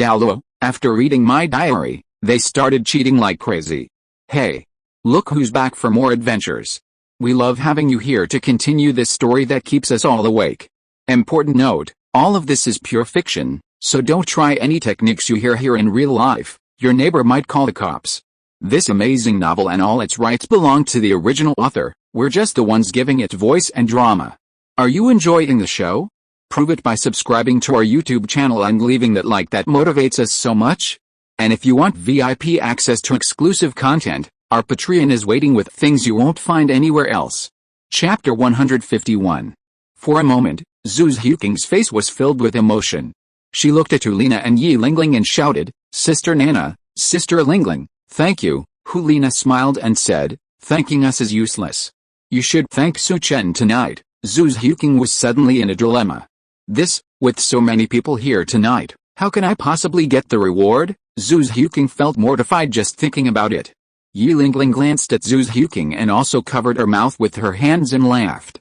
Douluo, after reading my diary, they started cheating like crazy. Hey! Look who's back for more adventures. We love having you here to continue this story that keeps us all awake. Important note, all of this is pure fiction, so don't try any techniques you hear here in real life. Your neighbor might call the cops. This amazing novel and all its rights belong to the original author. We're just the ones giving it voice and drama. Are you enjoying the show? Prove it by subscribing to our YouTube channel and leaving that like that motivates us so much. And if you want VIP access to exclusive content, our Patreon is waiting with things you won't find anywhere else. Chapter 151. For a moment, Zhu Zhuqing's face was filled with emotion. She looked at Liena and Yi Lingling and shouted, "Sister Nana, Sister Lingling, thank you." Liena smiled and said, "Thanking us is useless. You should thank Su Chen tonight." Zhu Zhuqing was suddenly in a dilemma. With so many people here tonight, how can I possibly get the reward? Zhu Zhuqing felt mortified just thinking about it. Yi Lingling glanced at Zhu Zhuqing and also covered her mouth with her hands and laughed.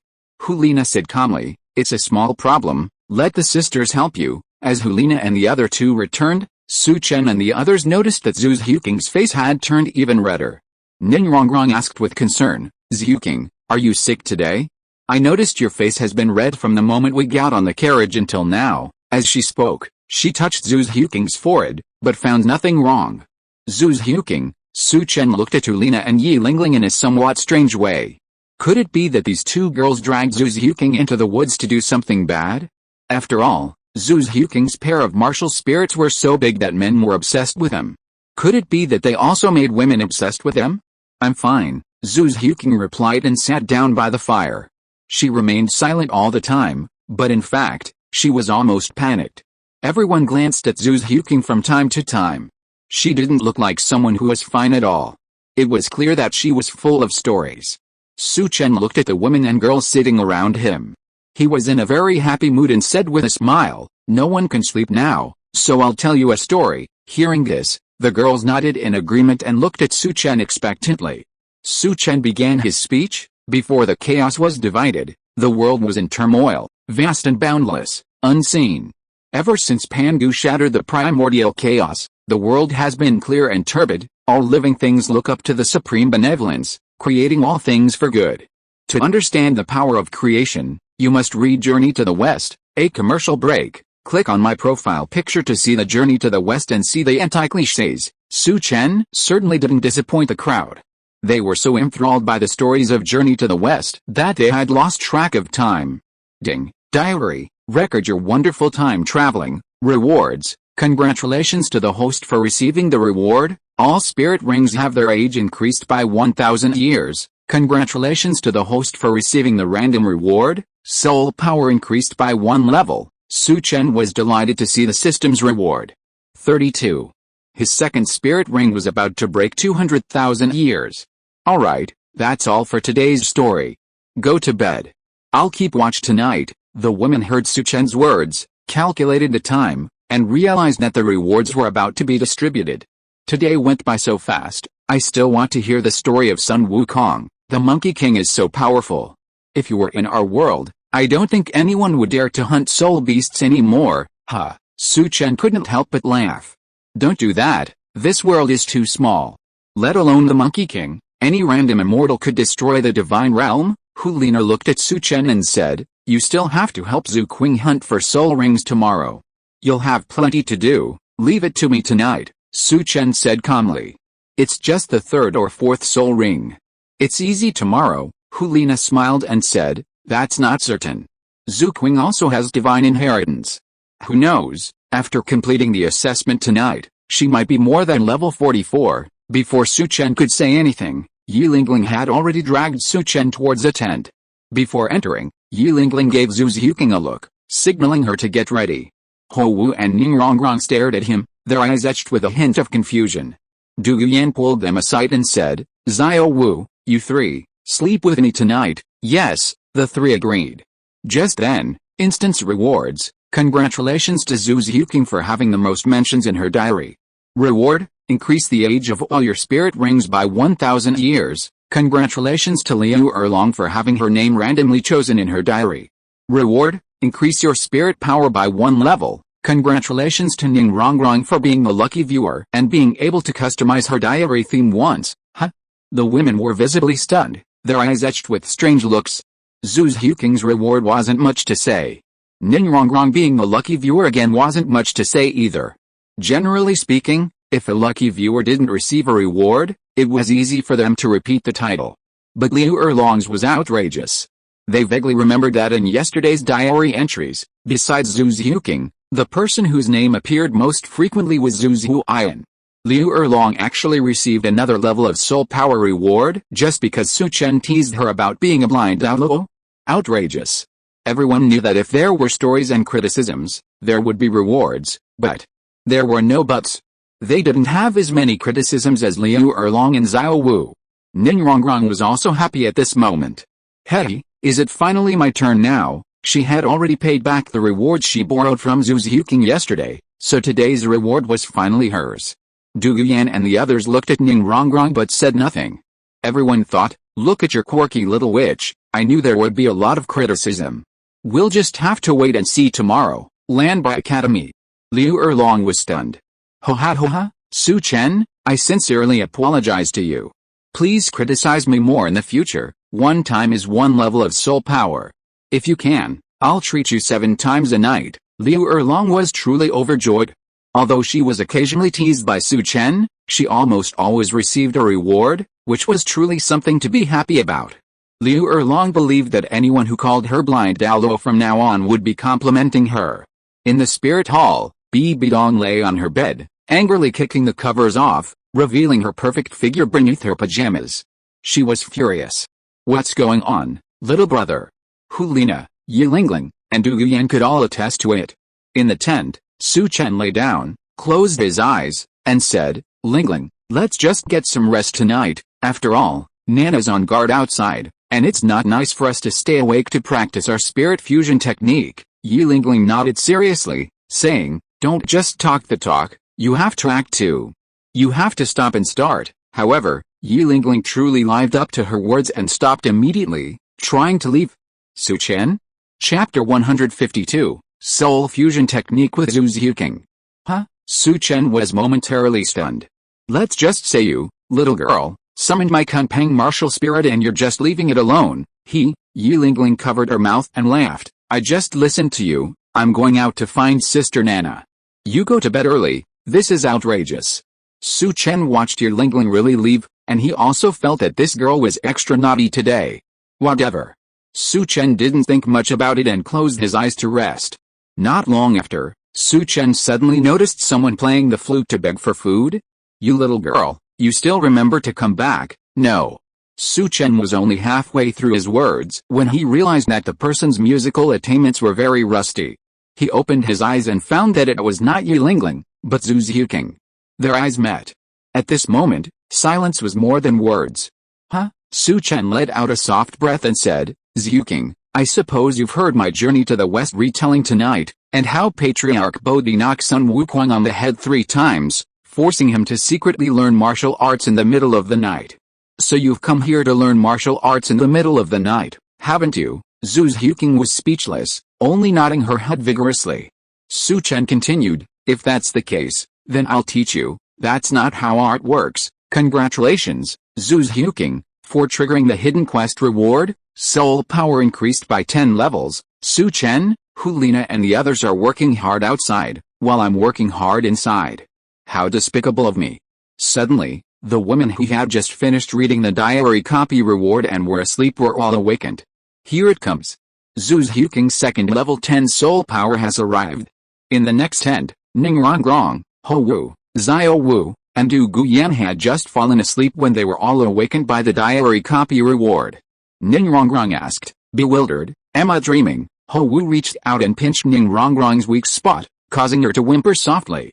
Liena said calmly, "It's a small problem, let the sisters help you." As Liena and the other two returned, Su Chen and the others noticed that Zhu Zhuqing's face had turned even redder. Ning Rongrong asked with concern, "Zhuqing, are you sick today? I noticed your face has been red from the moment we got on the carriage until now." As she spoke, she touched Zhu Zhuqing's forehead, but found nothing wrong. Zhu Zhuqing, Su Chen looked at Liena and Yi Lingling in a somewhat strange way. Could it be that these two girls dragged Zhu Zhuqing into the woods to do something bad? After all, Zhu Zhuqing's pair of martial spirits were so big that men were obsessed with them. Could it be that they also made women obsessed with them? "I'm fine," Zhu Zhuqing replied and sat down by the fire. She remained silent all the time, but in fact, she was almost panicked. Everyone glanced at Zhu Zhuqing from time to time. She didn't look like someone who was fine at all. It was clear that she was full of stories. Su Chen looked at the women and girls sitting around him. He was in a very happy mood and said with a smile, "No one can sleep now, so I'll tell you a story." Hearing this, the girls nodded in agreement and looked at Su Chen expectantly. Su Chen began his speech. Before the chaos was divided, the world was in turmoil, vast and boundless, unseen. Ever since Pangu shattered the primordial chaos, the world has been clear and turbid. All living things look up to the supreme benevolence, creating all things for good. To understand the power of creation, you must read Journey to the West. A commercial break. Click on my profile picture to see the Journey to the West and see the anti-clichés. Su Chen certainly didn't disappoint the crowd. They were so enthralled by the stories of Journey to the West that they had lost track of time. Ding. Diary. Record your wonderful time traveling. Rewards. Congratulations to the host for receiving the reward. All spirit rings have their age increased by 1,000 years. Congratulations to the host for receiving the random reward. Soul power increased by 1 level. Su Chen was delighted to see the system's reward. 32. His second spirit ring was about to break 200,000 years. Alright, that's all for today's story. Go to bed. I'll keep watch tonight. The woman heard Su Chen's words, calculated the time, and realized that the rewards were about to be distributed. Today went by so fast. I still want to hear the story of Sun Wukong. The Monkey King is so powerful. If you were in our world, I don't think anyone would dare to hunt soul beasts anymore. Ha! Su Chen couldn't help but laugh. Don't do that. This world is too small. Let alone the Monkey King. Any random immortal could destroy the divine realm. Liena looked at Su Chen and said, "You still have to help Zhuqing hunt for soul rings tomorrow. You'll have plenty to do. Leave it to me tonight," Su Chen said calmly. "It's just the 3rd or 4th soul ring. It's easy tomorrow." Liena smiled and said, "That's not certain. Zhuqing also has divine inheritance. Who knows, after completing the assessment tonight, she might be more than level 44. Before Su Chen could say anything, Yi Lingling had already dragged Su Chen towards a tent. Before entering, Yi Lingling gave Zhu Zhuqing a look, signaling her to get ready. Ho Wu and Ning Rongrong stared at him, their eyes etched with a hint of confusion. Du Yan pulled them aside and said, "Xiao Wu, you three, sleep with me tonight." Yes, the three agreed. Just then, instance rewards. Congratulations to Zhu Zhuqing for having the most mentions in her diary. Reward, increase the age of all your spirit rings by 1,000 years. Congratulations to Liu Erlong for having her name randomly chosen in her diary. Reward, increase your spirit power by 1 level. Congratulations to Ning Rongrong for being the lucky viewer and being able to customize her diary theme once. Huh? The women were visibly stunned, their eyes etched with strange looks. Zhu Zhuqing's reward wasn't much to say. Ning Rongrong being the lucky viewer again wasn't much to say either. Generally speaking, if a lucky viewer didn't receive a reward, it was easy for them to repeat the title. But Liu Erlong's was outrageous. They vaguely remembered that in yesterday's diary entries, besides Zhu Zhuqing, the person whose name appeared most frequently was Zhu Zhuqing. Liu Erlong actually received another level of soul power reward just because Su Chen teased her about being a blind Douluo. Outrageous. Everyone knew that if there were stories and criticisms, there would be rewards, but there were no buts. They didn't have as many criticisms as Liu Erlong and Xiao Wu. Ning Rongrong was also happy at this moment. Hey, is it finally my turn now? She had already paid back the rewards she borrowed from Zhu Zhuqing yesterday, so today's reward was finally hers. Du Guyan and the others looked at Ning Rongrong but said nothing. Everyone thought, look at your quirky little witch, I knew there would be a lot of criticism. We'll just have to wait and see tomorrow. Land by Academy. Liu Erlong was stunned. Ho ha, Su Chen, I sincerely apologize to you. Please criticize me more in the future, one time is one level of soul power. If you can, I'll treat you 7 times a night. Liu Erlong was truly overjoyed. Although she was occasionally teased by Su Chen, she almost always received a reward, which was truly something to be happy about. Liu Erlong believed that anyone who called her blind Douluo from now on would be complimenting her. In the spirit hall, Bibi Dong lay on her bed, angrily kicking the covers off, revealing her perfect figure beneath her pajamas. She was furious. What's going on, little brother? Liena, Yilingling, and Du Guyan could all attest to it. In the tent, Su Chen lay down, closed his eyes, and said, Lingling, let's just get some rest tonight. After all, Nana's on guard outside, and it's not nice for us to stay awake to practice our spirit fusion technique. Yilingling nodded seriously, saying, don't just talk the talk, you have to act too. You have to stop and start. However, Yilingling truly lived up to her words and stopped immediately, trying to leave. Su Chen? Chapter 152, Soul Fusion Technique with Zhu Zhuqing. Huh? Su Chen was momentarily stunned. Let's just say you, little girl, summoned my Kunpeng martial spirit and you're just leaving it alone. Yilingling covered her mouth and laughed. I just listened to you. I'm going out to find Sister Nana. You go to bed early. This is outrageous. Su Chen watched Yilingling really leave, and he also felt that this girl was extra naughty today. Whatever. Su Chen didn't think much about it and closed his eyes to rest. Not long after, Su Chen suddenly noticed someone playing the flute to beg for food. You little girl, you still remember to come back? No. Su Chen was only halfway through his words when he realized that the person's musical attainments were very rusty. He opened his eyes and found that it was not Yilingling, but Zhu Zhuqing. Their eyes met. At this moment, silence was more than words. Huh? Su Chen let out a soft breath and said, Zhuqing, I suppose you've heard my journey to the west retelling tonight, and how Patriarch Bodhi knocked Sun Wukong on the head 3 times, forcing him to secretly learn martial arts in the middle of the night. So you've come here to learn martial arts in the middle of the night, haven't you? Zhu Zhuqing was speechless, only nodding her head vigorously. Su Chen continued, if that's the case, then I'll teach you. That's not how art works. Congratulations, Zhu Zhuqing, for triggering the hidden quest reward. Soul power increased by 10 levels. Su Chen, Liena and the others are working hard outside, while I'm working hard inside. How despicable of me. Suddenly, the women who had just finished reading the diary copy reward and were asleep were all awakened. Here it comes. Zhu Zhuqing's second level 10 soul power has arrived. In the next tent, Ning Rongrong, Wu, Xiao Wu, and Du Guyan had just fallen asleep when they were all awakened by the diary copy reward. Ning Rongrong asked, bewildered, am I dreaming? Wu reached out and pinched Ning Rongrong's weak spot, causing her to whimper softly.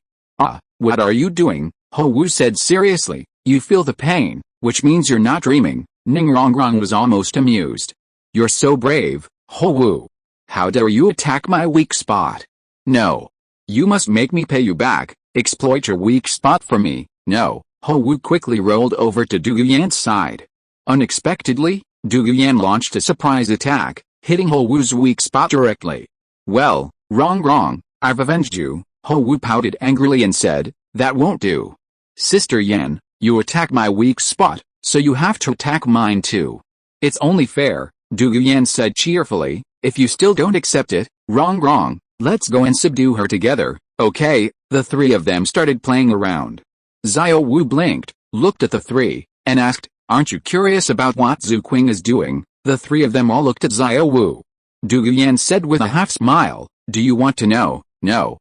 What are you doing? Wu said seriously, you feel the pain, which means you're not dreaming. Ning Rongrong was almost amused. You're so brave, Wu. How dare you attack my weak spot? No. You must make me pay you back, exploit your weak spot for me. No. Wu quickly rolled over to Du Guyan's side. Unexpectedly, Du Guyan launched a surprise attack, hitting Wu's weak spot directly. Well, Rongrong, I've avenged you. Ho Wu pouted angrily and said, "That won't do. Sister Yan, you attack my weak spot, so you have to attack mine too. It's only fair," Du Yan said cheerfully. "If you still don't accept it, Rongrong, let's go and subdue her together." Okay, the three of them started playing around. Xiao Wu blinked, looked at the three, and asked, "Aren't you curious about what Zhu Qing is doing?" The three of them all looked at Xiao Wu. Du Yan said with a half smile, "Do you want to know?" No.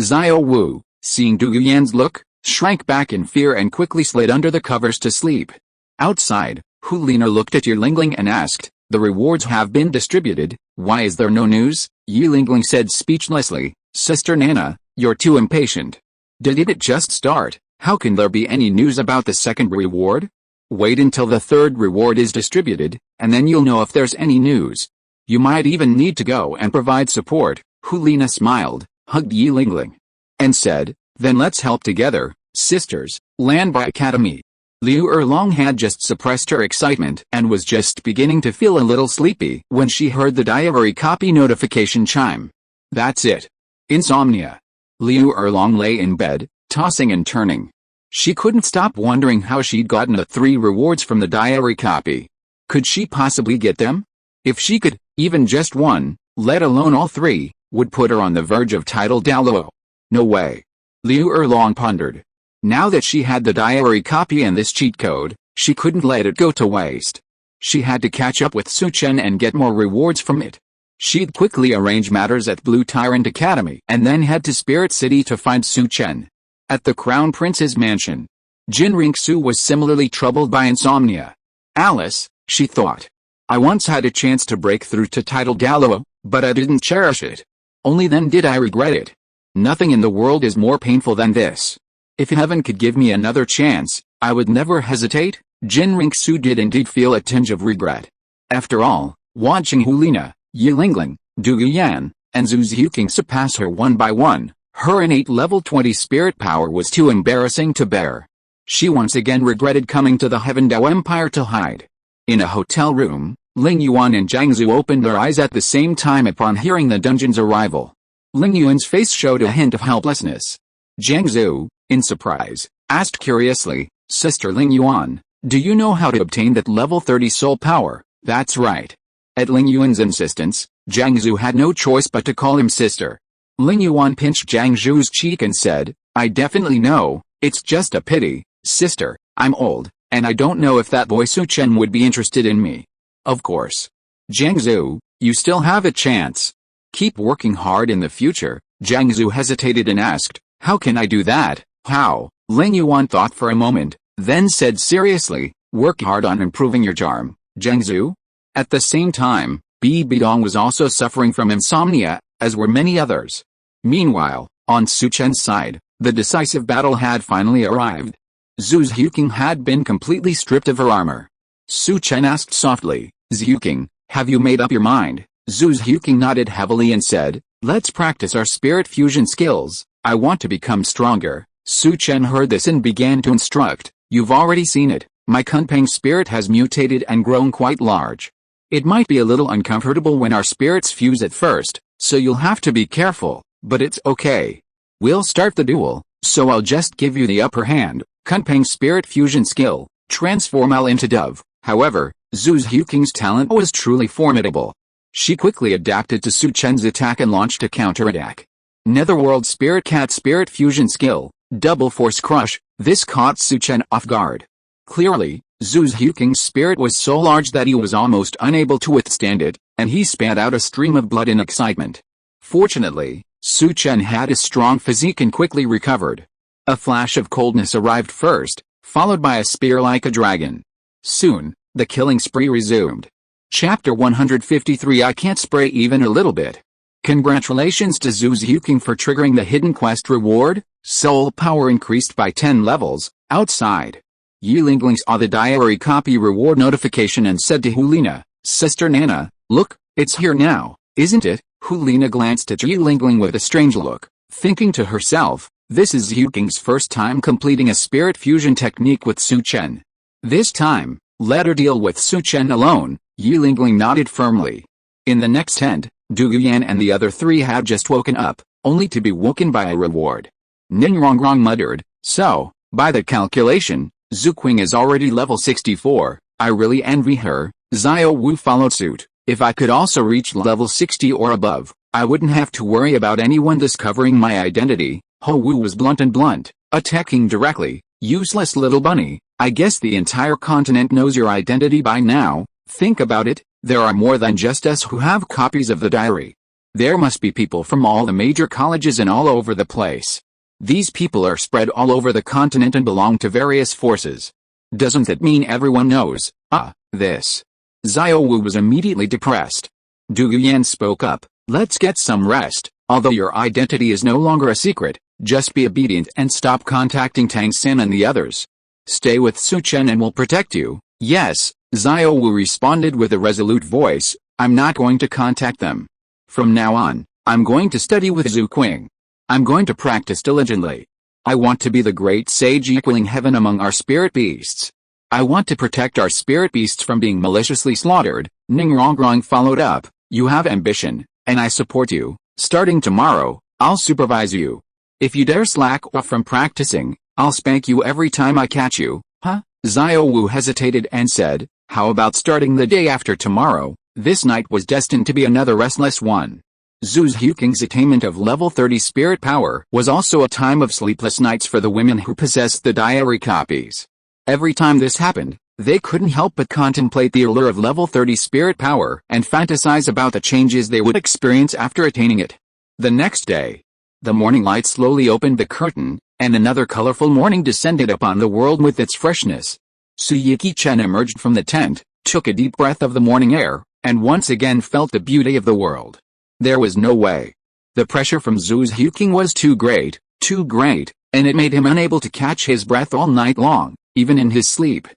Xiao Wu, seeing Du Yan's look, shrank back in fear and quickly slid under the covers to sleep. Outside, Liena looked at Yilingling and asked, "The rewards have been distributed, why is there no news?" Yilingling said speechlessly, "Sister Nana, you're too impatient. Did it just start? How can there be any news about the second reward? Wait until the third reward is distributed, and then you'll know if there's any news. You might even need to go and provide support." Liena smiled, hugged Yilingling, and said, "Then let's help together, sisters." Land by Academy. Liu Erlong had just suppressed her excitement and was just beginning to feel a little sleepy when she heard the diary copy notification chime. That's it. Insomnia. Liu Erlong lay in bed, tossing and turning. She couldn't stop wondering how she'd gotten the 3 rewards from the diary copy. Could she possibly get them? If she could, even just one, let alone all 3, would put her on the verge of title Douluo. No way. Liu Erlong pondered. Now that she had the diary copy and this cheat code, she couldn't let it go to waste. She had to catch up with Su Chen and get more rewards from it. She'd quickly arrange matters at Blue Tyrant Academy and then head to Spirit City to find Su Chen. At the Crown Prince's mansion, Qian Renxue was similarly troubled by insomnia. Alice, she thought. I once had a chance to break through to title Douluo, but I didn't cherish it. Only then did I regret it. Nothing in the world is more painful than this. If heaven could give me another chance, I would never hesitate. Qian Renxue did indeed feel a tinge of regret. After all, watching Liena, Yilingling, Du Yan, and Zhu Zhuqing surpass her one by one, her innate level 20 spirit power was too embarrassing to bear. She once again regretted coming to the Heaven Dao Empire to hide. In a hotel room, Ling Yuan and Zhang Zhu opened their eyes at the same time upon hearing the dungeon's arrival. Ling Yuan's face showed a hint of helplessness. Zhang Zhu, in surprise, asked curiously, "Sister Ling Yuan, do you know how to obtain that level 30 soul power?" "That's right." At Ling Yuan's insistence, Zhang Zhu had no choice but to call him sister. Ling Yuan pinched Zhang Zhu's cheek and said, "I definitely know, it's just a pity, sister, I'm old, and I don't know if that boy Su Chen would be interested in me." "Of course. Zhang Zhu, you still have a chance. Keep working hard in the future." Zhang Zhu hesitated and asked, "How can I do that?" "How?" Ling Yuan thought for a moment, then said seriously, "Work hard on improving your charm, Zhang Zhu." At the same time, Bibi Dong was also suffering from insomnia, as were many others. Meanwhile, on Su Chen's side, the decisive battle had finally arrived. Zhu Zhuqing had been completely stripped of her armor. Su Chen asked softly, "Zhuqing, have you made up your mind?" Zhu Zhuqing nodded heavily and said, "Let's practice our spirit fusion skills. I want to become stronger." Su Chen heard this and began to instruct, "You've already seen it, my Kunpeng spirit has mutated and grown quite large. It might be a little uncomfortable when our spirits fuse at first, so you'll have to be careful, but it's okay. We'll start the duel, so I'll just give you the upper hand." Kunpeng spirit fusion skill, transform L into dove. However, Zhu Zhuqing's talent was truly formidable. She quickly adapted to Su Chen's attack and launched a counterattack. Netherworld Spirit Cat Spirit Fusion Skill, Double Force Crush. This caught Su Chen off guard. Clearly, Zhu Zhuqing's spirit was so large that he was almost unable to withstand it, and he spat out a stream of blood in excitement. Fortunately, Su Chen had a strong physique and quickly recovered. A flash of coldness arrived first, followed by a spear like a dragon. Soon, the killing spree resumed. Chapter 153. I can't spray even a little bit. Congratulations to Zhu Zhuqing for triggering the hidden quest reward. Soul power increased by 10 levels. Outside, Yilingling saw the diary copy reward notification and said to Liena, "Sister Nana, look, it's here now, isn't it?" Liena glanced at Yilingling with a strange look, thinking to herself, this is Zhuqing's first time completing a spirit fusion technique with Su Chen. This time, let her deal with Su Chen alone. Yilingling nodded firmly. In the next tent, Du Yan and the other 3 had just woken up, only to be woken by a reward. Ning Rongrong muttered, so, by the calculation, Zhu Qing is already level 64, I really envy her. Xiao Wu followed suit, if I could also reach level 60 or above, I wouldn't have to worry about anyone discovering my identity. Ho Wu was blunt, attacking directly. Useless little bunny, I guess the entire continent knows your identity by now. Think about it, there are more than just us who have copies of the diary. There must be people from all the major colleges and all over the place. These people are spread all over the continent and belong to various forces. Doesn't that mean everyone knows, this? Xiao Wu was immediately depressed. Du Yuan spoke up, let's get some rest, although your identity is no longer a secret. Just be obedient and stop contacting Tang San and the others. Stay with Su Chen and we'll protect you. Yes, Xiao Wu responded with a resolute voice, I'm not going to contact them. From now on, I'm going to study with Zhu Qing. I'm going to practice diligently. I want to be the great sage equaling heaven among our spirit beasts. I want to protect our spirit beasts from being maliciously slaughtered. Ning Rongrong followed up, you have ambition, and I support you. Starting tomorrow, I'll supervise you. If you dare slack off from practicing, I'll spank you every time I catch you. Huh? Xiao Wu hesitated and said, how about starting the day after tomorrow? This night was destined to be another restless one. Zhu Zhuqing's attainment of level 30 spirit power was also a time of sleepless nights for the women who possessed the diary copies. Every time this happened, they couldn't help but contemplate the allure of level 30 spirit power and fantasize about the changes they would experience after attaining it. The next day, the morning light slowly opened the curtain, and another colorful morning descended upon the world with its freshness. Su Chen emerged from the tent, took a deep breath of the morning air, and once again felt the beauty of the world. There was no way. The pressure from Zhu Zhuqing was too great, and it made him unable to catch his breath all night long, even in his sleep.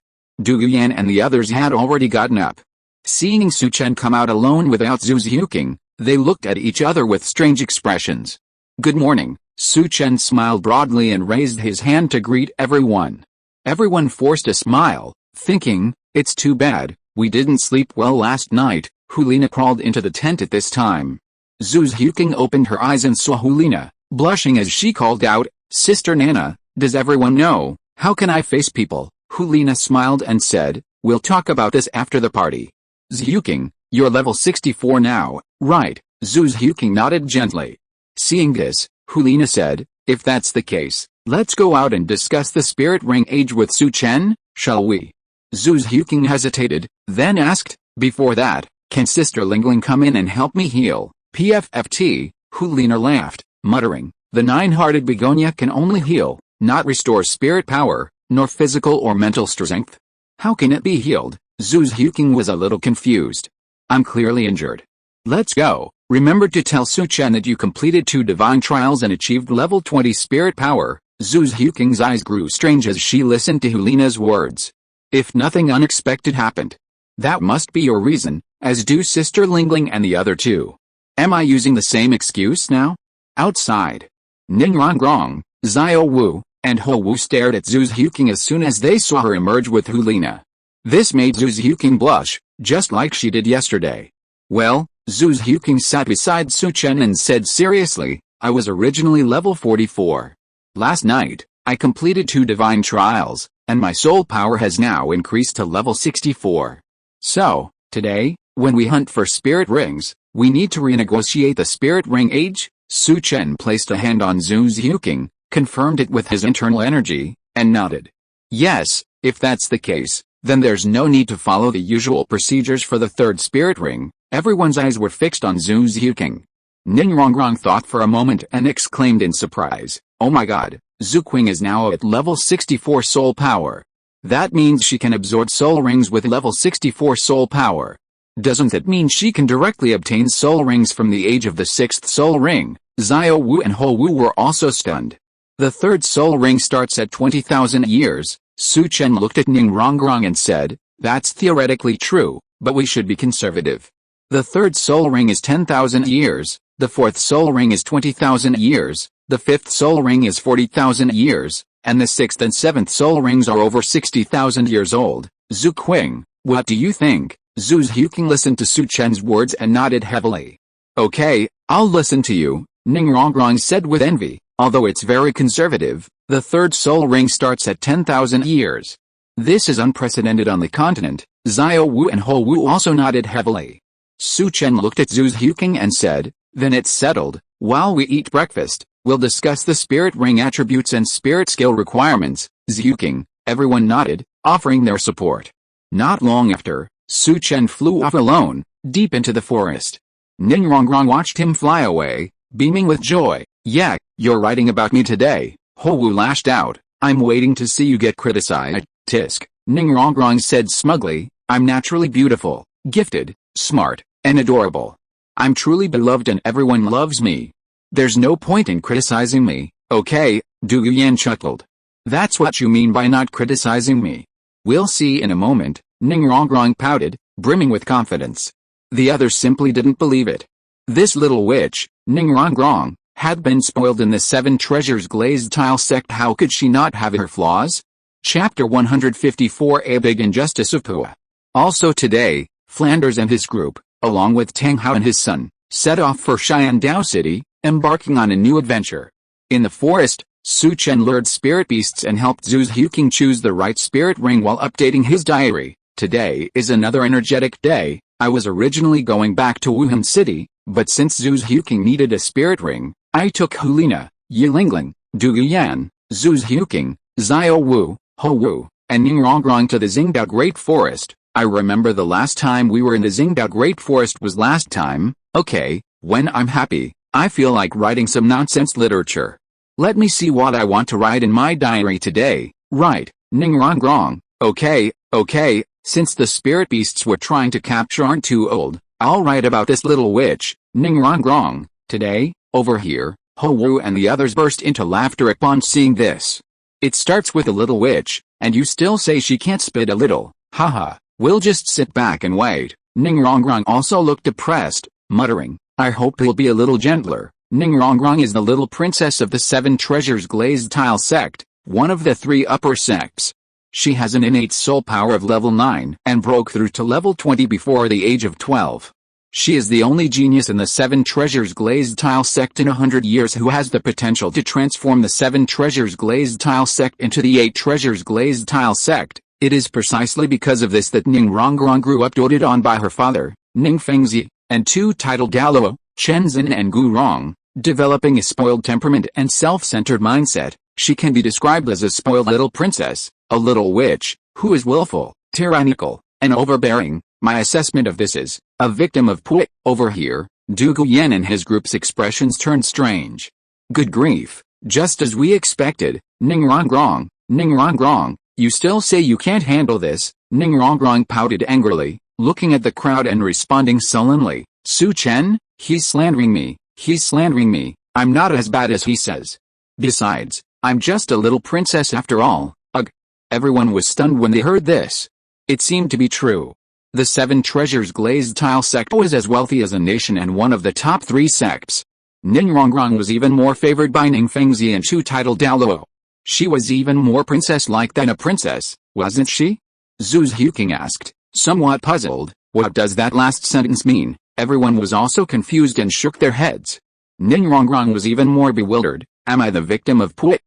Du Yuan and the others had already gotten up. Seeing Su Chen come out alone without Zhu Zhuqing, they looked at each other with strange expressions. Good morning, Su Chen smiled broadly and raised his hand to greet everyone. Everyone forced a smile, thinking, it's too bad, we didn't sleep well last night. Liena crawled into the tent at this time. Zhu Zhuqing opened her eyes and saw Liena, blushing as she called out, Sister Nana, does everyone know, how can I face people? Liena smiled and said, we'll talk about this after the party. Zhuqing, you're level 64 now, right? Zhu Zhuqing nodded gently. Seeing this, Liena said, if that's the case, let's go out and discuss the spirit ring age with Su Chen, shall we? Zhu Zhuqing hesitated, then asked, before that, can Sister Lingling come in and help me heal? PFFT, Liena laughed, muttering, the nine-hearted begonia can only heal, not restore spirit power, nor physical or mental strength. How can it be healed? Zhu Zhuqing was a little confused. I'm clearly injured. Let's go. Remember to tell Su Chen that you completed 2 divine trials and achieved level 20 spirit power. Zhu Zhuqing's eyes grew strange as she listened to Liena's words. If nothing unexpected happened. That must be your reason, as do Sister Lingling and the other two. Am I using the same excuse now? Outside, Ning Rongrong, Xiao Wu, and Ho Wu stared at Zhu Zhuqing as soon as they saw her emerge with Liena. This made Zhu Zhuqing blush, just like she did yesterday. Well, Zhu Zhuqing sat beside Su Chen and said seriously, I was originally level 44. Last night, I completed 2 divine trials, and my soul power has now increased to level 64. So, today, when we hunt for spirit rings, we need to renegotiate the spirit ring age. Su Chen placed a hand on Zhu Zhuqing, confirmed it with his internal energy, and nodded. Yes, if that's the case, then there's no need to follow the usual procedures for the 3rd spirit ring. Everyone's eyes were fixed on Zhu Zhuqing. Ning Rongrong thought for a moment and exclaimed in surprise, oh my god, Zhu Qing is now at level 64 soul power. That means she can absorb soul rings with level 64 soul power. Doesn't that mean she can directly obtain soul rings from the age of the 6th soul ring? Xiao Wu and Ho Wu were also stunned. The 3rd soul ring starts at 20,000 years. Su Chen looked at Ning Rongrong and said, that's theoretically true, but we should be conservative. The 3rd soul ring is 10,000 years, the 4th soul ring is 20,000 years, the 5th soul ring is 40,000 years, and the 6th and 7th soul rings are over 60,000 years old. Zhu Qing, what do you think? Zhu Zhuqing listened to Su Chen's words and nodded heavily. Okay, I'll listen to you, Ning Rongrong said with envy. Although it's very conservative, the third soul ring starts at 10,000 years. This is unprecedented on the continent. Xiao Wu and Ho Wu also nodded heavily. Su Chen looked at Zhu Zhuqing and said, then it's settled. While we eat breakfast, we'll discuss the spirit ring attributes and spirit skill requirements. Zhuqing. Everyone nodded, offering their support. Not long after, Su Chen flew off alone, deep into the forest. Ning Rongrong watched him fly away, beaming with joy. Yeah, you're writing about me today. Ho Wu lashed out. I'm waiting to see you get criticized. Tisk. Ning Rongrong said smugly, I'm naturally beautiful, gifted, smart, and adorable. I'm truly beloved and everyone loves me. There's no point in criticizing me, okay? Du Yan chuckled. That's what you mean by not criticizing me. We'll see in a moment. Ning Rongrong pouted, brimming with confidence. The others simply didn't believe it. This little witch, Ning Rongrong, had been spoiled in the Seven Treasures glazed tile sect. How could she not have her flaws? Chapter 154, A Big Injustice of Pua. Also today, Flanders and his group, along with Tang Hao and his son, set off for Xiandao City, embarking on a new adventure. In the forest, Su Chen lured spirit beasts and helped Zhu Zhuqing choose the right spirit ring while updating his diary. Today is another energetic day. I was originally going back to Wuhan City, but since Zhu Zhuqing needed a spirit ring, I took Liena, Yilingling, Du Yan, Zhu Zhuqing, Xiao Wu, Ho Wu, and Ning Rongrong to the Xingdao Great Forest. I remember the last time we were in the Xingdao Great Forest was last time. Okay, when I'm happy, I feel like writing some nonsense literature. Let me see what I want to write in my diary today. Right, Ning Rongrong. Okay, since the spirit beasts we're trying to capture aren't too old, I'll write about this little witch, Ning Rongrong. Today, over here. Ho Wu and the others burst into laughter upon seeing this. It starts with a little witch, and you still say she can't spit a little. Haha, we'll just sit back and wait. Ning Rongrong also looked depressed, muttering, I hope he'll be a little gentler. Ning Rongrong is the little princess of the Seven Treasures glazed tile sect, one of the three upper sects. She has an innate soul power of level 9 and broke through to level 20 before the age of 12. She is the only genius in the Seven Treasures glazed tile sect in 100 years who has the potential to transform the Seven Treasures glazed tile sect into the 8 Treasures glazed tile sect. It is precisely because of this that Ning Rongrong grew up doted on by her father, Ning Fengzi, and two titled Douluo, Shenzhen and Gu Rong, developing a spoiled temperament and self-centered mindset. She can be described as a spoiled little princess, a little witch, who is willful, tyrannical, and overbearing. My assessment of this is, a victim of Pui. Over here, Du Guyan and his group's expressions turned strange. Good grief, just as we expected. Ning Rongrong, you still say you can't handle this? Ning Rongrong pouted angrily, looking at the crowd and responding sullenly. Su Chen, he's slandering me, I'm not as bad as he says. Besides, I'm just a little princess after all. Ugh. Everyone was stunned when they heard this. It seemed to be true. The Seven Treasures glazed tile sect was as wealthy as a nation and one of the top 3 sects. Ning Rongrong was even more favored by Ning Fengzi and Chu titled Douluo. She was even more princess-like than a princess, wasn't she? Zhu Zhuqing asked, somewhat puzzled. What does that last sentence mean? Everyone was also confused and shook their heads. Ning Rongrong was even more bewildered. Am I the victim of Pui?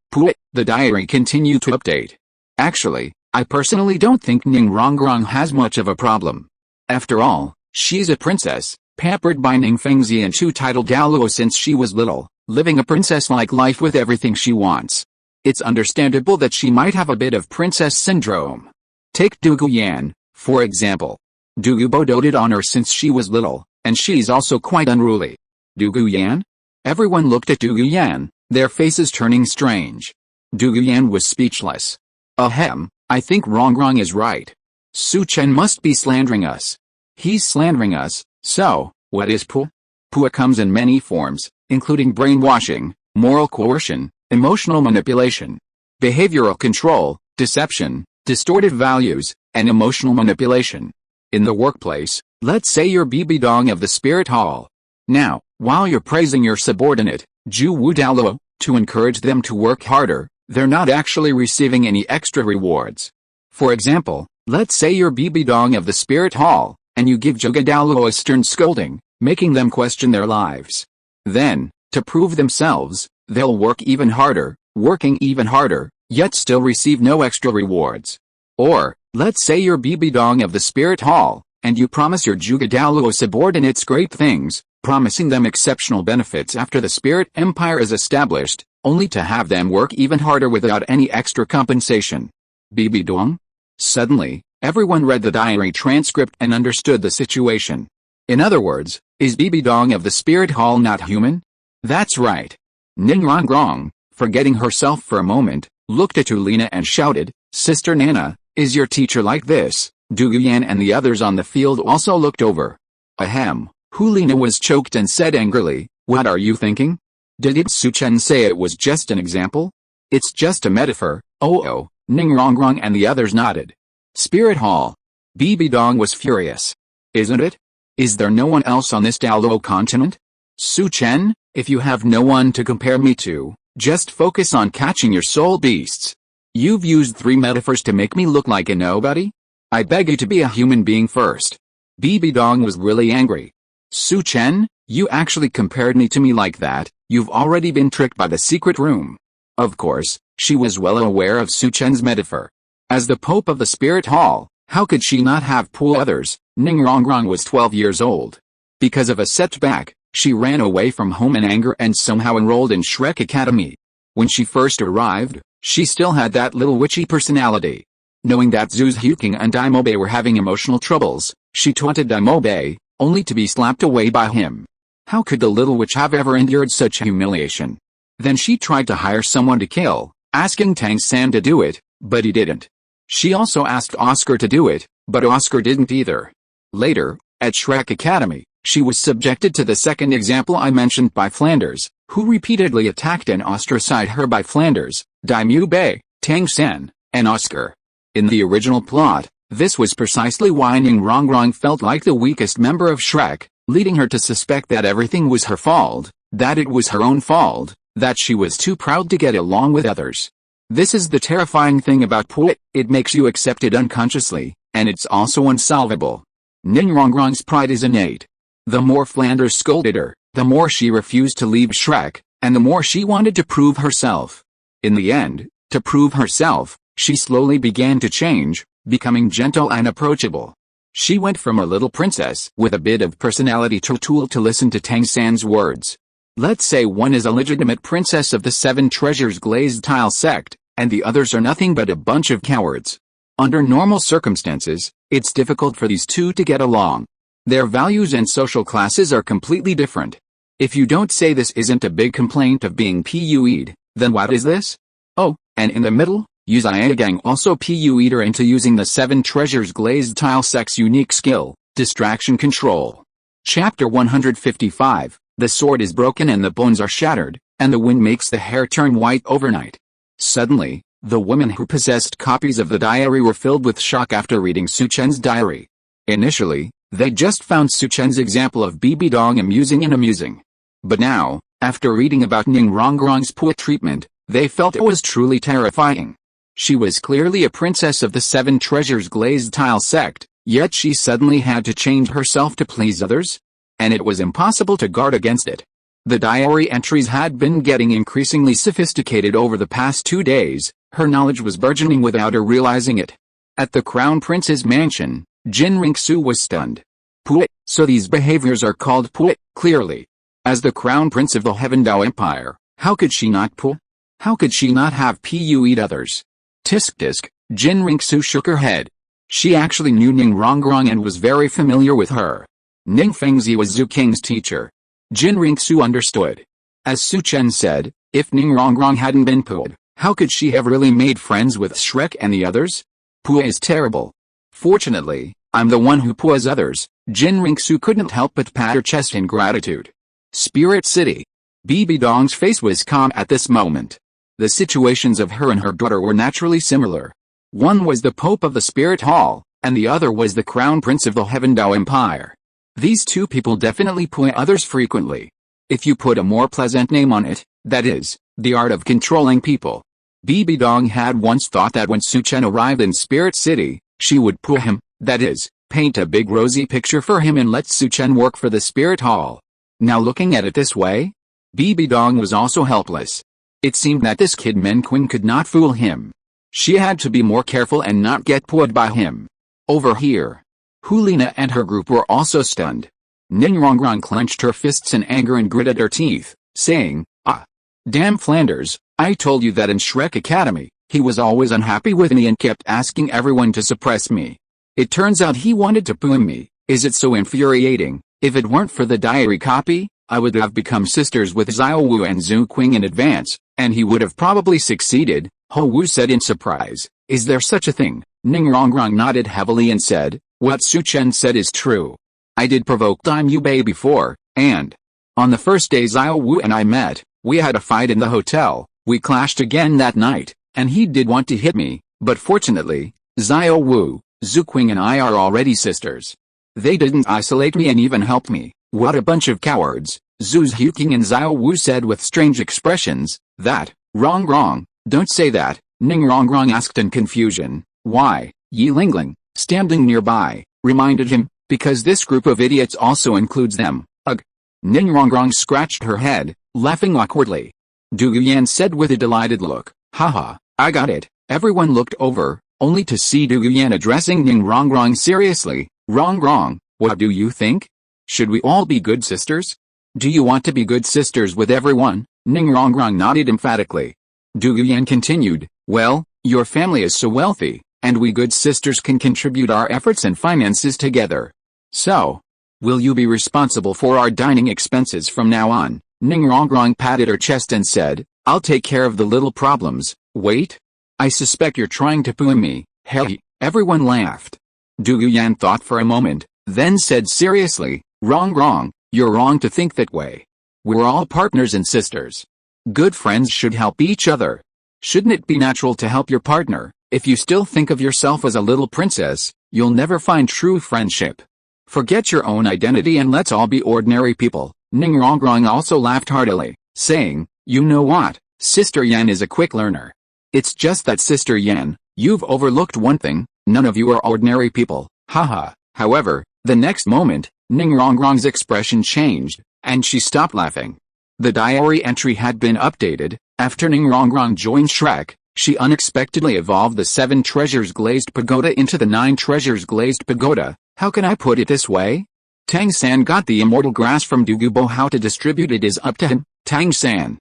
The diary continued to update. Actually, I personally don't think Ning Rongrong has much of a problem. After all, she's a princess, pampered by Ning Fengzi and Chu titled Douluo since she was little, living a princess-like life with everything she wants. It's understandable that she might have a bit of princess syndrome. Take Du Guyan, for example. Du Gubo doted on her since she was little, and she's also quite unruly. Du Guyan? Everyone looked at Du Guyan, their faces turning strange. Du Guyan was speechless. Ahem. I think Rongrong is right. Su Chen must be slandering us. He's slandering us. So, what is Pua? Pua comes in many forms, including brainwashing, moral coercion, emotional manipulation, behavioral control, deception, distorted values, and emotional manipulation. In the workplace, let's say you're Bibi Dong of the Spirit Hall. Now, while you're praising your subordinate, Ju Wu Douluo, to encourage them to work harder, they're not actually receiving any extra rewards. For example, let's say you're Bibi Dong of the Spirit Hall, and you give Zhuge Douluo a stern scolding, making them question their lives. Then, To prove themselves, they'll work even harder, working even harder, yet still receive no extra rewards. Or, let's say you're Bibi Dong of the Spirit Hall, and you promise your Juga Douluo subordinates great things, promising them exceptional benefits after the Spirit Empire is established, only to have them work even harder without any extra compensation. Bibi Dong? Suddenly, everyone read the diary transcript and understood the situation. In other words, is Bibi Dong of the Spirit Hall not human? That's right. Ning Rongrong, forgetting herself for a moment, looked at Liena and shouted, "Sister Nana, is your teacher like this?" Du Guyan and the others on the field also looked over. Ahem. Liena was choked and said angrily, "What are you thinking? Did Su Chen say it was just an example? It's just a metaphor." Oh, Ning Rongrong and the others nodded. Spirit Hall. Bibi Dong was furious. Isn't it? Is there no one else on this Douluo continent? Su Chen, if you have no one to compare me to, just focus on catching your soul beasts. You've used 3 metaphors to make me look like a nobody? I beg you to be a human being first. Bibi Dong was really angry. Su Chen, you actually compared me to me like that, you've already been tricked by the secret room. Of course, she was well aware of Su Chen's metaphor. As the Pope of the Spirit Hall, how could she not have pulled others? Ning Rongrong was 12 years old. Because of a setback, she ran away from home in anger and somehow enrolled in Shrek Academy. When she first arrived, she still had that little witchy personality. Knowing that Zhu Zhuqing and Daimobe were having emotional troubles, she taunted Daimobe, only to be slapped away by him. How could the little witch have ever endured such humiliation? Then she tried to hire someone to kill, asking Tang San to do it, but he didn't. She also asked Oscar to do it, but Oscar didn't either. Later, at Shrek Academy, she was subjected to the second example I mentioned by Flanders, who repeatedly attacked and ostracized her by Flanders, Daimobe, Tang San, and Oscar. In the original plot, this was precisely why Ning Rongrong felt like the weakest member of Shrek, leading her to suspect that everything was her fault, that it was her own fault, that she was too proud to get along with others. This is the terrifying thing about Puit, it makes you accept it unconsciously, and it's also unsolvable. Ning Rongrong's pride is innate. The more Flanders scolded her, the more she refused to leave Shrek, and the more she wanted to prove herself. In the end, to prove herself, she slowly began to change, becoming gentle and approachable. She went from a little princess with a bit of personality to a tool to listen to Tang San's words. Let's say one is a legitimate princess of the 7 treasures glazed tile sect, and the others are nothing but a bunch of cowards. Under normal circumstances, it's difficult for these two to get along. Their values and social classes are completely different. If you don't say this isn't a big complaint of being PUE'd, then what is this? Oh, and in the middle, use Iagang also PUE'd her into using the 7 treasures glazed tile sect's unique skill, distraction control. Chapter 155, the sword is broken and the bones are shattered, and the wind makes the hair turn white overnight. Suddenly, the women who possessed copies of the diary were filled with shock after reading Su Chen's diary. Initially, they just found Su Chen's example of Bibi Dong amusing. But now, after reading about Ning Rongrong's Puit treatment, they felt it was truly terrifying. She was clearly a princess of the 7 treasures glazed tile sect, yet she suddenly had to change herself to please others? And it was impossible to guard against it. The diary entries had been getting increasingly sophisticated over the past 2 days, her knowledge was burgeoning without her realizing it. At the Crown Prince's mansion, Qian Renxue was stunned. Puit, so these behaviors are called Puit, clearly. As the Crown Prince of the Heaven Dao Empire, how could she not Puit? How could she not have PUE'd others? Tisk, Qian Renxue shook her head. She actually knew Ning Rongrong and was very familiar with her. Ning Fengzi was Zhu Qing's teacher. Qian Renxue understood. As Su Chen said, if Ning Rongrong hadn't been Puit, how could she have really made friends with Shrek and the others? Puit is terrible. Fortunately, I'm the one who puts others. Qian Renxue couldn't help but pat her chest in gratitude. Spirit City. Bibi Dong's face was calm at this moment. The situations of her and her daughter were naturally similar. One was the Pope of the Spirit Hall, and the other was the Crown Prince of the Heaven Dao Empire. These two people definitely put others frequently. If you put a more pleasant name on it, that is, the art of controlling people. Bibi Dong had once thought that when Su Chen arrived in Spirit City, she would put him, that is, paint a big rosy picture for him and let Su Chen work for the Spirit Hall. Now looking at it this way, Bibi Dong was also helpless. It seemed that this kid Men Queen could not fool him. She had to be more careful and not get pulled by him. Over here, Liena and her group were also stunned. Ning Rongrong clenched her fists in anger and gritted her teeth, saying, "Ah, damn Flanders, I told you that in Shrek Academy, he was always unhappy with me and kept asking everyone to suppress me. It turns out he wanted to poom me. Is it so infuriating? If it weren't for the diary copy, I would have become sisters with Zhu Wu and Zhu Qing in advance, and he would have probably succeeded," Ho Wu said in surprise. "Is there such a thing?" Ning Rongrong nodded heavily and said, "What Su Chen said is true. I did provoke Dime Yubei before, and on the first day Zhu Wu and I met, we had a fight in the hotel. We clashed again that night, and he did want to hit me, but fortunately, Zhu Wu, Zhu Qing and I are already sisters. They didn't isolate me and even help me." "What a bunch of cowards," Zhu Zhuqing and Zhu Wu said with strange expressions. "That, Rongrong, don't say that," Ning Rongrong asked in confusion. "Why?" Yi Lingling, standing nearby, reminded him, "Because this group of idiots also includes them." "Ugh." Ning Rongrong scratched her head, laughing awkwardly. Du Guyan said with a delighted look, "Haha, I got it." Everyone looked over, only to see Du Guyan addressing Ning Rongrong seriously. "Rongrong, what do you think? Should we all be good sisters? Do you want to be good sisters with everyone?" Ning Rongrong nodded emphatically. Du Guyan continued, "Well, your family is so wealthy, and we good sisters can contribute our efforts and finances together. So, will you be responsible for our dining expenses from now on?" Ning Rongrong patted her chest and said, "I'll take care of the little problems." "Wait. I suspect you're trying to poo me." "Hey." Everyone laughed. Du Guyan thought for a moment, then said seriously, "Rongrong, you're wrong to think that way. We're all partners and sisters. Good friends should help each other. Shouldn't it be natural to help your partner? If you still think of yourself as a little princess, you'll never find true friendship. Forget your own identity and let's all be ordinary people." Ning Rongrong also laughed heartily, saying, "You know what, Sister Yan is a quick learner. It's just that Sister Yan, you've overlooked one thing, none of you are ordinary people, haha." However, the next moment, Ning Rongrong's expression changed, and she stopped laughing. The diary entry had been updated. After Ning Rongrong joined Shrek, she unexpectedly evolved the 7 treasures glazed pagoda into the 9 treasures glazed pagoda. How can I put it this way? Tang San got the immortal grass from Douluo. How to distribute it is up to him. Tang San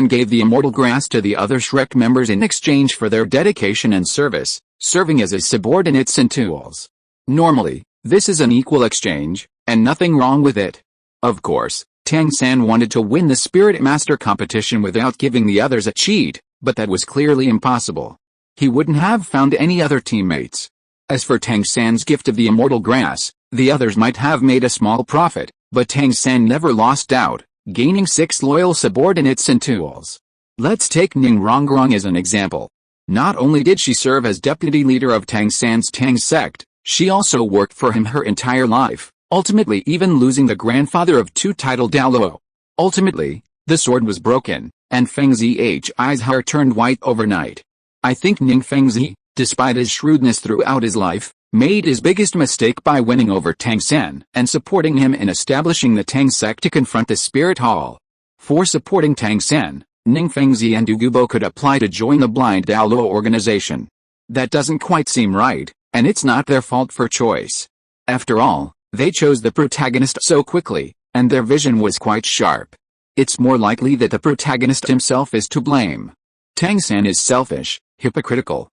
gave the immortal grass to the other Shrek members in exchange for their dedication and service, serving as his subordinates and tools. Normally, this is an equal exchange, and nothing wrong with it. Of course, Tang San wanted to win the Spirit Master competition without giving the others a cheat, but that was clearly impossible. He wouldn't have found any other teammates. As for Tang San's gift of the immortal grass, the others might have made a small profit, but Tang San never lost out, gaining 6 loyal subordinates and tools. Let's take Ning Rongrong as an example. Not only did she serve as deputy leader of Tang San's Tang sect, she also worked for him her entire life, ultimately even losing the grandfather of 2 titled Douluo. Ultimately, the sword was broken, and Feng Zi's hair turned white overnight. I think Ning Fengzi, despite his shrewdness throughout his life, made his biggest mistake by winning over Tang San and supporting him in establishing the Tang sect to confront the Spirit Hall. For supporting Tang San, Ning Fengzi and Douluo could apply to join the Blind Douluo organization. That doesn't quite seem right, and it's not their fault for choice. After all, they chose the protagonist so quickly, and their vision was quite sharp. It's more likely that the protagonist himself is to blame. Tang San is selfish, hypocritical.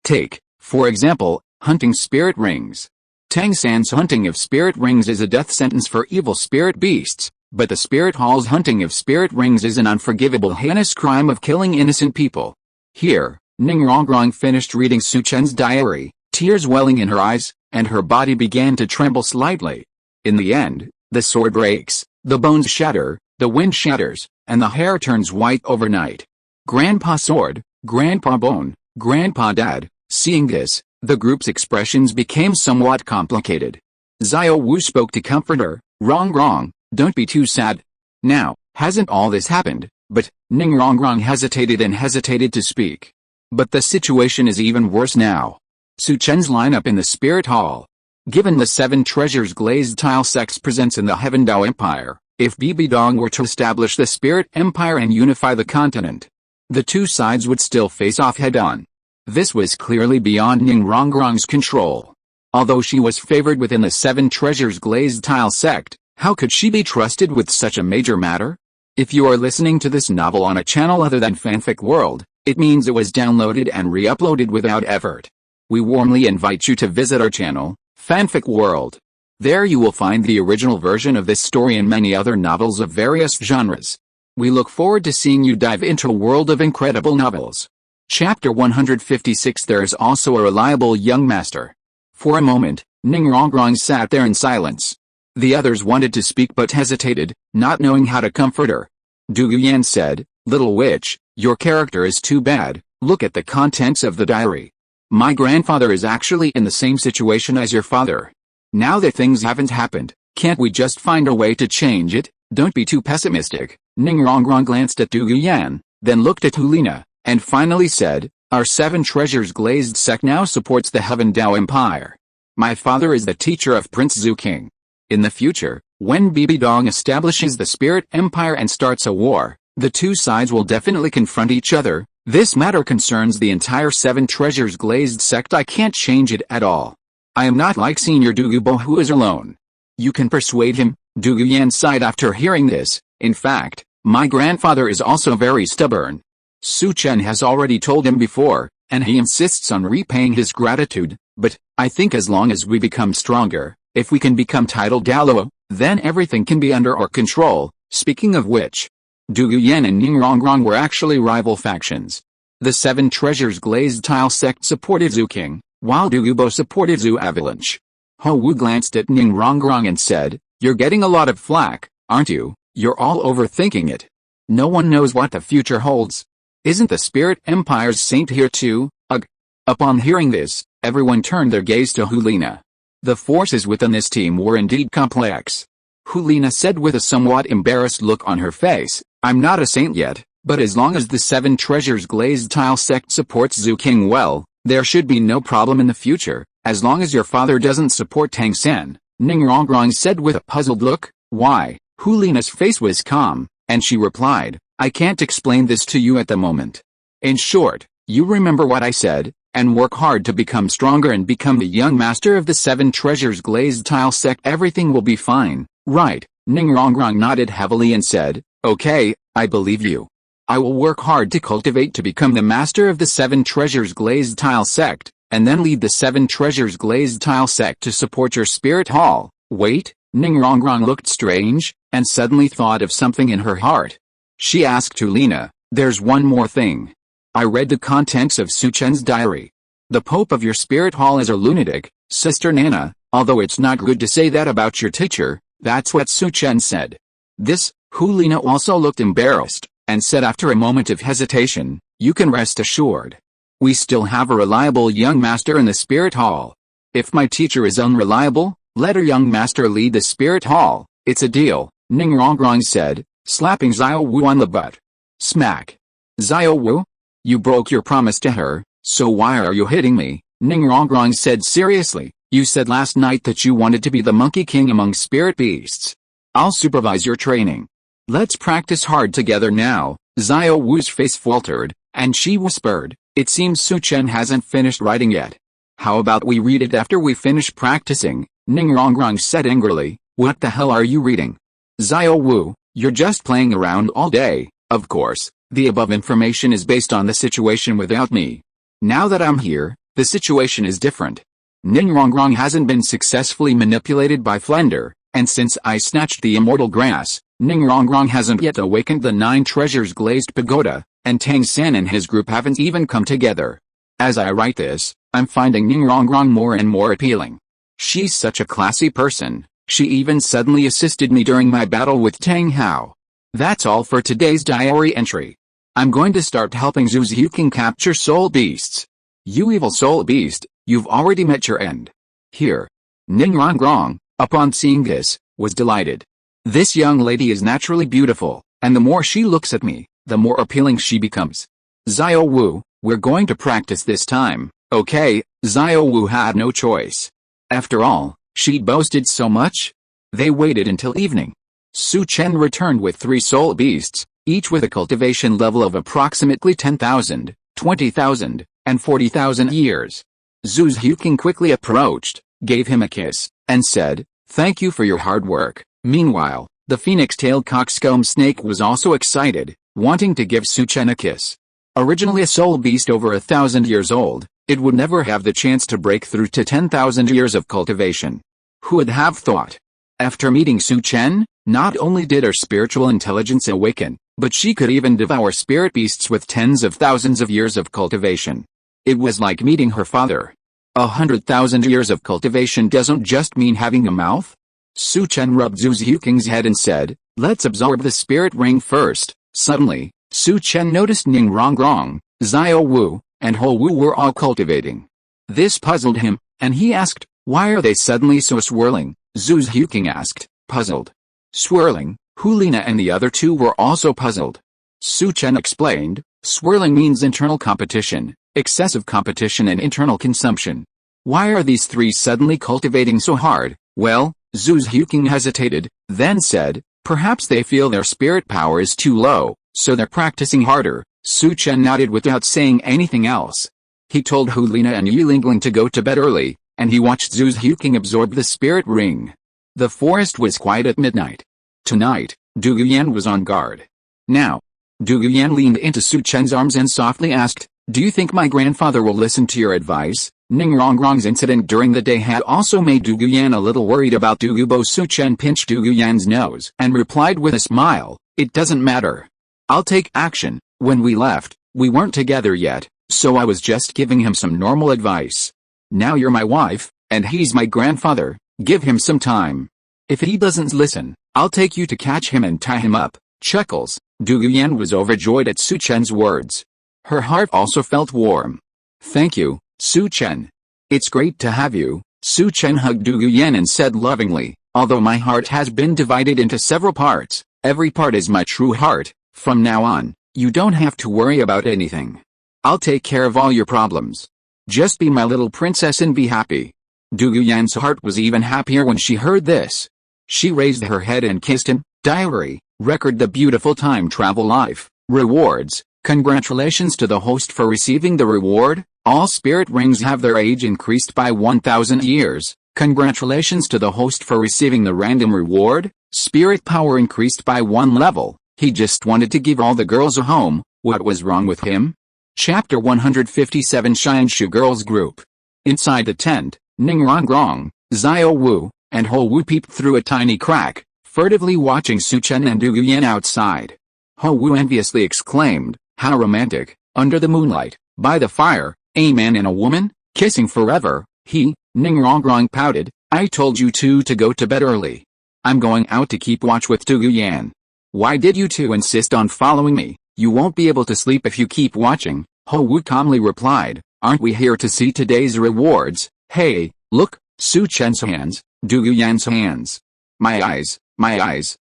Take, for example, hunting spirit rings. Tang San's hunting of spirit rings is a death sentence for evil spirit beasts, but the Spirit Hall's hunting of spirit rings is an unforgivable heinous crime of killing innocent people. Here, Ning Rongrong finished reading Su Chen's diary, tears welling in her eyes, and her body began to tremble slightly. In the end, the sword breaks, the bones shatter, the wind shatters, and the hair turns white overnight. Grandpa Sword, Grandpa Bone, Grandpa Dad. Seeing this, the group's expressions became somewhat complicated. Zhu Wu spoke to comfort her. Rongrong, don't be too sad. Now, hasn't all this happened? But, Ning Rongrong hesitated to speak. But the situation is even worse now. Su Chen's lineup in the Spirit Hall. Given the 7 treasures glazed tile sects presents in the Heaven Dao Empire, If Bibi Dong were to establish the Spirit Empire and unify the continent, the two sides would still face off head-on. This was clearly beyond Ning Rongrong's control. Although she was favored within the Seven Treasures Glazed Tile sect, how could she be trusted with such a major matter? If you are listening to this novel on a channel other than Fanfic World, it means it was downloaded and re-uploaded without effort. We warmly invite you to visit our channel, Fanfic World. There you will find the original version of this story and many other novels of various genres. We look forward to seeing you dive into a world of incredible novels. Chapter 156. There is also a reliable young master. For a moment, Ning Rongrong sat there in silence. The others wanted to speak but hesitated, not knowing how to comfort her. Du Yuan said, "Little witch, your character is too bad. Look at the contents of the diary. My grandfather is actually in the same situation as your father. Now that things haven't happened, can't we just find a way to change it? Don't be too pessimistic." Ning Rongrong glanced at Du Yuan, then looked at Liena, and finally said, "Our Seven Treasures Glazed sect now supports the Heaven Dao Empire. My father is the teacher of Prince Zhuqing. In the future, when Bibi Dong establishes the Spirit Empire and starts a war, the two sides will definitely confront each other. This matter concerns the entire Seven Treasures Glazed sect. I can't change it at all. I am not like Senior Douluo who is alone. You can persuade him." Du Yuan sighed after hearing this. "In fact, my grandfather is also very stubborn. Su Chen has already told him before, and he insists on repaying his gratitude, but I think as long as we become stronger, if we can become titled Douluo, then everything can be under our control." Speaking of which, Du Yuan and Ning Rongrong were actually rival factions. The Seven Treasures Glazed Tile sect supported Zhuqing, while Douluo supported Zhu Avalanche. Ho Wu glanced at Ning Rongrong and said, "You're getting a lot of flack, aren't you? You're all overthinking it. No one knows what the future holds. Isn't the Spirit Empire's saint here too? Ugh." Upon hearing this, everyone turned their gaze to Liena. The forces within this team were indeed complex. Liena said with a somewhat embarrassed look on her face, "I'm not a saint yet, but as long as the Seven Treasures Glazed Tile sect supports Zhuqing well, there should be no problem in the future, as long as your father doesn't support Tang San," Ning Rongrong said with a puzzled look. "Why?" Liena's face was calm, and she replied, "I can't explain this to you at the moment. In short, you remember what I said, and work hard to become stronger and become the young master of the Seven Treasures Glazed Tile sect. Everything will be fine, right?" Ning Rongrong nodded heavily and said, "Okay, I believe you. I will work hard to cultivate to become the master of the Seven Treasures Glazed Tile sect, and then lead the Seven Treasures Glazed Tile sect to support your spirit hall." Wait, Ning Rongrong looked strange, and suddenly thought of something in her heart. She asked Liena, "There's one more thing. I read the contents of Su Chen's diary. The Pope of your spirit hall is a lunatic, Sister Nana, although it's not good to say that about your teacher." That's what Su Chen said. This, Liena also looked embarrassed, and said after a moment of hesitation, "You can rest assured. We still have a reliable young master in the spirit hall. If my teacher is unreliable, let a young master lead the spirit hall. It's a deal," Ning Rongrong said, slapping Xiao Wu on the butt. Smack. "Xiao Wu? You broke your promise to her, so why are you hitting me?" Ning Rongrong said seriously. "You said last night that you wanted to be the Monkey King among spirit beasts. I'll supervise your training. Let's practice hard together now." Xiao Wu's face faltered, and she whispered, "It seems Su Chen hasn't finished writing yet. How about we read it after we finish practicing?" Ning Rongrong said angrily, "What the hell are you reading? Xiao Wu, you're just playing around all day." "Of course, the above information is based on the situation without me. Now that I'm here, the situation is different. Ning Rongrong hasn't been successfully manipulated by Flender, and since I snatched the immortal grass, Ning Rongrong hasn't yet awakened the 9 treasures glazed pagoda, and Tang San and his group haven't even come together. As I write this, I'm finding Ning Rongrong more and more appealing. She's such a classy person, she even suddenly assisted me during my battle with Tang Hao. That's all for today's diary entry. I'm going to start helping Zhu Zhuqing capture soul beasts. You evil soul beast, you've already met your end. Here." Ning Rongrong, upon seeing this, was delighted. This young lady is naturally beautiful, and the more she looks at me, the more appealing she becomes. "Xiao Wu, we're going to practice this time." Okay, Xiao Wu had no choice. After all, she boasted so much. They waited until evening. Su Chen returned with 3 soul beasts, each with a cultivation level of approximately 10,000, 20,000, and 40,000 years. Zhu Zhuqing quickly approached, gave him a kiss, and said, "Thank you for your hard work." Meanwhile, the phoenix-tailed coxcomb snake was also excited, wanting to give Su Chen a kiss. Originally a soul beast over 1,000 years old, it would never have the chance to break through to 10,000 years of cultivation. Who would have thought? After meeting Su Chen, not only did her spiritual intelligence awaken, but she could even devour spirit beasts with tens of thousands of years of cultivation. It was like meeting her father. 100,000 years of cultivation doesn't just mean having a mouth. Su Chen rubbed Zhu Zhuqing's head and said, "Let's absorb the spirit ring first." Suddenly, Su Chen noticed Ning Rongrong, Xiao Wu, and Ho Wu were all cultivating. This puzzled him, and he asked, "Why are they suddenly so swirling?" Zhu Zhuqing asked, puzzled. Swirling, Liena and the other 2 were also puzzled. Su Chen explained, swirling means internal competition, excessive competition and internal consumption. Why are these 3 suddenly cultivating so hard? Well, Zhu Zhuqing hesitated, then said, perhaps they feel their spirit power is too low, so they're practicing harder. Su Chen nodded without saying anything else. He told Liena and Yilingling to go to bed early, and he watched Zhu Zhuqing absorb the spirit ring. The forest was quiet at midnight. Tonight, Du Yuan was on guard. Now, Du Yuan leaned into Su Chen's arms and softly asked, "Do you think my grandfather will listen to your advice?" Ning Rongrong's incident during the day had also made Du Yuan a little worried about Du Yubo. Su Chen pinched Du Yuan's nose and replied with a smile, "It doesn't matter. I'll take action. When we left, we weren't together yet, so I was just giving him some normal advice. Now you're my wife, and he's my grandfather, give him some time. If he doesn't listen, I'll take you to catch him and tie him up." Chuckles. Du Yuan was overjoyed at Su Chen's words. Her heart also felt warm. "Thank you, Su Chen. It's great to have you." Su Chen hugged Du Yuan and said lovingly, "Although my heart has been divided into several parts, every part is my true heart. From now on, you don't have to worry about anything. I'll take care of all your problems. Just be my little princess and be happy." Du Yuan's heart was even happier when she heard this. She raised her head and kissed him. Diary, record the beautiful time travel life. Rewards, congratulations to the host for receiving the reward. All spirit rings have their age increased by 1,000 years. Congratulations to the host for receiving the random reward. Spirit power increased by 1 level. He just wanted to give all the girls a home. What was wrong with him? Chapter 157 Xianshu Girls Group. Inside the tent, Ning Rongrong, Xiao Wu, and Ho Wu peeped through a tiny crack, furtively watching Su Chen and Du Yuan outside. Ho Wu enviously exclaimed, "How romantic, under the moonlight, by the fire, a man and a woman, kissing forever." Ning Rongrong pouted, "I told you two to go to bed early. I'm going out to keep watch with Du Yuan. Why did you two insist on following me? You won't be able to sleep if you keep watching." Ho Wu calmly replied, "Aren't we here to see today's rewards? Hey, look." Su Chen's hands, Du Yuan's hands. My eyes."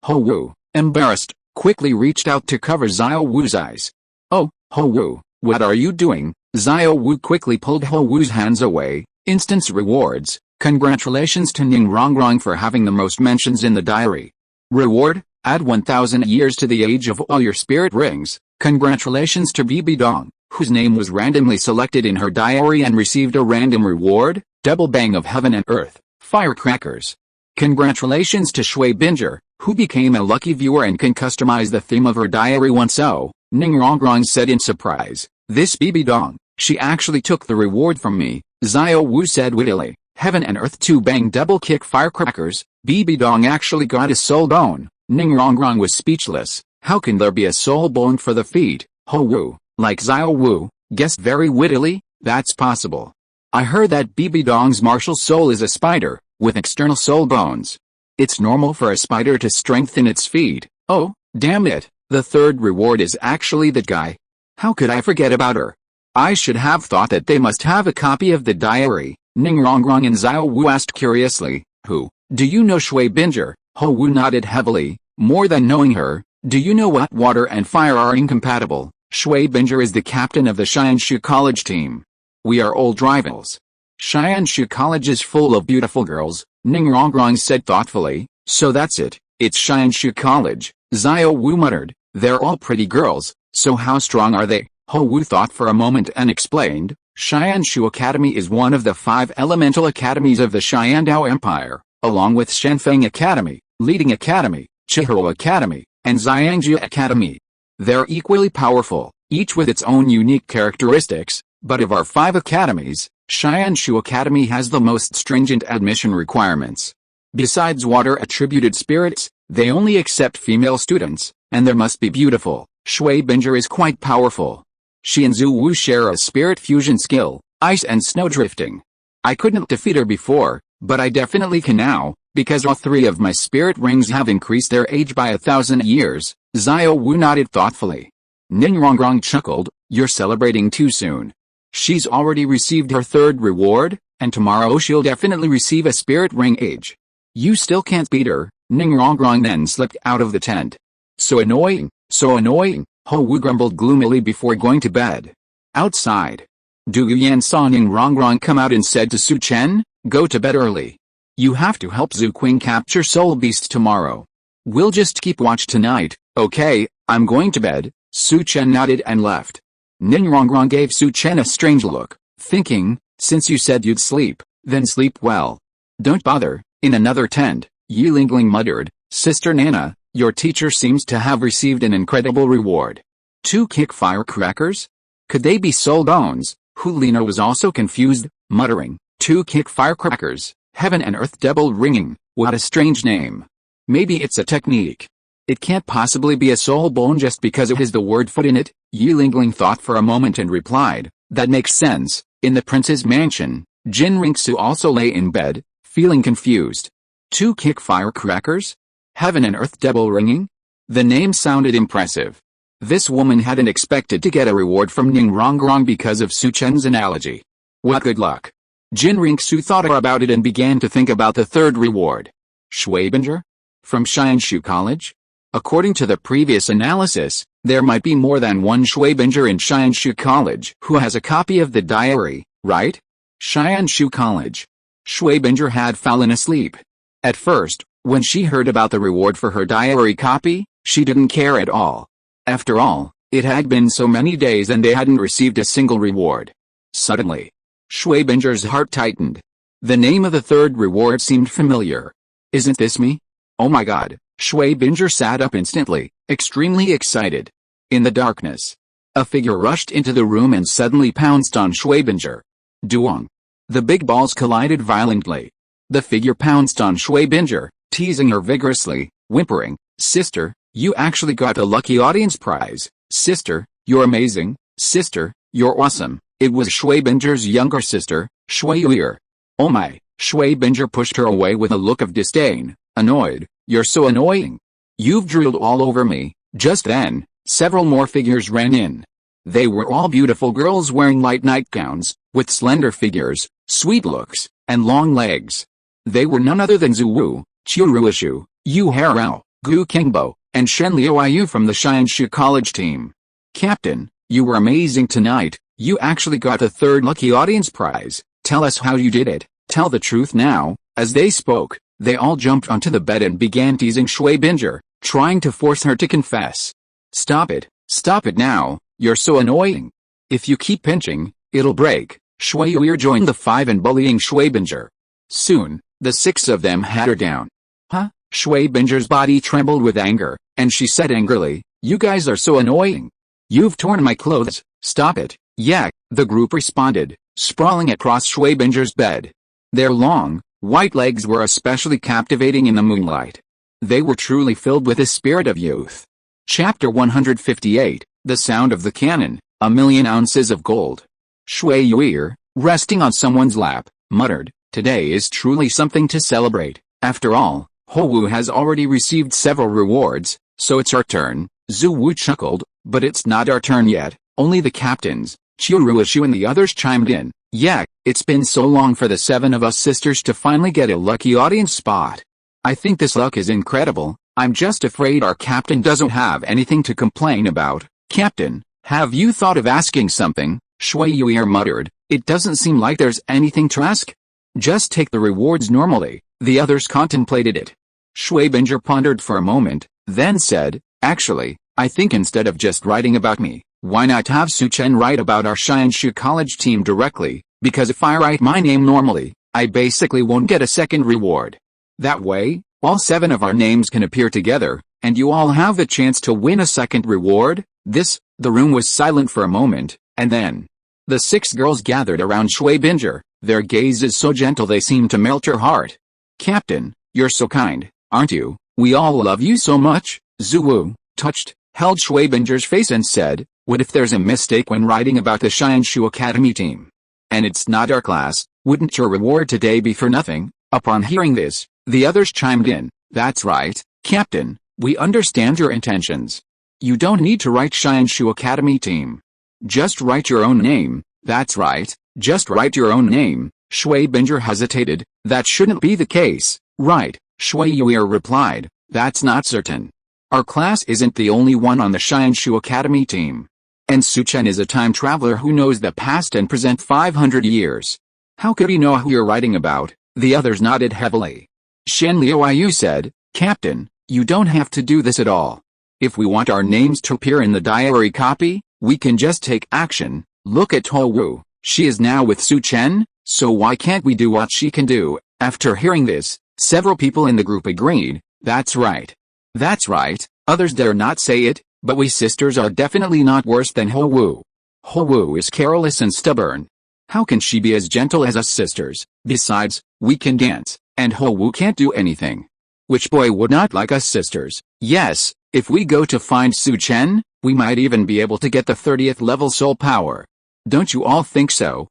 Ho Wu, embarrassed, quickly reached out to cover Xiao Wu's eyes. "Oh, Ho Wu, what are you doing?" Xiao Wu quickly pulled Ho Wu's hands away. Instance rewards, congratulations to Ning Rongrong for having the most mentions in the diary. Reward, add 1,000 years to the age of all your spirit rings. Congratulations to Bibi Dong, whose name was randomly selected in her diary and received a random reward, double bang of heaven and earth, firecrackers. Congratulations to Shui Binger, who became a lucky viewer and can customize the theme of her diary once. "Oh," Ning Rongrong said in surprise, "this Bibi Dong, she actually took the reward from me." Xiao Wu said wittily, "Heaven and earth two bang double kick firecrackers, Bibi Dong actually got a soul bone." Ning Rongrong was speechless. How can there be a soul bone for the feet? Ho Wu, like Xiao Wu, guessed very wittily, "That's possible. I heard that Bibi Dong's martial soul is a spider, with external soul bones. It's normal for a spider to strengthen its feet." "Oh, damn it, the third reward is actually that guy. How could I forget about her? I should have thought that they must have a copy of the diary." Ning Rongrong and Xiao Wu asked curiously, "Who? Do you know Shui Binger?" Ho Wu nodded heavily. "More than knowing her, do you know what water and fire are incompatible?" Shui Binger is the captain of the Qianshu College team. We are old rivals. Qianshu College is full of beautiful girls, Ning Rongrong said thoughtfully. "So that's it, It's Qian College, Xiao Wu muttered. They're all pretty girls, so how strong are they? Ho Wu thought for a moment and explained, Qian Academy is one of the 5 elemental academies of the Xiandao Empire, along with Shenfeng Academy, Leading Academy, Chihiro Academy, and Xiangjia Academy. They're equally powerful, each with its own unique characteristics, but of our 5 academies, Qian Academy has the most stringent admission requirements. Besides water-attributed spirits, they only accept female students, and there must be beautiful. Shui Binger is quite powerful. She and Zhu Wu share a spirit fusion skill, ice and snow drifting. I couldn't defeat her before, but I definitely can now, because all 3 of my spirit rings have increased their age by 1,000 years, Xiao Wu nodded thoughtfully. Ning Rongrong chuckled, you're celebrating too soon. She's already received her 3rd reward, and tomorrow she'll definitely receive a spirit ring age. You still can't beat her. Ning Rongrong then slipped out of the tent. So annoying, Ho Wu grumbled gloomily before going to bed. Outside, Du Yuan saw Ning Rongrong come out and said to Su Chen, go to bed early. You have to help Zhu Qing capture Soul Beast tomorrow. We'll just keep watch tonight. Okay, I'm going to bed. Su Chen nodded and left. Ning Rongrong gave Su Chen a strange look, thinking, since you said you'd sleep, then sleep well. Don't bother. In another tent, Yilingling muttered, Sister Nana, your teacher seems to have received an incredible reward. 2 kick firecrackers? Could they be soul bones? Liena was also confused, muttering, 2 kick firecrackers, heaven and earth double ringing, what a strange name. Maybe it's a technique. It can't possibly be a soul bone just because it has the word foot in it. Yilingling thought for a moment and replied, that makes sense. In the prince's mansion, Qian Renxue also lay in bed, feeling confused. 2 kick firecrackers? Heaven and earth double ringing? The name sounded impressive. This woman hadn't expected to get a reward from Ning Rongrong because of Su Chen's analogy. What good luck. Qian Renxue thought about it and began to think about the 3rd reward. Schwabinger? From Qian College? According to the previous analysis, there might be more than one Schwabinger in Qian College who has a copy of the diary, right? Qian College. Schwabinger had fallen asleep. At first, when she heard about the reward for her diary copy, she didn't care at all. After all, it had been so many days and they hadn't received a single reward. Suddenly, Schwabinger's heart tightened. The name of the 3rd reward seemed familiar. Isn't this me? Oh my god, Schwabinger sat up instantly, extremely excited. In the darkness, a figure rushed into the room and suddenly pounced on Schwabinger. Duong. The big balls collided violently. The figure pounced on Schwabinger, teasing her vigorously, whimpering, Sister, you actually got a lucky audience prize. Sister, you're amazing. Sister, you're awesome. It was Schwabinger's younger sister, Shuier. Oh my. Schwabinger pushed her away with a look of disdain, annoyed. You're so annoying. You've drooled all over me. Just then, several more figures ran in. They were all beautiful girls wearing light nightgowns, with slender figures, sweet looks, and long legs. They were none other than Zhu Wu, Qiu Ruishu, Yu Harao, Gu Kingbo, and Shen Liuiyu from the Qian College team. Captain, you were amazing tonight. You actually got the 3rd lucky audience prize. Tell us how you did it. Tell the truth now. As they spoke, they all jumped onto the bed and began teasing Schwabinger, trying to force her to confess. Stop it now, you're so annoying. If you keep pinching, it'll break. Shuier joined the 5 in bullying Schwabinger. Soon, the 6 of them had her down. Huh? Schwabinger's body trembled with anger, and she said angrily, you guys are so annoying. You've torn my clothes, stop it. Yeah, the group responded, sprawling across Schwabinger's bed. Their long, white legs were especially captivating in the moonlight. They were truly filled with the spirit of youth. Chapter 158, The Sound of the Cannon, 1,000,000 ounces of gold. Shuier, resting on someone's lap, muttered, today is truly something to celebrate. After all, Ho Wu has already received several rewards, so it's our turn. Zhu Wu chuckled, but it's not our turn yet, only the captains. Qiu Ruishu and the others chimed in. Yeah, it's been so long for the 7 of us sisters to finally get a lucky audience spot. I think this luck is incredible. I'm just afraid our captain doesn't have anything to complain about. Captain, have you thought of asking something? Shuier muttered. It doesn't seem like there's anything to ask. Just take the rewards normally. The others contemplated it. Schwabinger pondered for a moment, then said, actually, I think instead of just writing about me, why not have Su Chen write about our Renxue college team directly, because if I write my name normally, I basically won't get a second reward. That way, all 7 of our names can appear together, and you all have a chance to win a second reward. The room was silent for a moment, and then the 6 girls gathered around Schwabinger, their gazes so gentle they seemed to melt her heart. Captain, you're so kind, aren't you? We all love you so much. Zhu, touched, held Schwabinger's face and said, what if there's a mistake when writing about the Renxue Academy team? And it's not our class, wouldn't your reward today be for nothing? Upon hearing this, the others chimed in, that's right, Captain, we understand your intentions. You don't need to write Renxue Academy team. Just write your own name. That's right, just write your own name. Schwabinger hesitated, that shouldn't be the case, right? Schwabinger replied, that's not certain. Our class isn't the only one on the Renxue Academy team. And Su Chen is a time traveler who knows the past and present 500 years. How could he know who you're writing about? The others nodded heavily. Shen Liuyu said, Captain, you don't have to do this at all. If we want our names to appear in the diary copy, we can just take action. Look at Wu. She is now with Su Chen, so why can't we do what she can do? After hearing this, several people in the group agreed, that's right. That's right, others dare not say it, but we sisters are definitely not worse than Wu. Wu is careless and stubborn. How can she be as gentle as us sisters? Besides, we can dance, and Wu can't do anything. Which boy would not like us sisters? Yes, if we go to find Su Chen, we might even be able to get the 30th level soul power. Don't you all think so?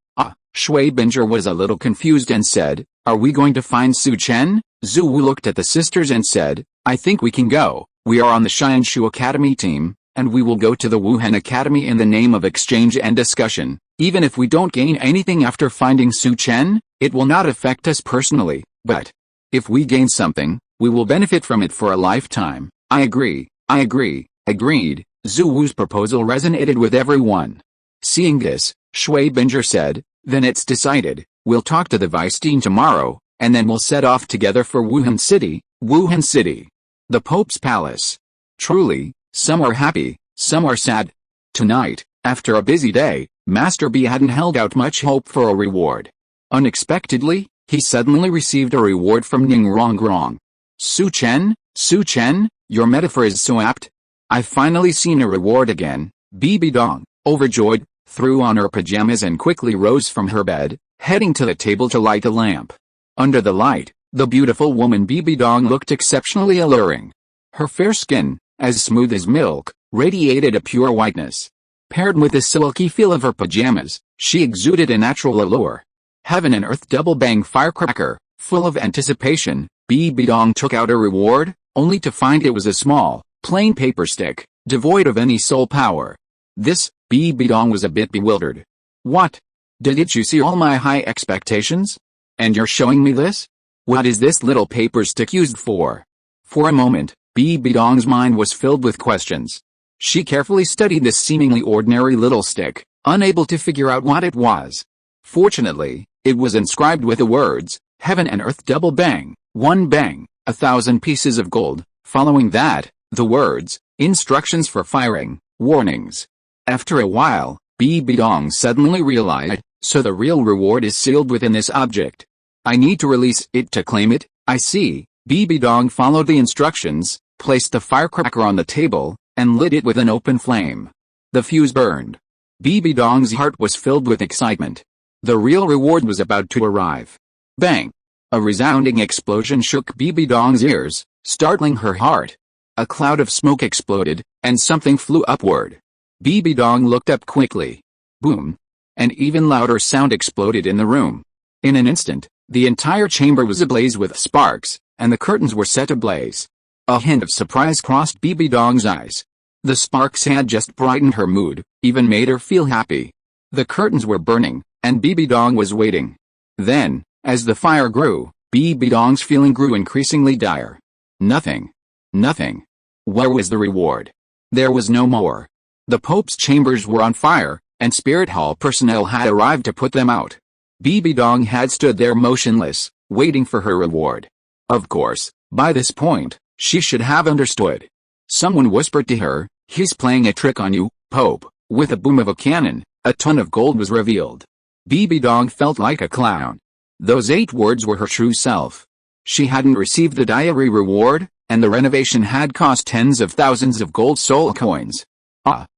Schwabinger was a little confused and said, are we going to find Su Chen? Zhu looked at the sisters and said, I think we can go. We are on the Renxue Academy team, and we will go to the Wuhan Academy in the name of exchange and discussion. Even if we don't gain anything after finding Su Chen, it will not affect us personally, but if we gain something, we will benefit from it for a lifetime. I agree, agreed. Zhu's proposal resonated with everyone. Seeing this, Schwabinger said, then it's decided, we'll talk to the vice dean tomorrow, and then we'll set off together for Wuhan City, the Pope's palace. Truly, some are happy, some are sad. Tonight, after a busy day, Master B hadn't held out much hope for a reward. Unexpectedly, he suddenly received a reward from Ning Rongrong. Su Chen, your metaphor is so apt. I've finally seen a reward again. Bibi Dong, overjoyed, threw on her pajamas and quickly rose from her bed, heading to the table to light a lamp. Under the light, the beautiful woman Bibi Dong looked exceptionally alluring. Her fair skin, as smooth as milk, radiated a pure whiteness. Paired with the silky feel of her pajamas, she exuded a natural allure. Heaven and earth double bang firecracker, full of anticipation, Bibi Dong took out a reward, only to find it was a small, plain paper stick, devoid of any soul power. Bibi Dong was a bit bewildered. What? Didn't you see all my high expectations? And you're showing me this? What is this little paper stick used for? For a moment, Bibi Dong's mind was filled with questions. She carefully studied this seemingly ordinary little stick, unable to figure out what it was. Fortunately, it was inscribed with the words, Heaven and Earth double bang, one bang, 1,000 pieces of gold. Following that, the words, Instructions for firing, warnings. After a while, Bibi Dong suddenly realized, so the real reward is sealed within this object. I need to release it to claim it, I see. Bibi Dong followed the instructions, placed the firecracker on the table, and lit it with an open flame. The fuse burned. Bibi Dong's heart was filled with excitement. The real reward was about to arrive. Bang! A resounding explosion shook Bibi Dong's ears, startling her heart. A cloud of smoke exploded, and something flew upward. Bibi Dong looked up quickly. Boom! An even louder sound exploded in the room. In an instant, the entire chamber was ablaze with sparks, and the curtains were set ablaze. A hint of surprise crossed Bibi Dong's eyes. The sparks had just brightened her mood, even made her feel happy. The curtains were burning, and Bibi Dong was waiting. Then, as the fire grew, Bibi Dong's feeling grew increasingly dire. Nothing. Where was the reward? There was no more. The Pope's chambers were on fire, and Spirit Hall personnel had arrived to put them out. Bibi Dong had stood there motionless, waiting for her reward. Of course, by this point, she should have understood. Someone whispered to her, "He's playing a trick on you, Pope." With a boom of a cannon, a ton of gold was revealed. Bibi Dong felt like a clown. Those 8 words were her true self. She hadn't received the diary reward, and the renovation had cost tens of thousands of gold soul coins.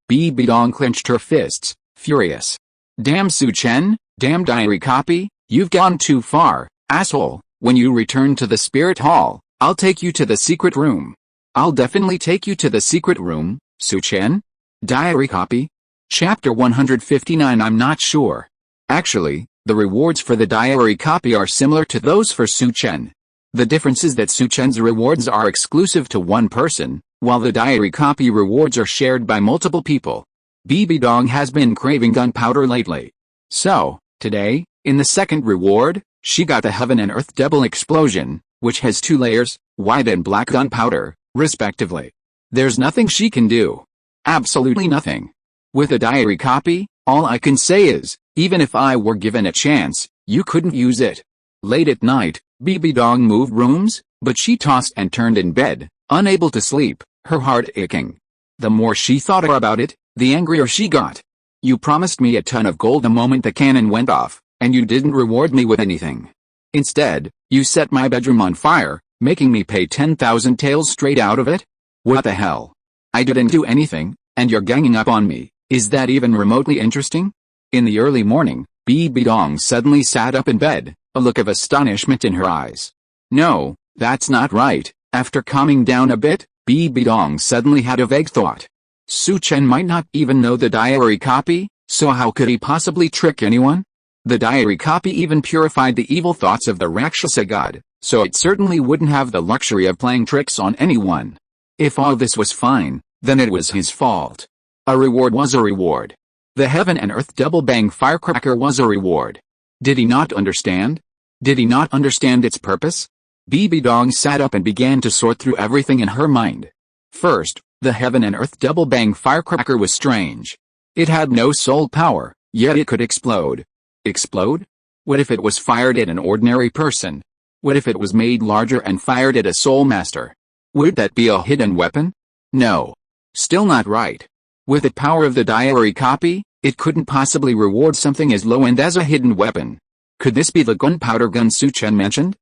Bibi Dong clenched her fists, furious. Damn Su Chen, damn diary copy, you've gone too far, asshole. When you return to the spirit hall, I'll take you to the secret room. I'll definitely take you to the secret room, Su Chen? Diary copy? Chapter 159. I'm not sure. Actually, the rewards for the diary copy are similar to those for Su Chen. The difference is that Su Chen's rewards are exclusive to one person, while the diary copy rewards are shared by multiple people. Bibi Dong has been craving gunpowder lately. So, today, in the second reward, she got the Heaven and Earth double explosion, which has 2 layers, white and black gunpowder, respectively. There's nothing she can do. Absolutely nothing. With a diary copy, all I can say is, even if I were given a chance, you couldn't use it. Late at night, Bibi Dong moved rooms, but she tossed and turned in bed, unable to sleep, her heart aching. The more she thought about it, the angrier she got. You promised me a ton of gold the moment the cannon went off, and you didn't reward me with anything. Instead, you set my bedroom on fire, making me pay 10,000 taels straight out of it? What the hell? I didn't do anything, and you're ganging up on me. Is that even remotely interesting? In the early morning, Bibi Dong suddenly sat up in bed, a look of astonishment in her eyes. No, that's not right. After calming down a bit, Bibi Dong suddenly had a vague thought. Su Chen might not even know the diary copy, so how could he possibly trick anyone? The diary copy even purified the evil thoughts of the Rakshasa god, so it certainly wouldn't have the luxury of playing tricks on anyone. If all this was fine, then it was his fault. A reward was a reward. The Heaven and Earth double bang firecracker was a reward. Did he not understand? Did he not understand its purpose? Bibi Dong sat up and began to sort through everything in her mind. First, the Heaven and Earth double bang firecracker was strange. It had no soul power, yet it could explode. Explode? What if it was fired at an ordinary person? What if it was made larger and fired at a soul master? Would that be a hidden weapon? No. Still not right. With the power of the diary copy, it couldn't possibly reward something as low-end as a hidden weapon. Could this be the gunpowder gun Su Chen mentioned?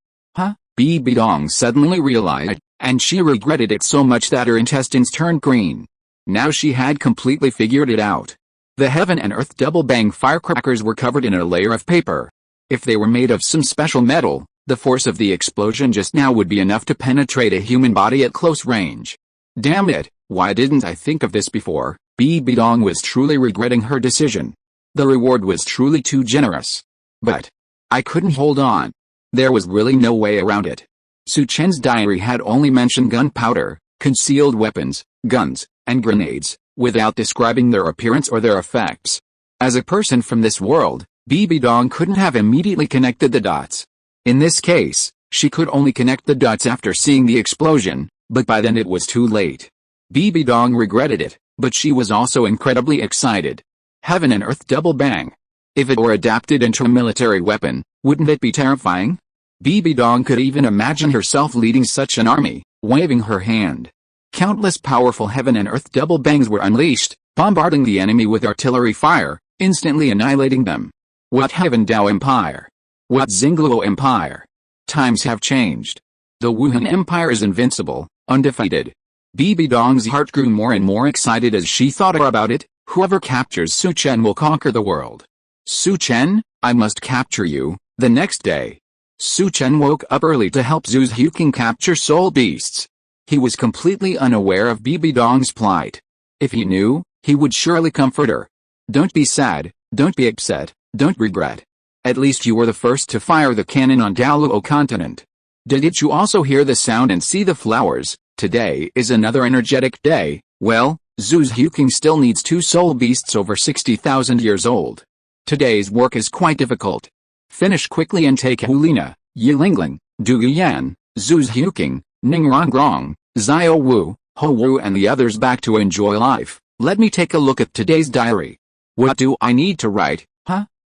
Bibi Dong suddenly realized, and she regretted it so much that her intestines turned green. Now she had completely figured it out. The Heaven and Earth double bang firecrackers were covered in a layer of paper. If they were made of some special metal, the force of the explosion just now would be enough to penetrate a human body at close range. Damn it, why didn't I think of this before? Bibi Dong was truly regretting her decision. The reward was truly too generous. But I couldn't hold on. There was really no way around it. Su Chen's diary had only mentioned gunpowder, concealed weapons, guns, and grenades, without describing their appearance or their effects. As a person from this world, Bibi Dong couldn't have immediately connected the dots. In this case, she could only connect the dots after seeing the explosion, but by then it was too late. Bibi Dong regretted it, but she was also incredibly excited. Heaven and Earth double bang. If it were adapted into a military weapon, wouldn't it be terrifying? Bibi Dong could even imagine herself leading such an army, waving her hand. Countless powerful Heaven and Earth double bangs were unleashed, bombarding the enemy with artillery fire, instantly annihilating them. What Heaven Dao Empire? What Xingluo Empire? Times have changed. The Wuhan Empire is invincible, undefeated. Bibi Dong's heart grew more and more excited as she thought about it. Whoever captures Su Chen will conquer the world. Su Chen, I must capture you. The next day, Su Chen woke up early to help Zhu Zhuqing capture soul beasts. He was completely unaware of Bibi Dong's plight. If he knew, he would surely comfort her. Don't be sad, don't be upset, don't regret. At least you were the first to fire the cannon on Douluo continent. Didn't you also hear the sound and see the flowers? Today is another energetic day. Well, Zhu Zhuqing still needs 2 soul beasts over 60,000 years old. Today's work is quite difficult. Finish quickly and take Liena, Yilingling, Du Yan, Zhu Zhuqing, Ning Rongrong, Xiao Wu, Ho Wu and the others back to enjoy life. Let me take a look at today's diary. What do I need to write?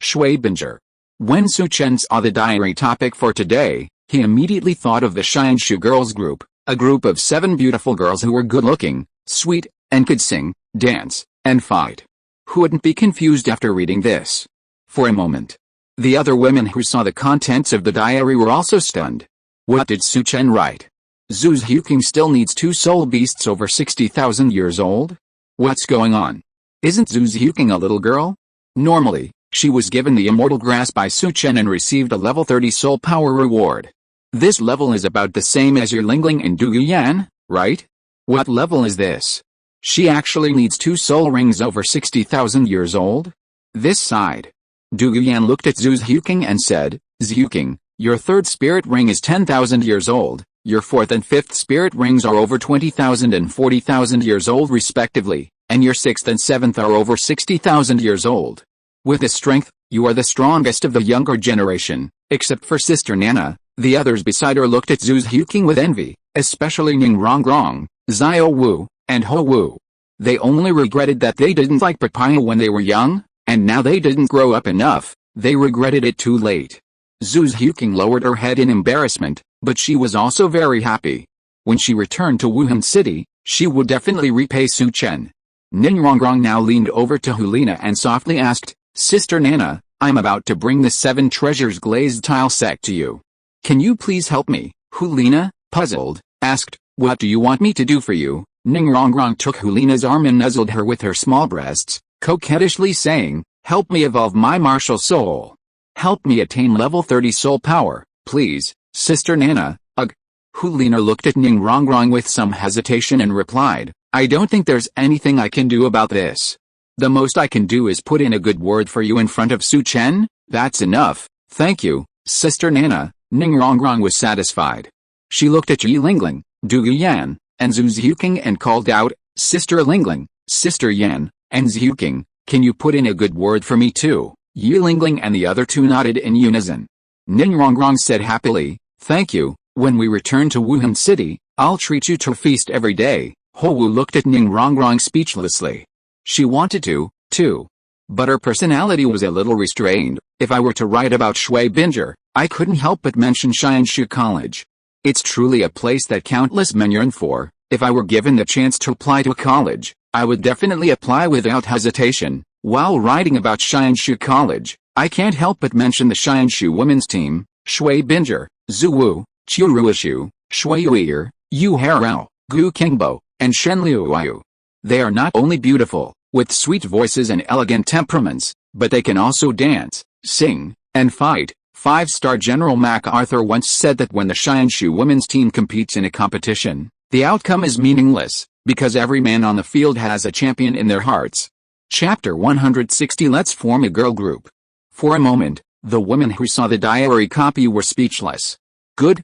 Schwabinger. When Su Chen saw the diary topic for today, He immediately thought of the Qian girls group, a group of 7 beautiful girls who were good-looking, sweet, and could sing, dance, and fight. Who wouldn't be confused after reading this? For a moment. The other women who saw the contents of the diary were also stunned. What did Su Chen write? Zhu Zhuqing still needs 2 soul beasts over 60,000 years old? What's going on? Isn't Zhu Zhuqing a little girl? Normally, she was given the immortal grass by Su Chen and received a level 30 soul power reward. This level is about the same as your Lingling and Douluo, right? What level is this? She actually needs 2 soul rings over 60,000 years old? This side. Douluo looked at Zhu Zhuqing and said, Zhuqing, your 3rd spirit ring is 10,000 years old, your 4th and 5th spirit rings are over 20,000 and 40,000 years old respectively, and your 6th and 7th are over 60,000 years old. With this strength, you are the strongest of the younger generation, except for Sister Nana. The others beside her looked at Zhu Zhuqing with envy, especially Ning Rongrong, Xiao Wu, and Ho Wu. They only regretted that they didn't like papaya when they were young, and now they didn't grow up enough, they regretted it too late. Zhu Zhuqing lowered her head in embarrassment, but she was also very happy. When she returned to Wuhan City, she would definitely repay Su Chen. Ning Rongrong now leaned over to Liena and softly asked, Sister Nana, I'm about to bring the 7 treasures glazed tile set to you. Can you please help me? Liena, puzzled, asked, What do you want me to do for you? Ning Rongrong took Liena's arm and nuzzled her with her small breasts, coquettishly saying, Help me evolve my martial soul. Help me attain level 30 soul power, please, Sister Nana. Ugh. Liena looked at Ning Rongrong with some hesitation and replied, I don't think there's anything I can do about this. The most I can do is put in a good word for you in front of Su Chen, that's enough, thank you, Sister Nana. Ning Rongrong was satisfied. She looked at Yi Lingling, Douluo, and Zhu Zhuqing and called out, Sister Lingling, Sister Yan, and Zhuqing, can you put in a good word for me too? Yi Lingling and the other 2 nodded in unison. Ning Rongrong said happily, Thank you, when we return to Wuhan City, I'll treat you to a feast every day. Ho Wu looked at Ning Rongrong speechlessly. She wanted to, too. But her personality was a little restrained. If I were to write about Shui Binger, I couldn't help but mention Qian College. It's truly a place that countless men yearn for. If I were given the chance to apply to a college, I would definitely apply without hesitation. While writing about Qian College, I can't help but mention the Qian women's team, Shui Binger, Zhu Wu, Qiu Ruishu, Shui Yuir, Yu Harao, Gu Kingbo, and Shen Liu. They are not only beautiful, with sweet voices and elegant temperaments, but they can also dance, sing, and fight. 5-star General MacArthur once said that when the Qian women's team competes in a competition, the outcome is meaningless, because every man on the field has a champion in their hearts. Chapter 160 Let's form a girl group. For a moment, the women who saw the diary copy were speechless. Good.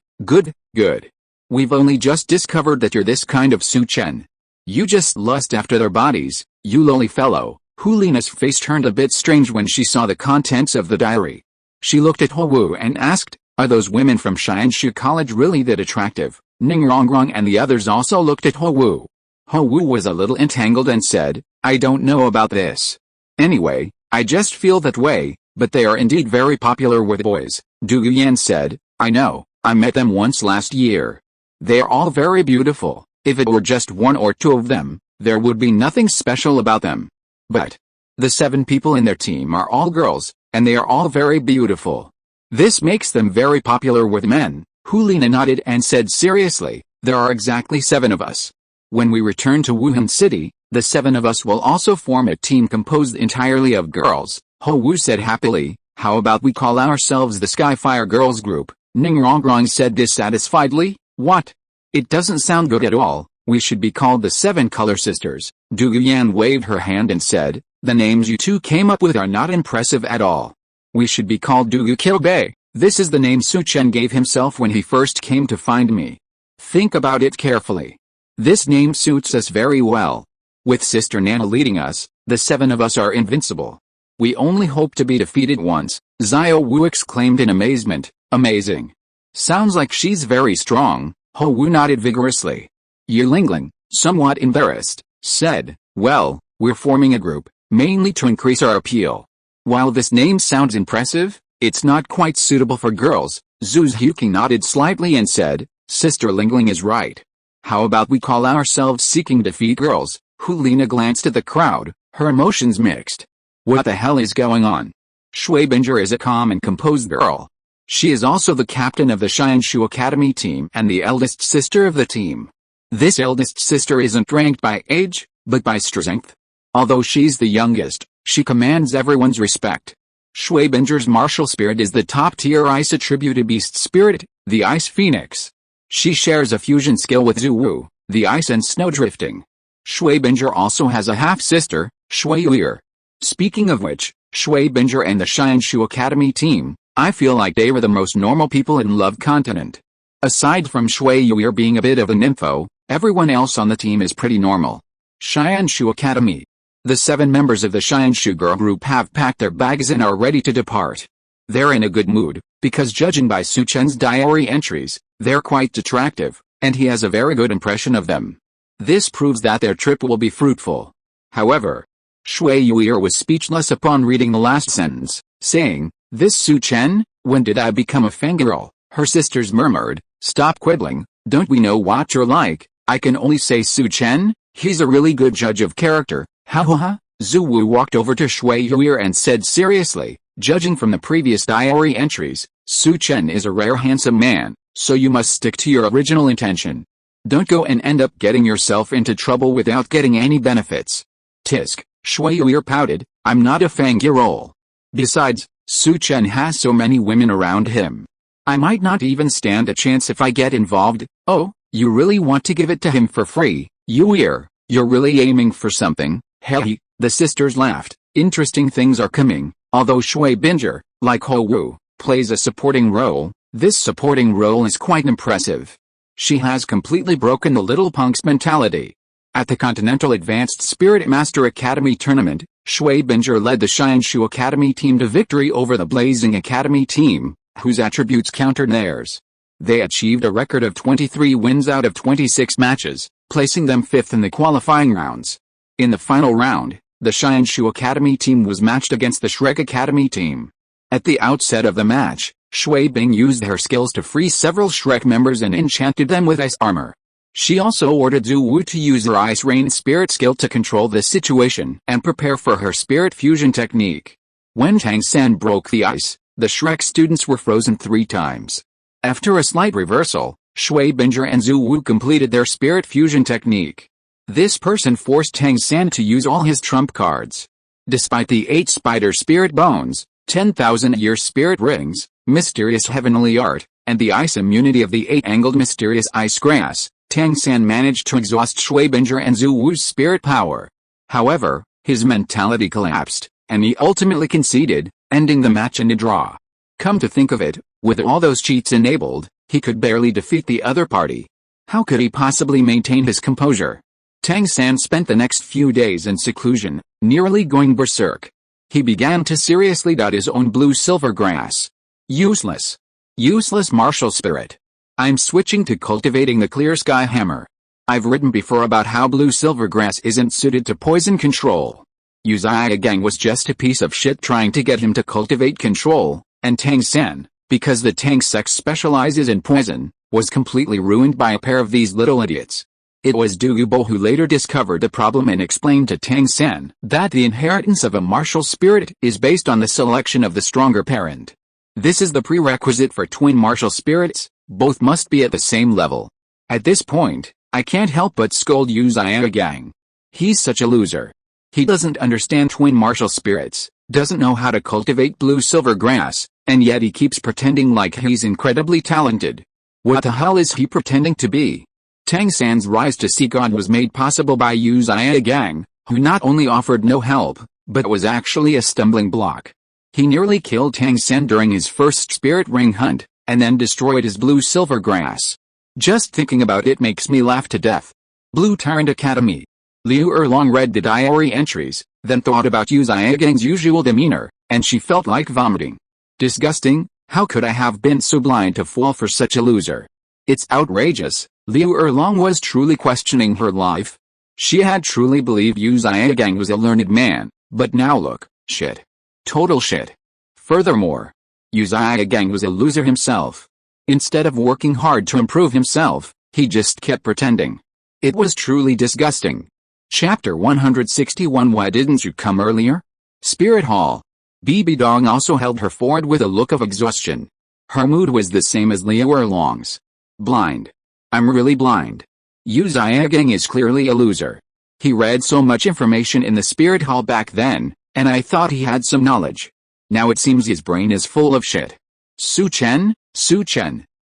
We've only just discovered that you're this kind of Su Chen. You just lust after their bodies, you lowly fellow. Liena's face turned a bit strange when she saw the contents of the diary. She looked at Ho Wu and asked, Are those women from Qian College really that attractive? Ning Rongrong and the others also looked at Ho Wu. Ho Wu was a little entangled and said, I don't know about this. Anyway, I just feel that way, but they are indeed very popular with boys. Douluo said, I know, I met them once last year. They are all very beautiful. If it were just 1 or 2 of them, there would be nothing special about them. But the 7 people in their team are all girls, and they are all very beautiful. This makes them very popular with men. Liena nodded and said seriously, There are exactly 7 of us. When we return to Wuhan City, the 7 of us will also form a team composed entirely of girls. Ho Wu said happily, How about we call ourselves the Skyfire Girls Group? Ning Rongrong said dissatisfiedly, What? It doesn't sound good at all. We should be called the 7 Color Sisters. Douluo waved her hand and said, The names you 2 came up with are not impressive at all. We should be called Douluo Kilbei. This is the name Su Chen gave himself when he first came to find me. Think about it carefully. This name suits us very well. With Sister Nana leading us, the 7 of us are invincible. We only hope to be defeated once, Xiao Wu exclaimed in amazement. Amazing. Sounds like she's very strong. Ho Wu nodded vigorously. Yi Lingling, somewhat embarrassed, said, Well, we're forming a group, mainly to increase our appeal. While this name sounds impressive, it's not quite suitable for girls. Zhu Zhuqing nodded slightly and said, Sister Lingling is right. How about we call ourselves Seeking Defeat Girls? Liena glanced at the crowd, her emotions mixed. What the hell is going on? Shui Binger is a calm and composed girl. She is also the captain of the Qian Academy team and the eldest sister of the team. This eldest sister isn't ranked by age, but by strength. Although she's the youngest, she commands everyone's respect. Shui Binger's martial spirit is the top-tier ice-attributed beast spirit, the Ice Phoenix. She shares a fusion skill with Zhu Wu, the ice and snow drifting. Shui Binger also has a half-sister, Shui Yuer. Speaking of which, Shui Binger and the Qian Academy team, I feel like they were the most normal people in Love Continent. Aside from Shui Yuer being a bit of a nympho, everyone else on the team is pretty normal. Qian Academy. The 7 members of the Qian girl group have packed their bags and are ready to depart. They're in a good mood, because judging by Su Chen's diary entries, they're quite attractive, and he has a very good impression of them. This proves that their trip will be fruitful. However, Shui Yuer was speechless upon reading the last sentence, saying, This Su Chen, when did I become a fangirl? Her sisters murmured, Stop quibbling, don't we know what you're like? I can only say Su Chen, he's a really good judge of character, ha ha ha. Zhu Wu walked over to Shui Yuer and said seriously, Judging from the previous diary entries, Su Chen is a rare handsome man, so you must stick to your original intention. Don't go and end up getting yourself into trouble without getting any benefits. Tisk, Shui Yuer pouted, I'm not a fangirl. Besides, Su Chen has so many women around him. I might not even stand a chance if I get involved. Oh, you really want to give it to him for free, Yuer? You're really aiming for something, hey? The sisters laughed. Interesting things are coming. Although Shui Binger, like Ho Wu, plays a supporting role, this supporting role is quite impressive. She has completely broken the little punk's mentality. At the Continental Advanced Spirit Master Academy tournament, Shui Binger led the Qian Academy team to victory over the Blazing Academy team, whose attributes countered theirs. They achieved a record of 23 wins out of 26 matches, placing them 5th in the qualifying rounds. In the final round, the Qian Academy team was matched against the Shrek Academy team. At the outset of the match, Shui Bing used her skills to free several Shrek members and enchanted them with ice armor. She also ordered Zhu Wu to use her Ice Rain spirit skill to control the situation and prepare for her spirit fusion technique. When Tang San broke the ice, the Shrek students were frozen 3 times. After a slight reversal, Shui Binger and Zhu Wu completed their spirit fusion technique. This person forced Tang San to use all his trump cards. Despite the 8 spider spirit bones, 10,000-year spirit rings, mysterious heavenly art, and the ice immunity of the 8-angled mysterious ice grass, Tang San managed to exhaust Shui Binger and Zhu Wu's spirit power. However, his mentality collapsed, and he ultimately conceded, ending the match in a draw. Come to think of it, with all those cheats enabled, he could barely defeat the other party. How could he possibly maintain his composure? Tang San spent the next few days in seclusion, nearly going berserk. He began to seriously doubt his own blue-silver grass. Useless. Useless martial spirit. I'm switching to cultivating the clear sky hammer. I've written before about how blue-silver grass isn't suited to poison control. Uzia Gang was just a piece of shit trying to get him to cultivate control, and Tang San, because the Tang sect specializes in poison, was completely ruined by a pair of these little idiots. It was Douluo who later discovered the problem and explained to Tang San that the inheritance of a martial spirit is based on the selection of the stronger parent. This is the prerequisite for twin martial spirits, both must be at the same level. At this point, I can't help but scold Uzia Gang. He's such a loser. He doesn't understand twin martial spirits, doesn't know how to cultivate blue-silver grass, and yet he keeps pretending like he's incredibly talented. What the hell is he pretending to be? Tang San's rise to sea god was made possible by Uzia Gang, who not only offered no help, but was actually a stumbling block. He nearly killed Tang San during his first spirit ring hunt, and then destroyed his blue-silver grass. Just thinking about it makes me laugh to death. Blue Tyrant Academy. Liu Erlong read the diary entries, then thought about Uzia Gang's usual demeanor, and she felt like vomiting. Disgusting, how could I have been so blind to fall for such a loser? It's outrageous. Liu Erlong was truly questioning her life. She had truly believed Uzia Gang was a learned man, but now look, shit. Total shit. Furthermore, Uzia Gang was a loser himself. Instead of working hard to improve himself, he just kept pretending. It was truly disgusting. Chapter 161 Why didn't you come earlier? Spirit Hall. Bibi Dong also held her forward with a look of exhaustion. Her mood was the same as Liu Erlong's. Blind. I'm really blind. Yu Zhigang is clearly a loser. He read so much information in the Spirit Hall back then, and I thought he had some knowledge. Now it seems his brain is full of shit. Su Chen,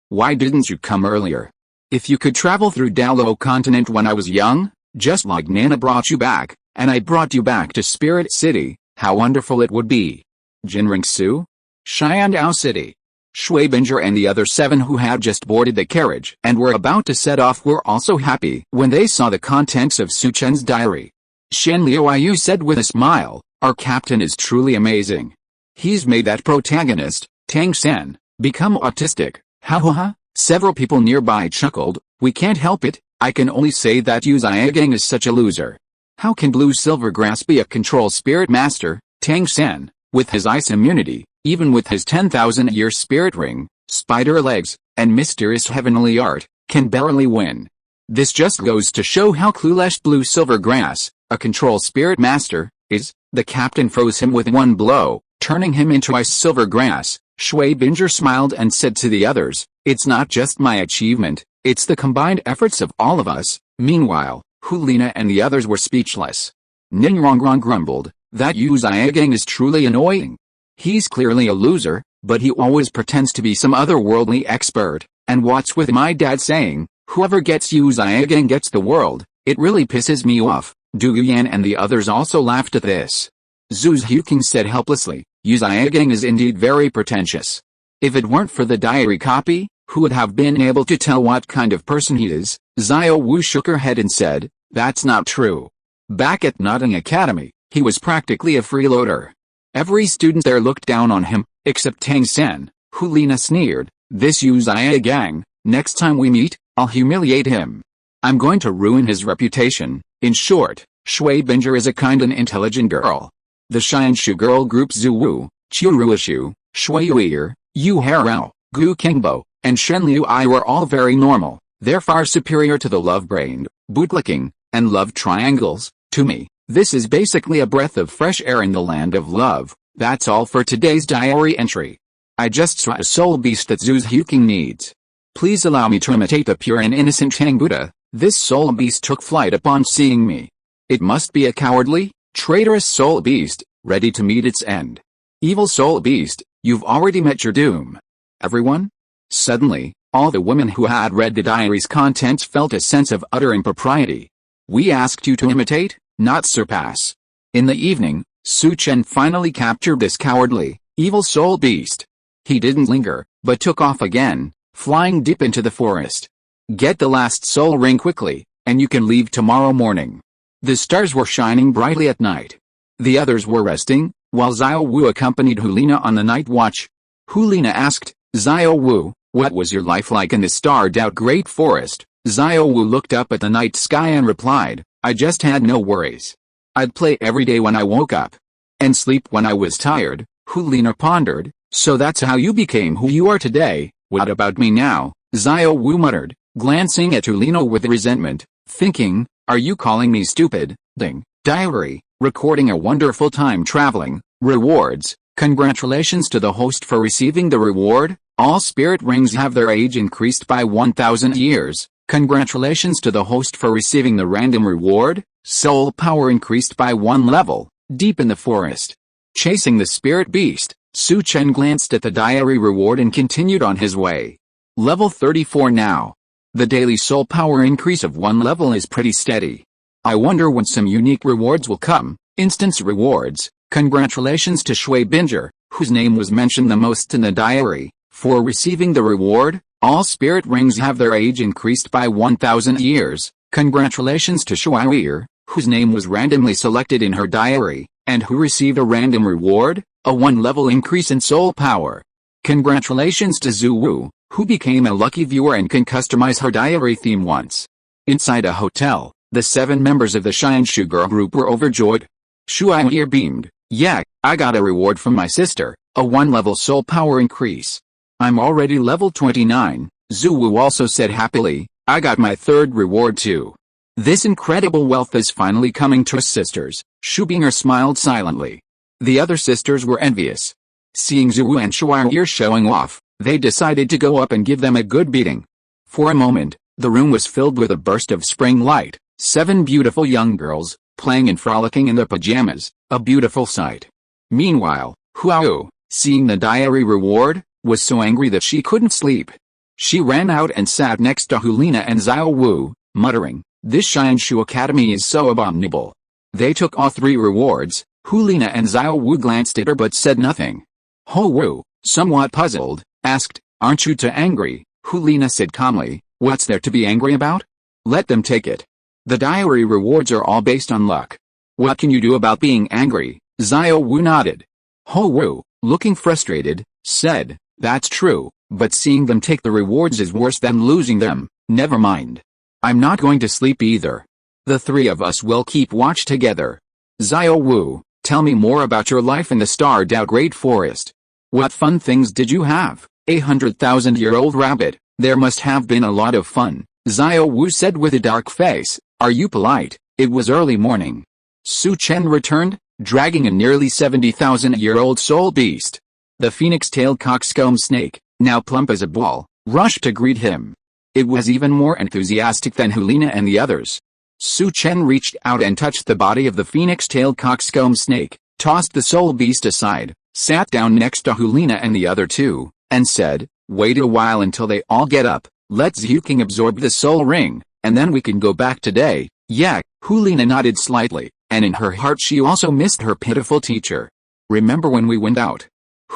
why didn't you come earlier? If you could travel through Douluo continent when I was young, just like Nana brought you back, and I brought you back to Spirit City, how wonderful it would be. Qian Renxue? Xiandao City. Shui Binger and the other 7 who had just boarded the carriage and were about to set off were also happy when they saw the contents of Su Chen's diary. Shen Liuyu said with a smile, our captain is truly amazing. He's made that protagonist, Tang San, become autistic. Ha ha ha. Several people nearby chuckled. We can't help it. I can only say that Yu Zhigang is such a loser. How can Blue Silvergrass be a control spirit master? Tang San, with his ice immunity, even with his 10,000-year spirit ring, spider legs, and mysterious heavenly art, can barely win. This just goes to show how clueless Blue Silvergrass, a control spirit master, is. The captain froze him with one blow, turning him into ice Silvergrass. Shui Binger smiled and said to the others, it's not just my achievement, it's the combined efforts of all of us. Meanwhile, Liena and the others were speechless. Ning Rongrong grumbled, that Yu Zhigang is truly annoying. He's clearly a loser, but he always pretends to be some otherworldly expert, and what's with my dad saying, whoever gets Yu Zhigang gets the world, it really pisses me off. Du Yan and the others also laughed at this. Zhu Zhuqing said helplessly, Yu Zhigang is indeed very pretentious. If it weren't for the diary copy, who would have been able to tell what kind of person he is? Xiao Wu shook her head and said, that's not true. Back at Notting Academy, he was practically a freeloader. Every student there looked down on him, except Tang San, who Liena sneered, this Yu Zhigang, next time we meet, I'll humiliate him. I'm going to ruin his reputation. In short, Shui Binger is a kind and intelligent girl. The Xianshu girl group Zhu Wu, Qiu Ruishu, Shui Yuir, Yu Harao, Gu Kingbo, and Shen Liu I were all very normal. They're far superior to the love-brained, bootlicking, and love triangles. To me, this is basically a breath of fresh air in the land of love. That's all for today's diary entry. I just saw a soul beast that Zhu Zhuqing needs. Please allow me to imitate the pure and innocent Tang Buddha. This soul beast took flight upon seeing me. It must be a cowardly, traitorous soul beast, ready to meet its end. Evil soul beast, you've already met your doom. Everyone? Suddenly, all the women who had read the diary's contents felt a sense of utter impropriety. We asked you to imitate, not surpass. In the evening, Su Chen finally captured this cowardly, evil soul beast. He didn't linger, but took off again, flying deep into the forest. Get the last soul ring quickly, and you can leave tomorrow morning. The stars were shining brightly at night. The others were resting, while Xiao Wu accompanied Liena on the night watch. Liena asked, Xiao Wu, what was your life like in the starred-out great forest? Xiao Wu looked up at the night sky and replied, I just had no worries. I'd play every day when I woke up. And sleep when I was tired. Liena pondered, so that's how you became who you are today. What about me now? Xiao Wu muttered, glancing at Liena with resentment, thinking, are you calling me stupid? Ding. Diary, recording a wonderful time traveling. Rewards, congratulations to the host for receiving the reward. All spirit rings have their age increased by 1,000 years. Congratulations to the host for receiving the random reward. Soul power increased by 1 level. Deep in the forest, chasing the spirit beast, Su Chen glanced at the diary reward and continued on his way. Level 34 now. The daily soul power increase of 1 level is pretty steady. I wonder when some unique rewards will come. Instance rewards. Congratulations to Shui Binger, whose name was mentioned the most in the diary, for receiving the reward. All spirit rings have their age increased by 1,000 years. Congratulations to Shui Yuir, whose name was randomly selected in her diary, and who received a random reward, a 1-level increase in soul power. Congratulations to Zhu Wu, who became a lucky viewer and can customize her diary theme once. Inside a hotel, the 7 members of the Xianshu girl group were overjoyed. Shui Yuir beamed, yeah, I got a reward from my sister, a 1-level soul power increase. I'm already level 29, Zhu Wu also said happily. I got my third reward too. This incredible wealth is finally coming to us sisters. Shu Binger smiled silently. The other sisters were envious. Seeing Zhu Wu and Shuai showing off, they decided to go up and give them a good beating. For a moment, the room was filled with a burst of spring light, 7 beautiful young girls, playing and frolicking in their pajamas, a beautiful sight. Meanwhile, Huao, seeing the diary reward, was so angry that she couldn't sleep. She ran out and sat next to Liena and Xiao Wu, muttering, "This Xianshu Academy is so abominable." They took all 3 rewards. Liena and Xiao Wu glanced at her but said nothing. Ho Wu, somewhat puzzled, asked, "Aren't you too angry?" Liena said calmly, "What's there to be angry about? Let them take it. The diary rewards are all based on luck. What can you do about being angry?" Xiao Wu nodded. Ho Wu, looking frustrated, said, "That's true, but seeing them take the rewards is worse than losing them. Never mind. I'm not going to sleep either. The 3 of us will keep watch together. Xiao Wu, tell me more about your life in the starred out Great Forest. What fun things did you have? 100,000-year-old rabbit, there must have been a lot of fun," Xiao Wu said with a dark face. "Are you polite? It was early morning." Su Chen returned, dragging a nearly 70,000-year-old soul beast. The phoenix-tailed coxcomb snake, now plump as a ball, rushed to greet him. It was even more enthusiastic than Liena and the others. Su Chen reached out and touched the body of the phoenix-tailed coxcomb snake, tossed the soul beast aside, sat down next to Liena and the other 2, and said, "Wait a while until they all get up, let Zhu Zhuqing absorb the soul ring, and then we can go back today." Yeah, Liena nodded slightly, and in her heart she also missed her pitiful teacher. "Remember when we went out?"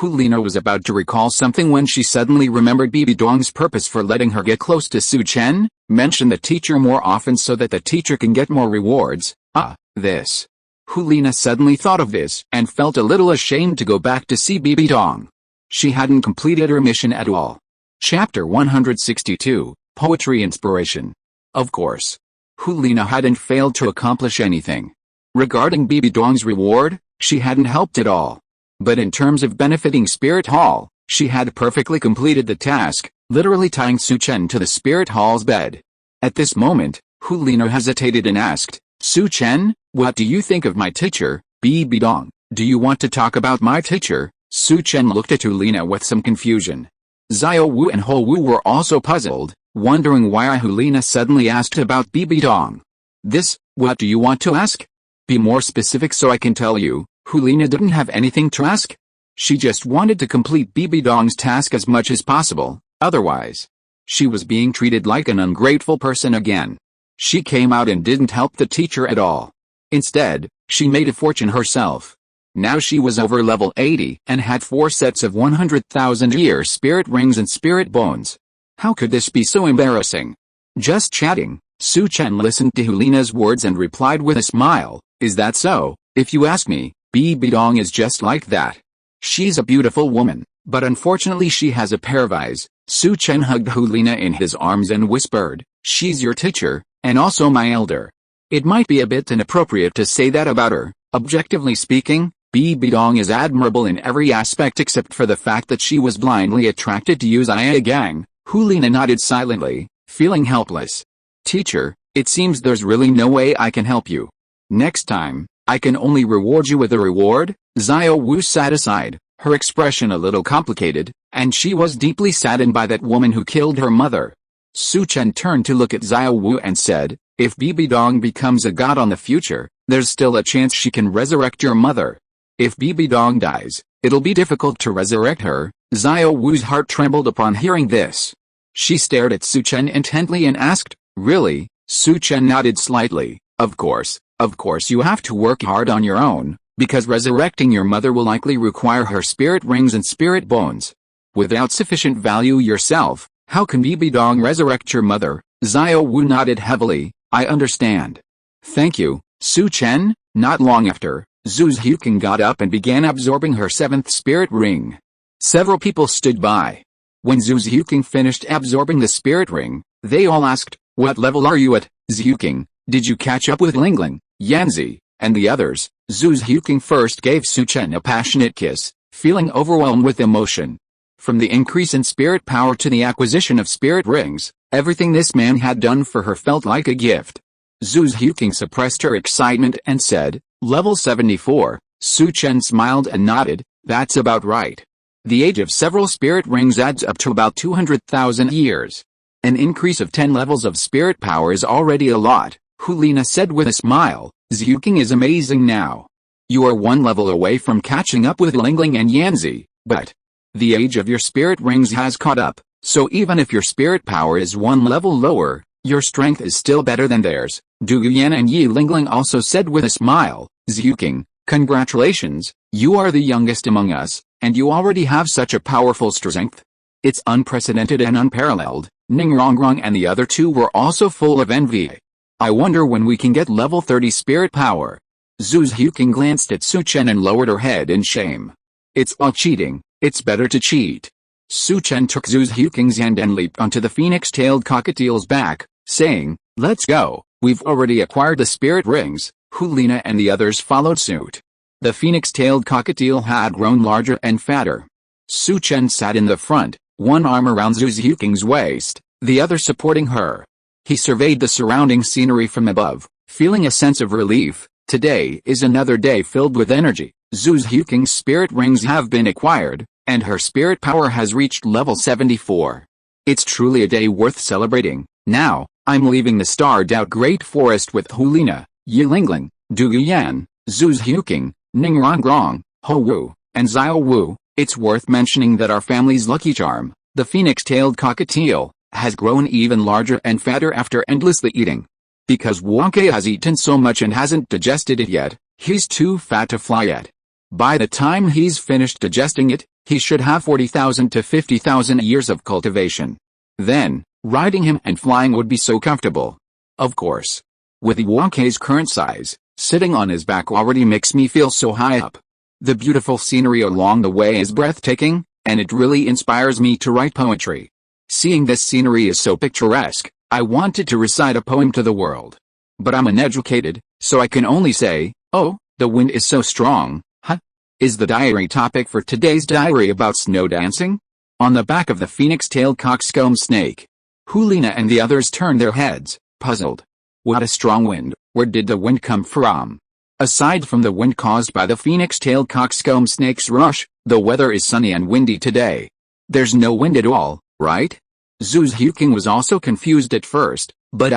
Liena was about to recall something when she suddenly remembered Bibi Dong's purpose for letting her get close to Su Chen, mention the teacher more often so that the teacher can get more rewards. This. Liena suddenly thought of this and felt a little ashamed to go back to see Bibi Dong. She hadn't completed her mission at all. Chapter 162, Poetry Inspiration. Of course. Liena hadn't failed to accomplish anything. Regarding Bibi Dong's reward, she hadn't helped at all. But in terms of benefiting Spirit Hall, she had perfectly completed the task, literally tying Su Chen to the Spirit Hall's bed. At this moment, Liena hesitated and asked, "Su Chen, what do you think of my teacher, Bibi Dong? Do you want to talk about my teacher?" Su Chen looked at Liena with some confusion. Xiao Wu and Ho Wu were also puzzled, wondering why Liena suddenly asked about Bibi Dong. What do you want to ask? Be more specific so I can tell you." Liena didn't have anything to ask. She just wanted to complete Bibi Dong's task as much as possible, otherwise, she was being treated like an ungrateful person again. She came out and didn't help the teacher at all. Instead, she made a fortune herself. Now she was over level 80 and had 4 sets of 100,000-year spirit rings and spirit bones. How could this be so embarrassing? Just chatting, Su Chen listened to Liena's words and replied with a smile, "Is that so? If you ask me, Bibi Dong is just like that. She's a beautiful woman, but unfortunately she has a pair of eyes." Su Chen hugged Liena in his arms and whispered, "She's your teacher, and also my elder. It might be a bit inappropriate to say that about her. Objectively speaking, Bibi Dong is admirable in every aspect except for the fact that she was blindly attracted to use Gang." Liena nodded silently, feeling helpless. "Teacher, it seems there's really no way I can help you. Next time, I can only reward you with a reward." Xiao Wu sat aside, her expression a little complicated, and she was deeply saddened by that woman who killed her mother. Su Chen turned to look at Xiao Wu and said, "If Bibi Dong becomes a god on the future, there's still a chance she can resurrect your mother. If Bibi Dong dies, it'll be difficult to resurrect her." Xiao Wu's heart trembled upon hearing this. She stared at Su Chen intently and asked, "Really?" Su Chen nodded slightly. Of course you have to work hard on your own, because resurrecting your mother will likely require her spirit rings and spirit bones. Without sufficient value yourself, how can Bibi Dong resurrect your mother?" Xiao Wu nodded heavily. "I understand. Thank you, Su Chen." Not long after, Zhu Zhuqing got up and began absorbing her 7th spirit ring. Several people stood by. When Zhu Zhuqing finished absorbing the spirit ring, they all asked, "What level are you at, Zhuqing? Did you catch up with Lingling, Yanzi, and the others?" Zhu Zhuqing first gave Su Chen a passionate kiss, feeling overwhelmed with emotion. From the increase in spirit power to the acquisition of spirit rings, everything this man had done for her felt like a gift. Zhu Zhuqing suppressed her excitement and said, "Level 74, Su Chen smiled and nodded, "That's about right. The age of several spirit rings adds up to about 200,000 years. An increase of 10 levels of spirit power is already a lot," Liena said with a smile. "Zhuqing is amazing now. You are one level away from catching up with Lingling and Yanzi, but the age of your spirit rings has caught up, so even if your spirit power is one level lower, your strength is still better than theirs," Du Yan and Yi Lingling also said with a smile. "Zhuqing, congratulations, you are the youngest among us, and you already have such a powerful strength. It's unprecedented and unparalleled." Ning Rongrong and the other two were also full of envy. "I wonder when we can get level 30 spirit power." Zhu Zhuqing glanced at Su Chen and lowered her head in shame. "It's all cheating, it's better to cheat." Su Chen took Zhu Zhuqing's hand and leaped onto the phoenix-tailed cockatiel's back, saying, "Let's go, we've already acquired the spirit rings." Liena and the others followed suit. The phoenix-tailed cockatiel had grown larger and fatter. Su Chen sat in the front, one arm around Zhu Zhuqing's waist, the other supporting her. He surveyed the surrounding scenery from above, feeling a sense of relief. Today is another day filled with energy. Zhu Zhuqing's spirit rings have been acquired, and her spirit power has reached level 74. It's truly a day worth celebrating. Now, I'm leaving the starred-out Great Forest with Liena, Yi Lingling, Du Yan, Zhu Zhuqing, Ning Rongrong, Ho Wu, and Xiao Wu. It's worth mentioning that our family's lucky charm, the phoenix-tailed cockatiel, has grown even larger and fatter after endlessly eating. Because Wonke has eaten so much and hasn't digested it yet, he's too fat to fly yet. By the time he's finished digesting it, he should have 40,000 to 50,000 years of cultivation. Then, riding him and flying would be so comfortable. Of course. With Wonke's current size, sitting on his back already makes me feel so high up. The beautiful scenery along the way is breathtaking, and it really inspires me to write poetry. Seeing this scenery is so picturesque, I wanted to recite a poem to the world. But I'm uneducated, so I can only say, "Oh, the wind is so strong." Is the diary topic for today's diary about snow dancing? On the back of the phoenix-tailed coxcomb snake. Liena and the others turned their heads, puzzled. What a strong wind, where did the wind come from? Aside from the wind caused by the phoenix-tailed coxcomb snake's rush, the weather is sunny and windy today. There's no wind at all, right? Zhu Zhuqing was also confused at first, but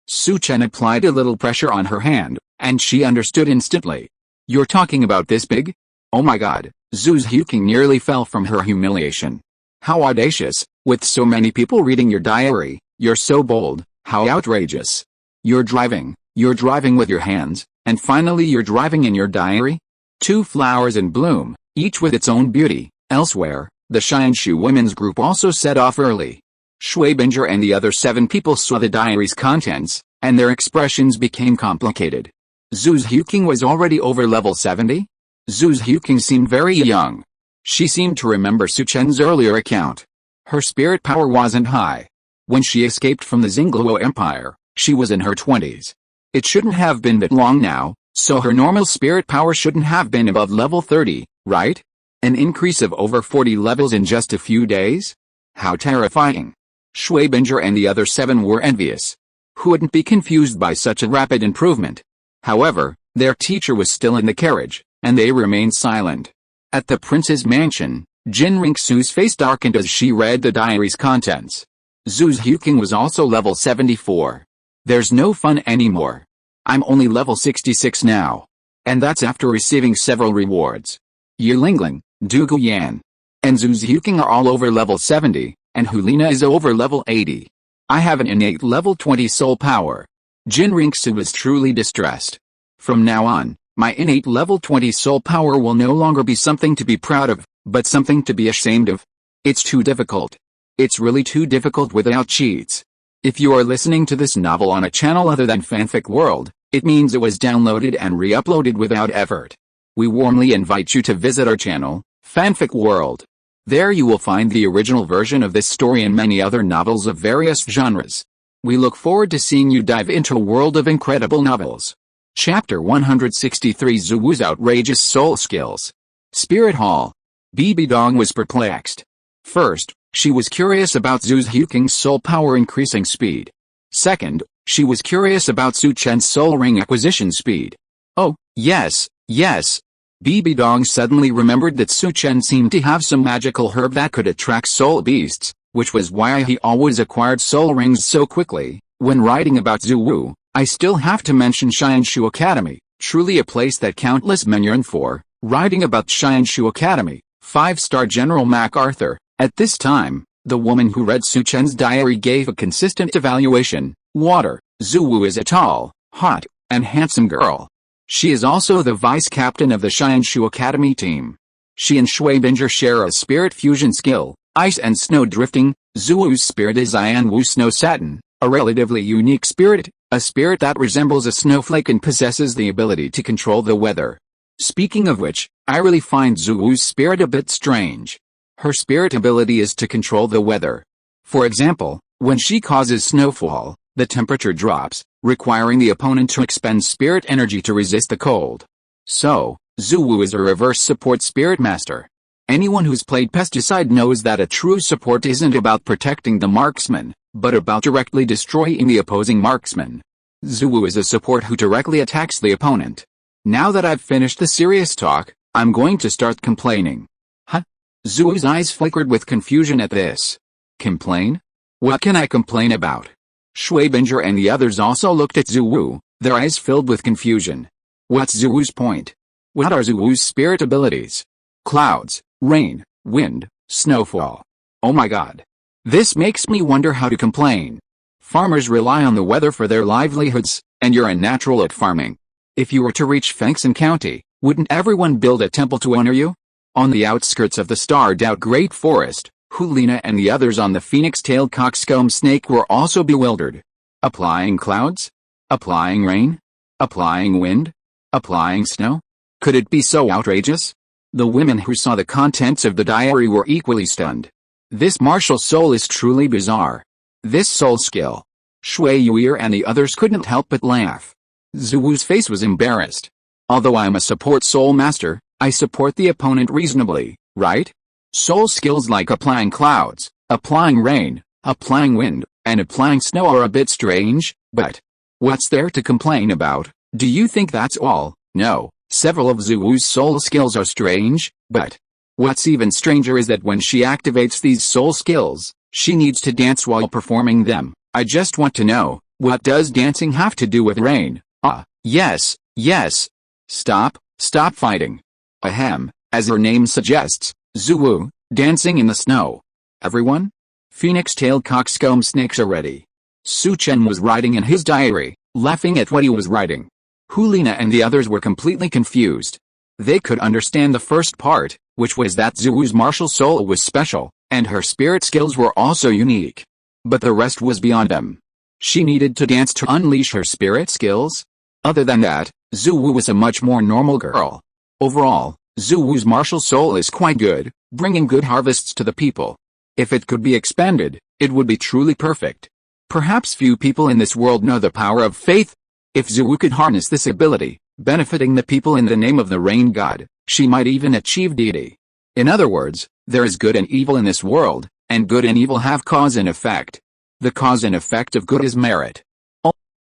Su Chen applied a little pressure on her hand, and she understood instantly. "You're talking about this big?" "Oh my god," Zhu Zhuqing nearly fell from her humiliation. "How audacious, with so many people reading your diary, you're so bold, how outrageous. You're driving with your hands, and finally you're driving in your diary?" Two flowers in bloom, each with its own beauty. Elsewhere, the Qian women's group also set off early. Schwabinger and the other 7 people saw the diary's contents, and their expressions became complicated. Zhu Zhuqing was already over level 70? Zhu Zhuqing seemed very young. She seemed to remember Su Chen's earlier account. Her spirit power wasn't high. When she escaped from the Zingluo Empire, she was in her 20s. It shouldn't have been that long now, so her normal spirit power shouldn't have been above level 30, right? An increase of over 40 levels in just a few days? How terrifying. Schwabinger and the other 7 were envious. Who wouldn't be confused by such a rapid improvement? However, their teacher was still in the carriage, and they remained silent. At the prince's mansion, Qian Renxue's face darkened as she read the diary's contents. Zhu Zhuqing was also level 74. There's no fun anymore. I'm only level 66 now. And that's after receiving several rewards. Yi Lingling, Du Yan, and Zhu Zhuqing are all over level 70, and Liena is over level 80. I have an innate level 20 soul power. Qian Renxue was truly distressed. From now on, my innate level 20 soul power will no longer be something to be proud of, but something to be ashamed of. It's too difficult. It's really too difficult without cheats. If you are listening to this novel on a channel other than Fanfic World, it means it was downloaded and re-uploaded without effort. We warmly invite you to visit our channel, Fanfic World. There you will find the original version of this story and many other novels of various genres. We look forward to seeing you dive into a world of incredible novels. Chapter 163: Zhu Wu's outrageous soul skills. Spirit Hall. Bibi Dong was perplexed. First, she was curious about Zhu Zhuqing's soul power increasing speed. Second, she was curious about Su Chen's soul ring acquisition speed. Oh, yes. Bibi Dong suddenly remembered that Su Chen seemed to have some magical herb that could attract soul beasts, which was why he always acquired soul rings so quickly. When writing about Zhu Wu, I still have to mention Qian Renxue Academy, truly a place that countless men yearn for. Writing about Qian Renxue Academy, 5-star General MacArthur. At this time, the woman who read Su Chen's diary gave a consistent evaluation. Water, Zhu Wu is a tall, hot, and handsome girl. She is also the vice-captain of the Qian Renxue Academy team. She and Shui Binger share a spirit fusion skill, ice and snow drifting. Zhu Wu's spirit is Ian Wu Snow Satin, a relatively unique spirit, a spirit that resembles a snowflake and possesses the ability to control the weather. Speaking of which, I really find Zhu Wu's spirit a bit strange. Her spirit ability is to control the weather. For example, when she causes snowfall, the temperature drops, requiring the opponent to expend spirit energy to resist the cold. So, Zhu Wu is a reverse support spirit master. Anyone who's played Pesticide knows that a true support isn't about protecting the marksman, but about directly destroying the opposing marksman. Zhu Wu is a support who directly attacks the opponent. Now that I've finished the serious talk, I'm going to start complaining. Huh? Zhu Wu's eyes flickered with confusion at this. Complain? What can I complain about? Shui Binger and the others also looked at Zhu Wu, their eyes filled with confusion. What's Zhu Wu's point? What are Zhu Wu's spirit abilities? Clouds, rain, wind, snowfall. Oh my god. This makes me wonder how to complain. Farmers rely on the weather for their livelihoods, and you're a natural at farming. If you were to reach Fengxin County, wouldn't everyone build a temple to honor you? On the outskirts of the starred-out Great Forest, Liena and the others on the phoenix-tailed coxcomb snake were also bewildered. Applying clouds? Applying rain? Applying wind? Applying snow? Could it be so outrageous? The women who saw the contents of the diary were equally stunned. This martial soul is truly bizarre. This soul skill. Shui Yuir and the others couldn't help but laugh. Zhu Wu's face was embarrassed. Although I'm a support soul master, I support the opponent reasonably, right? Soul skills like applying clouds, applying rain, applying wind, and applying snow are a bit strange, but what's there to complain about? Do you think that's all? No, several of Zhu Wu's soul skills are strange, but what's even stranger is that when she activates these soul skills, she needs to dance while performing them. I just want to know, what does dancing have to do with rain? Yes. Stop fighting. Ahem, as her name suggests, Zhu Wu, dancing in the snow. Everyone? Phoenix-tailed coxcomb snakes are ready. Su Chen was writing in his diary, laughing at what he was writing. Liena and the others were completely confused. They could understand the first part, which was that Zhu Wu's martial soul was special, and her spirit skills were also unique. But the rest was beyond them. She needed to dance to unleash her spirit skills? Other than that, Zhu Wu was a much more normal girl. Overall, Zhu Wu's martial soul is quite good, bringing good harvests to the people. If it could be expanded, it would be truly perfect. Perhaps few people in this world know the power of faith. If Zhu Wu could harness this ability, benefiting the people in the name of the rain god, she might even achieve deity. In other words, there is good and evil in this world, and good and evil have cause and effect. The cause and effect of good is merit.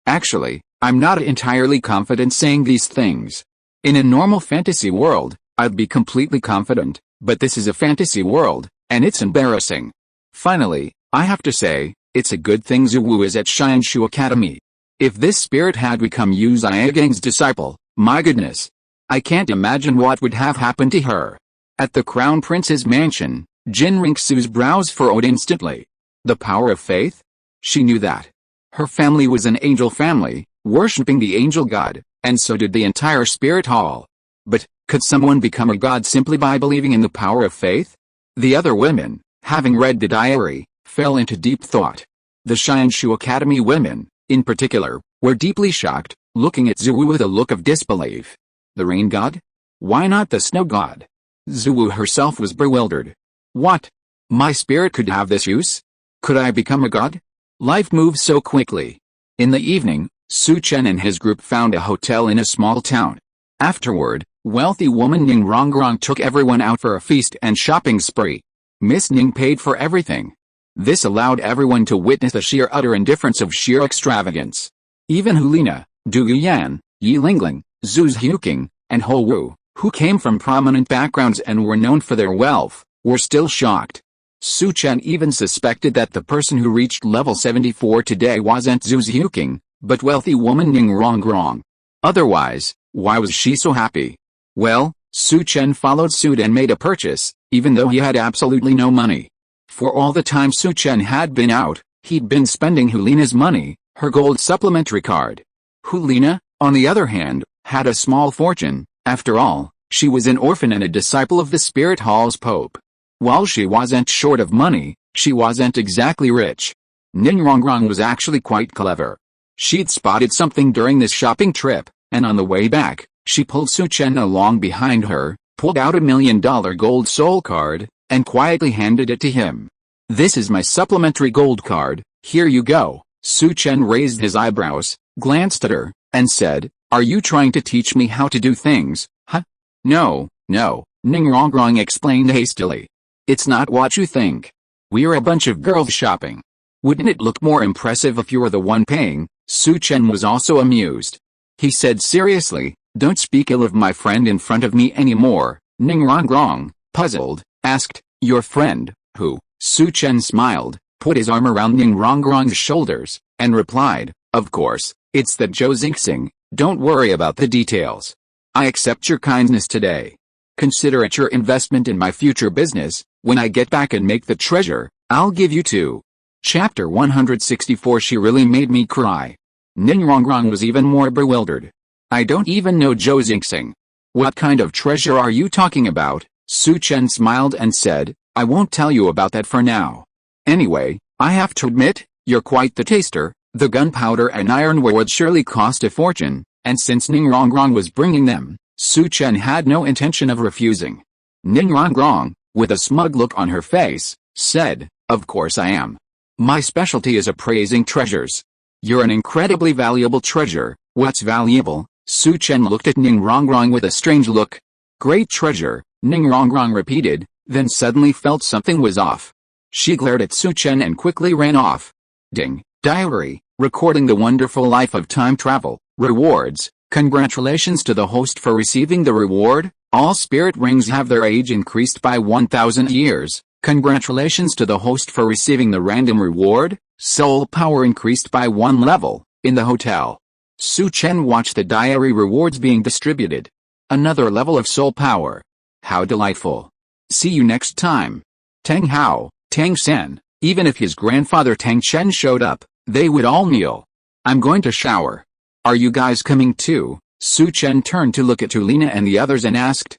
Actually, I'm not entirely confident saying these things. In a normal fantasy world, I'd be completely confident, but this is a fantasy world, and it's embarrassing. Finally, I have to say, it's a good thing Zhu Wu is at Qian Renxue Academy. If this spirit had become Yu Zhiagang's disciple, my goodness. I can't imagine what would have happened to her. At the Crown Prince's mansion, Qian Renxue's brows furrowed instantly. The power of faith? She knew that. Her family was an angel family, worshipping the angel god, and so did the entire spirit hall. But, could someone become a god simply by believing in the power of faith? The other women, having read the diary, fell into deep thought. The Qian Renxue Academy women, in particular, were deeply shocked, looking at Zhu Wu with a look of disbelief. The rain god? Why not the snow god? Zhu Wu herself was bewildered. What? My spirit could have this use? Could I become a god? Life moves so quickly. In the evening, Su Chen and his group found a hotel in a small town. Afterward, wealthy woman Ning Rongrong took everyone out for a feast and shopping spree. Miss Ning paid for everything. This allowed everyone to witness the sheer utter indifference of sheer extravagance. Even Liena, Du Guyan, Yi Lingling, Zhu Zhuqing, and Ho Wu, who came from prominent backgrounds and were known for their wealth, were still shocked. Su Chen even suspected that the person who reached level 74 today wasn't Zhu Zhuqing, but wealthy woman Ning Rongrong. Otherwise, why was she so happy? Well, Su Chen followed suit and made a purchase, even though he had absolutely no money. For all the time Su Chen had been out, he'd been spending Liena's money, her gold supplementary card. Liena, on the other hand, had a small fortune. After all, she was an orphan and a disciple of the Spirit Hall's Pope. While she wasn't short of money, she wasn't exactly rich. Ning Rongrong was actually quite clever. She'd spotted something during this shopping trip, and on the way back, she pulled Su Chen along behind her, pulled out $1 million gold soul card, and quietly handed it to him. "This is my supplementary gold card, here you go." Su Chen raised his eyebrows, glanced at her, and said, "Are you trying to teach me how to do things, huh?" No, Ning Rongrong explained hastily. "It's not what you think. We're a bunch of girls shopping. Wouldn't it look more impressive if you were the one paying?" Su Chen was also amused. He said seriously, "Don't speak ill of my friend in front of me anymore." Ning Rongrong, puzzled, asked, "Your friend, who?" Su Chen smiled, put his arm around Ning Rongrong's shoulders, and replied, "Of course, it's that Zhu Zhuqing. Don't worry about the details. I accept your kindness today. Consider it your investment in my future business. When I get back and make the treasure, I'll give you 2. Chapter 164. She really made me cry. Ning Rongrong was even more bewildered. "I don't even know Zhu Zhuqing. What kind of treasure are you talking about?" Su Chen smiled and said, "I won't tell you about that for now. Anyway, I have to admit, you're quite the taster. The gunpowder and ironware would surely cost a fortune," and since Ning Rongrong was bringing them, Su Chen had no intention of refusing. Ning Rongrong, with a smug look on her face, said, "Of course I am. My specialty is appraising treasures. You're an incredibly valuable treasure." "What's valuable?" Su Chen looked at Ning Rongrong with a strange look. "Great treasure," Ning Rongrong repeated, then suddenly felt something was off. She glared at Su Chen and quickly ran off. Ding. Diary, recording the wonderful life of time travel. Rewards. Congratulations to the host for receiving the reward. All spirit rings have their age increased by 1,000 years. Congratulations to the host for receiving the random reward. Soul power increased by 1 level. In the hotel, Su Chen watched the diary rewards being distributed. Another level of soul power. How delightful. See you next time. Tang Hao, Tang San, even if his grandfather Tang Chen showed up, they would all kneel. "I'm going to shower. Are you guys coming too?" Su Chen turned to look at Liena and the others and asked.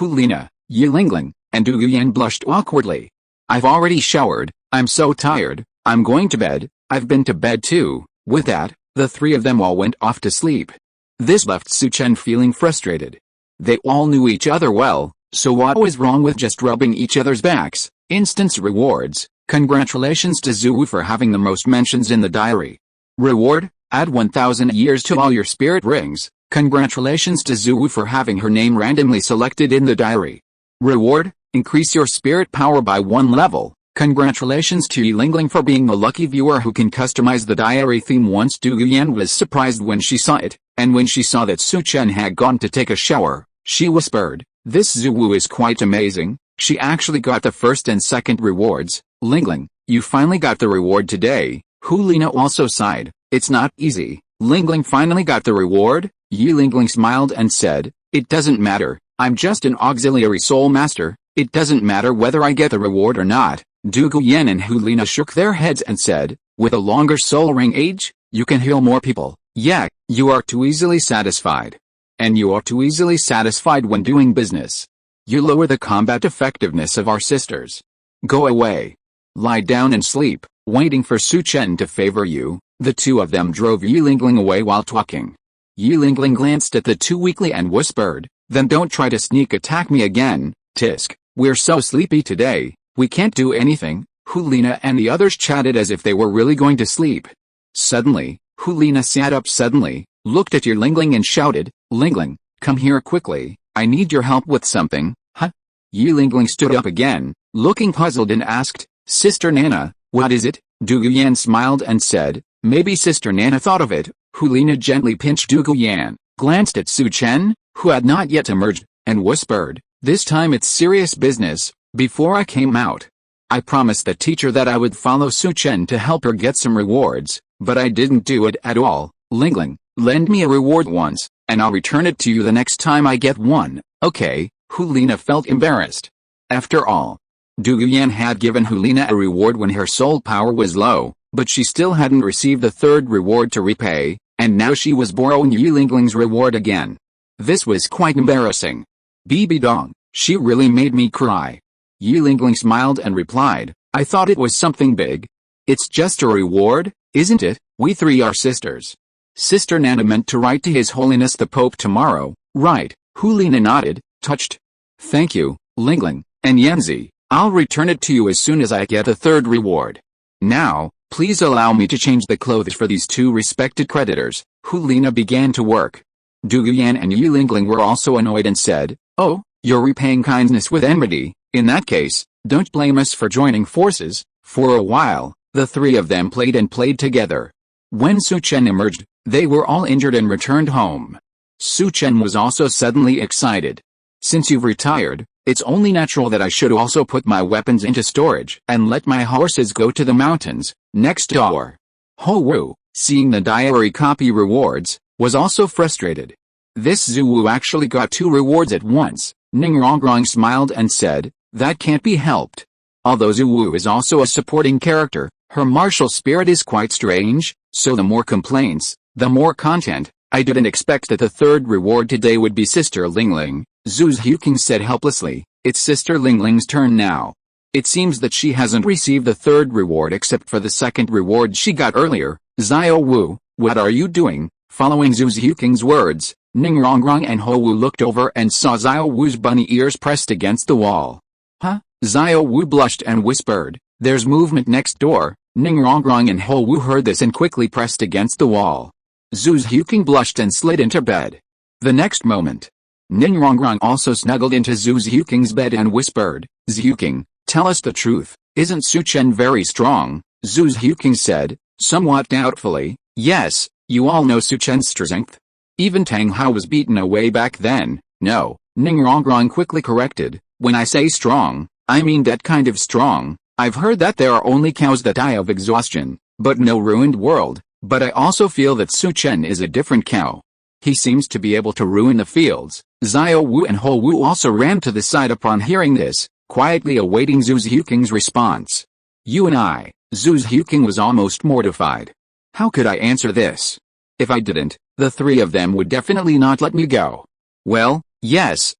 Liena, Yi Lingling, and Du Guyan blushed awkwardly. "I've already showered, I'm so tired, I'm going to bed." "I've been to bed too." With that, the 3 of them all went off to sleep. This left Su Chen feeling frustrated. They all knew each other well, so what was wrong with just rubbing each other's backs? Instance rewards. Congratulations to Zhu Wu for having the most mentions in the diary. Reward, add 1,000 years to all your spirit rings. Congratulations to Zhu Wu for having her name randomly selected in the diary. Reward, increase your spirit power by 1 level. Congratulations to Yi Lingling for being the lucky viewer who can customize the diary theme. Once Du Guyan was surprised when she saw it, and when she saw that Su Chen had gone to take a shower, she whispered, "This Zhu Wu is quite amazing. She actually got the first and second rewards." "Lingling, you finally got the reward today." Liena also sighed. "It's not easy." "Lingling finally got the reward?" Yi Lingling smiled and said, "It doesn't matter, I'm just an auxiliary soul master, it doesn't matter whether I get the reward or not." Du Guyan and Liena shook their heads and said, "With a longer soul ring age, you can heal more people." "Yeah, you are too easily satisfied. And you are too easily satisfied when doing business. You lower the combat effectiveness of our sisters. Go away. Lie down and sleep." Waiting for Su Chen to favor you, the 2 of them drove Yi Lingling away while talking. Yi Lingling glanced at the 2 weakly and whispered, "Then don't try to sneak attack me again, Tisk. We're so sleepy today, we can't do anything." Liena and the others chatted as if they were really going to sleep. Suddenly, Liena sat up suddenly, looked at Yi Lingling and shouted, "Lingling, come here quickly, I need your help with something." "Huh?" Yi Lingling stood up again, looking puzzled and asked, Sister Nana, what is it? Douguyan smiled and said, maybe Sister Nana thought of it. Liena gently pinched Douguyan, glanced at Su Chen, who had not yet emerged, and whispered, this time it's serious business. Before I came out, I promised the teacher that I would follow Su Chen to help her get some rewards, but I didn't do it at all. Lingling, lend me a reward once, and I'll return it to you the next time I get one, okay? Liena felt embarrassed. After all, Douguyan had given Liena a reward when her soul power was low, but she still hadn't received the third reward to repay, and now she was borrowing Lingling's reward again. This was quite embarrassing. Bibi Dong, she really made me cry. Lingling smiled and replied, I thought it was something big. It's just a reward, isn't it? We three are sisters. Sister Nana meant to write to His Holiness the Pope tomorrow, right? Liena nodded, touched. Thank you, Lingling, and Yanzi, I'll return it to you as soon as I get a third reward. Now, please allow me to change the clothes for these two respected creditors. Liena began to work. Douguyan and Lingling were also annoyed and said, oh, you're repaying kindness with enmity. In that case, don't blame us for joining forces. For a while, the three of them played and played together. When Su Chen emerged, they were all injured and returned home. Su Chen was also suddenly excited. Since you've retired, it's only natural that I should also put my weapons into storage and let my horses go to the mountains next door. Ho Wu, seeing the diary copy rewards, was also frustrated. This Zhu Wu actually got 2 rewards at once. Ning Rongrong smiled and said, that can't be helped. Although Zhu Wu is also a supporting character, her martial spirit is quite strange, so the more complaints, the more content. I didn't expect that the third reward today would be Sister Lingling, Zhu Zhuqing said helplessly. It's Sister Lingling's turn now. It seems that she hasn't received the third reward except for the second reward she got earlier. Xiao Wu, what are you doing? Following Zhu Zhuqing's words, Ning Rongrong and Ho Wu looked over and saw Xiao Wu's bunny ears pressed against the wall. Huh? Xiao Wu blushed and whispered, there's movement next door. Ning Rongrong and Ho Wu heard this and quickly pressed against the wall. Zhu Zhuqing blushed and slid into bed. The next moment, Ning Rongrong also snuggled into Zhu Zhuqing's bed and whispered, Zhuqing, tell us the truth, isn't Su Chen very strong? Zhu Zhuqing said, somewhat doubtfully, yes, you all know Su Chen's strength. Even Tang Hao was beaten away back then. No, Ning Rongrong quickly corrected, when I say strong, I mean that kind of strong. I've heard that there are only cows that die of exhaustion, but no ruined world, but I also feel that Su Chen is a different cow. He seems to be able to ruin the fields. Xiao Wu and Ho Wu also ran to the side upon hearing this, quietly awaiting Zhu Zhuqing's response. You and I, Zhu Zhuqing was almost mortified. How could I answer this? If I didn't, the three of them would definitely not let me go. Well, yes,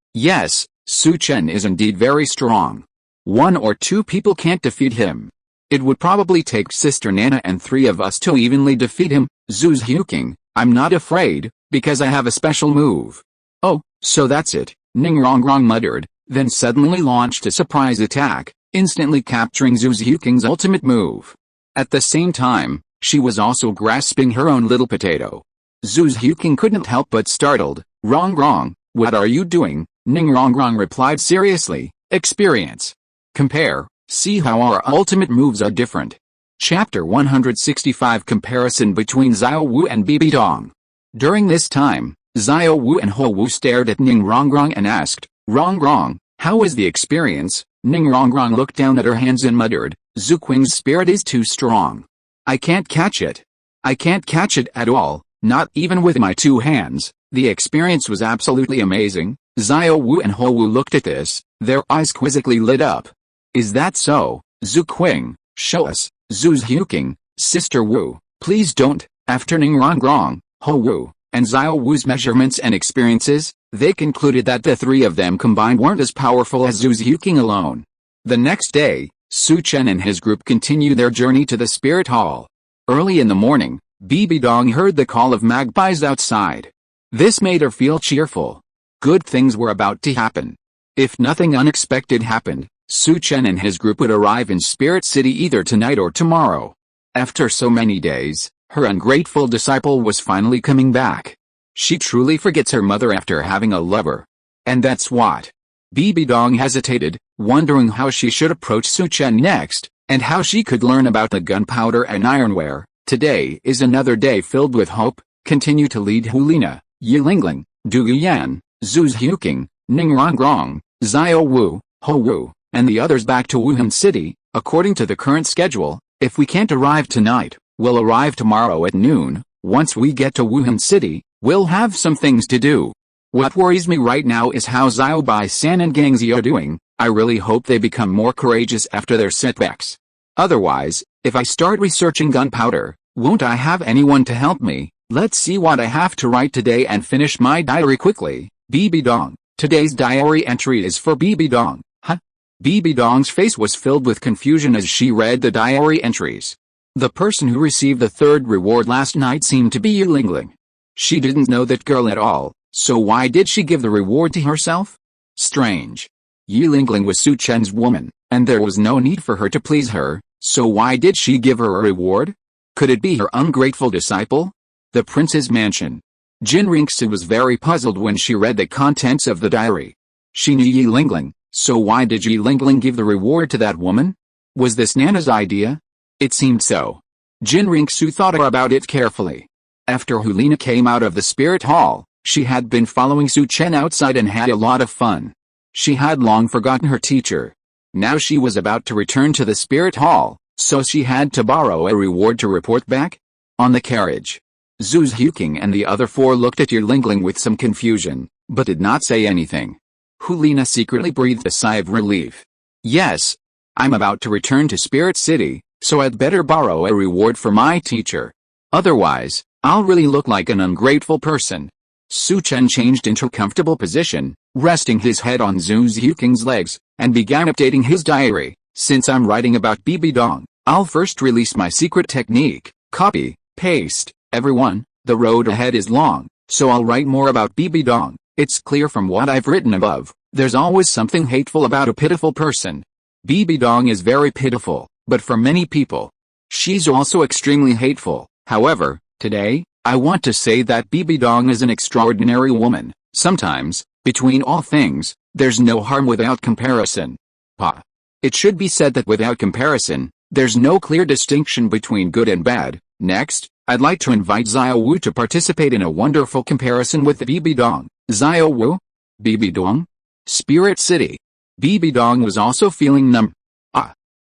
Su Chen is indeed very strong. 1 or 2 people can't defeat him. It would probably take Sister Nana and 3 of us to evenly defeat him. Zhu Zhuqing, I'm not afraid, because I have a special move. Oh, so that's it, Ning Rongrong muttered, then suddenly launched a surprise attack, instantly capturing Zhu Zhuqing's ultimate move. At the same time, she was also grasping her own little potato. Zhu Zhuqing couldn't help but startled. Rongrong, what are you doing? Ning Rongrong replied seriously, experience. Compare, see how our ultimate moves are different. Chapter 165 Comparison between Xiao Wu and Bibi Dong. During this time, Xiao Wu and Ho Wu stared at Ning Rongrong and asked, Rongrong, how is the experience? Ning Rongrong looked down at her hands and muttered, Zhuqing's spirit is too strong. I can't catch it. I can't catch it at all, not even with my 2 hands. The experience was absolutely amazing. Xiao Wu and Ho Wu looked at this, their eyes quizzically lit up. Is that so? Zhuqing, show us. Zhu Zhuqing, Sister Wu, please don't. After Ning Rongrong, Ho Wu, and Xiao Wu's measurements and experiences, they concluded that the 3 of them combined weren't as powerful as Zhu Zhuqing alone. The next day, Su Chen and his group continued their journey to the spirit hall. Early in the morning, Bibi Dong heard the call of magpies outside. This made her feel cheerful. Good things were about to happen. If nothing unexpected happened, Su Chen and his group would arrive in Spirit City either tonight or tomorrow. After so many days, her ungrateful disciple was finally coming back. She truly forgets her mother after having a lover. And that's what. Bibi Dong hesitated, wondering how she should approach Su Chen next, and how she could learn about the gunpowder and ironware. Today is another day filled with hope. Continue to lead Liena, Yilingling, Du Yan, Zhu Zhuqing, Ning Rongrong, Xiao Wu, Ho Wu, and the others back to Wuhan City, according to the current schedule. If we can't arrive tonight, we'll arrive tomorrow at noon. Once we get to Wuhan City, we'll have some things to do. What worries me right now is how Xiao Bai San and Gangzi are doing. I really hope they become more courageous after their setbacks. Otherwise, if I start researching gunpowder, won't I have anyone to help me? Let's see what I have to write today and finish my diary quickly. Bibi Dong. Today's diary entry is for Bibi Dong. Huh? Bibi Dong's face was filled with confusion as she read the diary entries. The person who received the third reward last night seemed to be Yilingling. She didn't know that girl at all, so why did she give the reward to herself? Strange. Yilingling was Su Chen's woman, and there was no need for her to please her, so why did she give her a reward? Could it be her ungrateful disciple? The prince's mansion. Qian Renxue was very puzzled when she read the contents of the diary. She knew Yilingling, so why did Yilingling give the reward to that woman? Was this Nana's idea? It seemed so. Qian Renxue thought about it carefully. After Liena came out of the spirit hall, she had been following Su Chen outside and had a lot of fun. She had long forgotten her teacher. Now she was about to return to the spirit hall, so she had to borrow a reward to report back. On the carriage, Zhu Zhuqing and the other four looked at Yilingling with some confusion, but did not say anything. Liena secretly breathed a sigh of relief. Yes, I'm about to return to Spirit City, so I'd better borrow a reward for my teacher. Otherwise, I'll really look like an ungrateful person. Su Chen changed into a comfortable position, resting his head on Zhu Zhuqing's legs, and began updating his diary. Since I'm writing about Bibi Dong, I'll first release my secret technique. Copy, paste. Everyone, the road ahead is long, so I'll write more about Bibi Dong. It's clear from what I've written above, there's always something hateful about a pitiful person. Bibi Dong is very pitiful, but for many people, she's also extremely hateful. However, today, I want to say that Bibi Dong is an extraordinary woman. Sometimes, between all things, there's no harm without comparison. It should be said that without comparison, there's no clear distinction between good and bad. Next, I'd like to invite Xiao Wu to participate in a wonderful comparison with Bibi Dong. Xiao Wu? Bibi Dong? Spirit City. Bibi Dong was also feeling numb.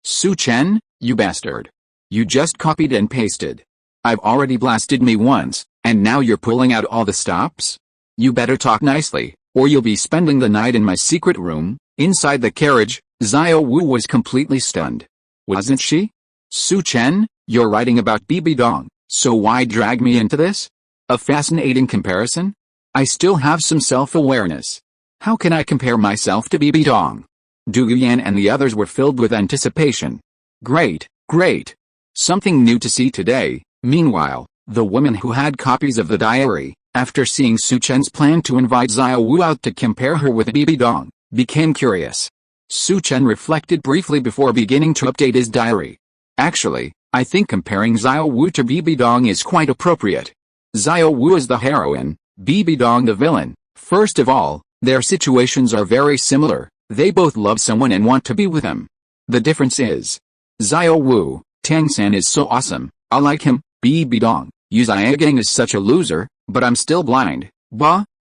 Su Chen, you bastard. You just copied and pasted. I've already blasted me once, and now you're pulling out all the stops? You better talk nicely, or you'll be spending the night in my secret room. Inside the carriage, Xiao Wu was completely stunned. Wasn't she? Su Chen, you're writing about Bibi Dong, so why drag me into this? A fascinating comparison? I still have some self-awareness. How can I compare myself to Bibi Dong? Du Yan and the others were filled with anticipation. Great, great. Something new to see today. Meanwhile, the women who had copies of the diary, after seeing Su Chen's plan to invite Xiao Wu out to compare her with Bibi Dong, became curious. Su Chen reflected briefly before beginning to update his diary. Actually, I think comparing Xiao Wu to Bibi Dong is quite appropriate. Xiao Wu is the heroine, Bibi Dong the villain. First of all, their situations are very similar. They both love someone and want to be with him. The difference is, Xiao Wu, Tang San is so awesome, I like him. Bibi Dong, Yu Zhigang is such a loser, but I'm still blind.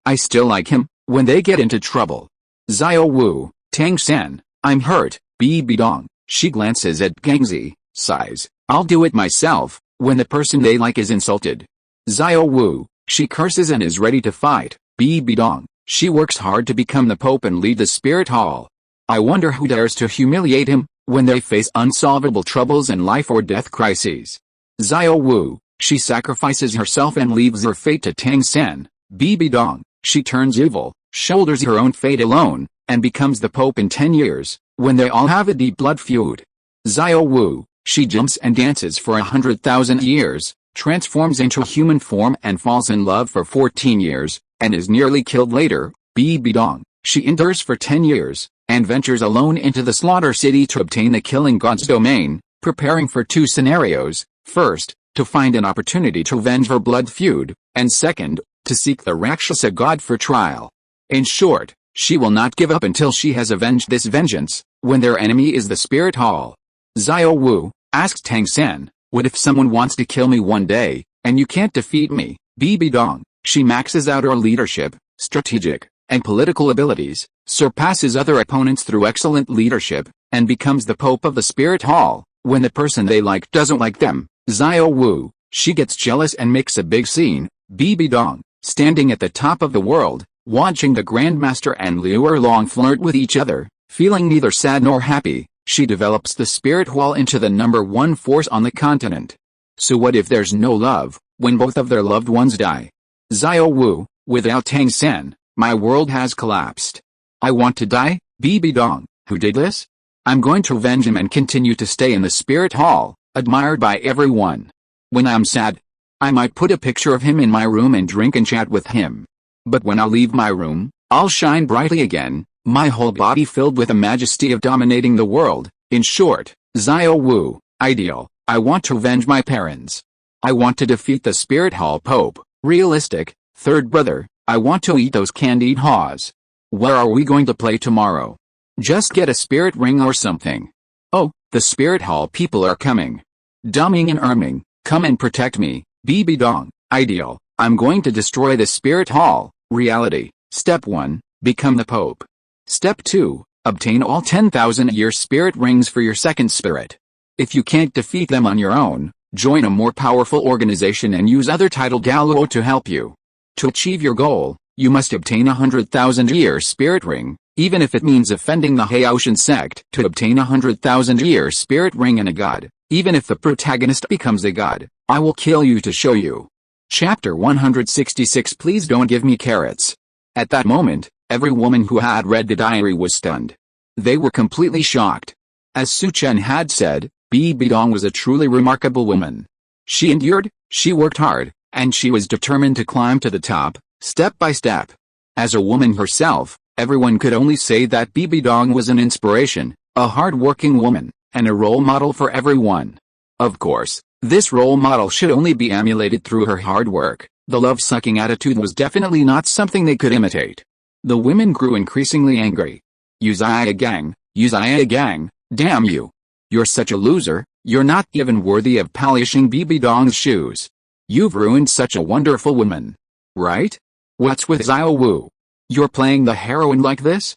I still like him. When they get into trouble. Xiao Wu, Tang San, I'm hurt. Bibi Dong, she glances at Gangzi, sighs, I'll do it myself, when the person they like is insulted. Xiao Wu, she curses and is ready to fight. Bibi Dong, she works hard to become the Pope and lead the spirit hall. I wonder who dares to humiliate him, when they face unsolvable troubles and life or death crises. Xiao Wu, she sacrifices herself and leaves her fate to Tang San. Bibi Dong, she turns evil, shoulders her own fate alone, and becomes the Pope in 10 years, when they all have a deep blood feud. Xiao Wu, she jumps and dances for 100,000 years, transforms into human form and falls in love for 14 years, and is nearly killed later. Bibi Dong, she endures for 10 years, and ventures alone into the Slaughter City to obtain the Killing God's domain, preparing for 2 scenarios. First, to find an opportunity to avenge her blood feud, and second, to seek the Rakshasa god for trial. In short, she will not give up until she has avenged this vengeance, when their enemy is the spirit hall. Xiao Wu asked Tang San, what if someone wants to kill me one day, and you can't defeat me? Bibi Dong, she maxes out her leadership, strategic, and political abilities, surpasses other opponents through excellent leadership, and becomes the Pope of the Spirit Hall, when the person they like doesn't like them. Xiao Wu, she gets jealous and makes a big scene. Bibi Dong, standing at the top of the world, watching the Grandmaster and Liu Erlong flirt with each other, feeling neither sad nor happy, she develops the Spirit Hall into the #1 force on the continent. So what if there's no love, when both of their loved ones die? Xiao Wu, without Tang San, my world has collapsed. I want to die. Bibi Dong, who did this? I'm going to avenge him and continue to stay in the Spirit Hall, admired by everyone. When I'm sad, I might put a picture of him in my room and drink and chat with him. But when I leave my room, I'll shine brightly again, my whole body filled with the majesty of dominating the world. In short, Xiao Wu, ideal. I want to avenge my parents. I want to defeat the Spirit Hall Pope. Realistic, third brother, I want to eat those candied haws. Where are we going to play tomorrow? Just get a spirit ring or something. Oh, the Spirit Hall people are coming. Dumming and Erming, come and protect me. Bibi Dong, ideal. I'm going to destroy the Spirit Hall. Reality. Step 1, become the Pope. Step 2, obtain all 10,000-year spirit rings for your second spirit. If you can't defeat them on your own, join a more powerful organization and use other title Douluo to help you. To achieve your goal, you must obtain 100,000-year spirit ring, even if it means offending the Haoshan sect. To obtain 100,000-year spirit ring and a god, even if the protagonist becomes a god, I will kill you to show you. Chapter 166. Please don't give me carrots. At that moment, every woman who had read the diary was stunned. They were completely shocked. As Su Chen had said, Bibi Dong was a truly remarkable woman. She endured, she worked hard, and she was determined to climb to the top, step by step. As a woman herself, everyone could only say that Bibi Dong was an inspiration, a hard-working woman, and a role model for everyone. Of course, this role model should only be emulated through her hard work. The love-sucking attitude was definitely not something they could imitate. The women grew increasingly angry. Uzia gang, damn you. You're such a loser, you're not even worthy of polishing Bibi Dong's shoes. You've ruined such a wonderful woman. Right? What's with Xiao Wu? You're playing the heroine like this?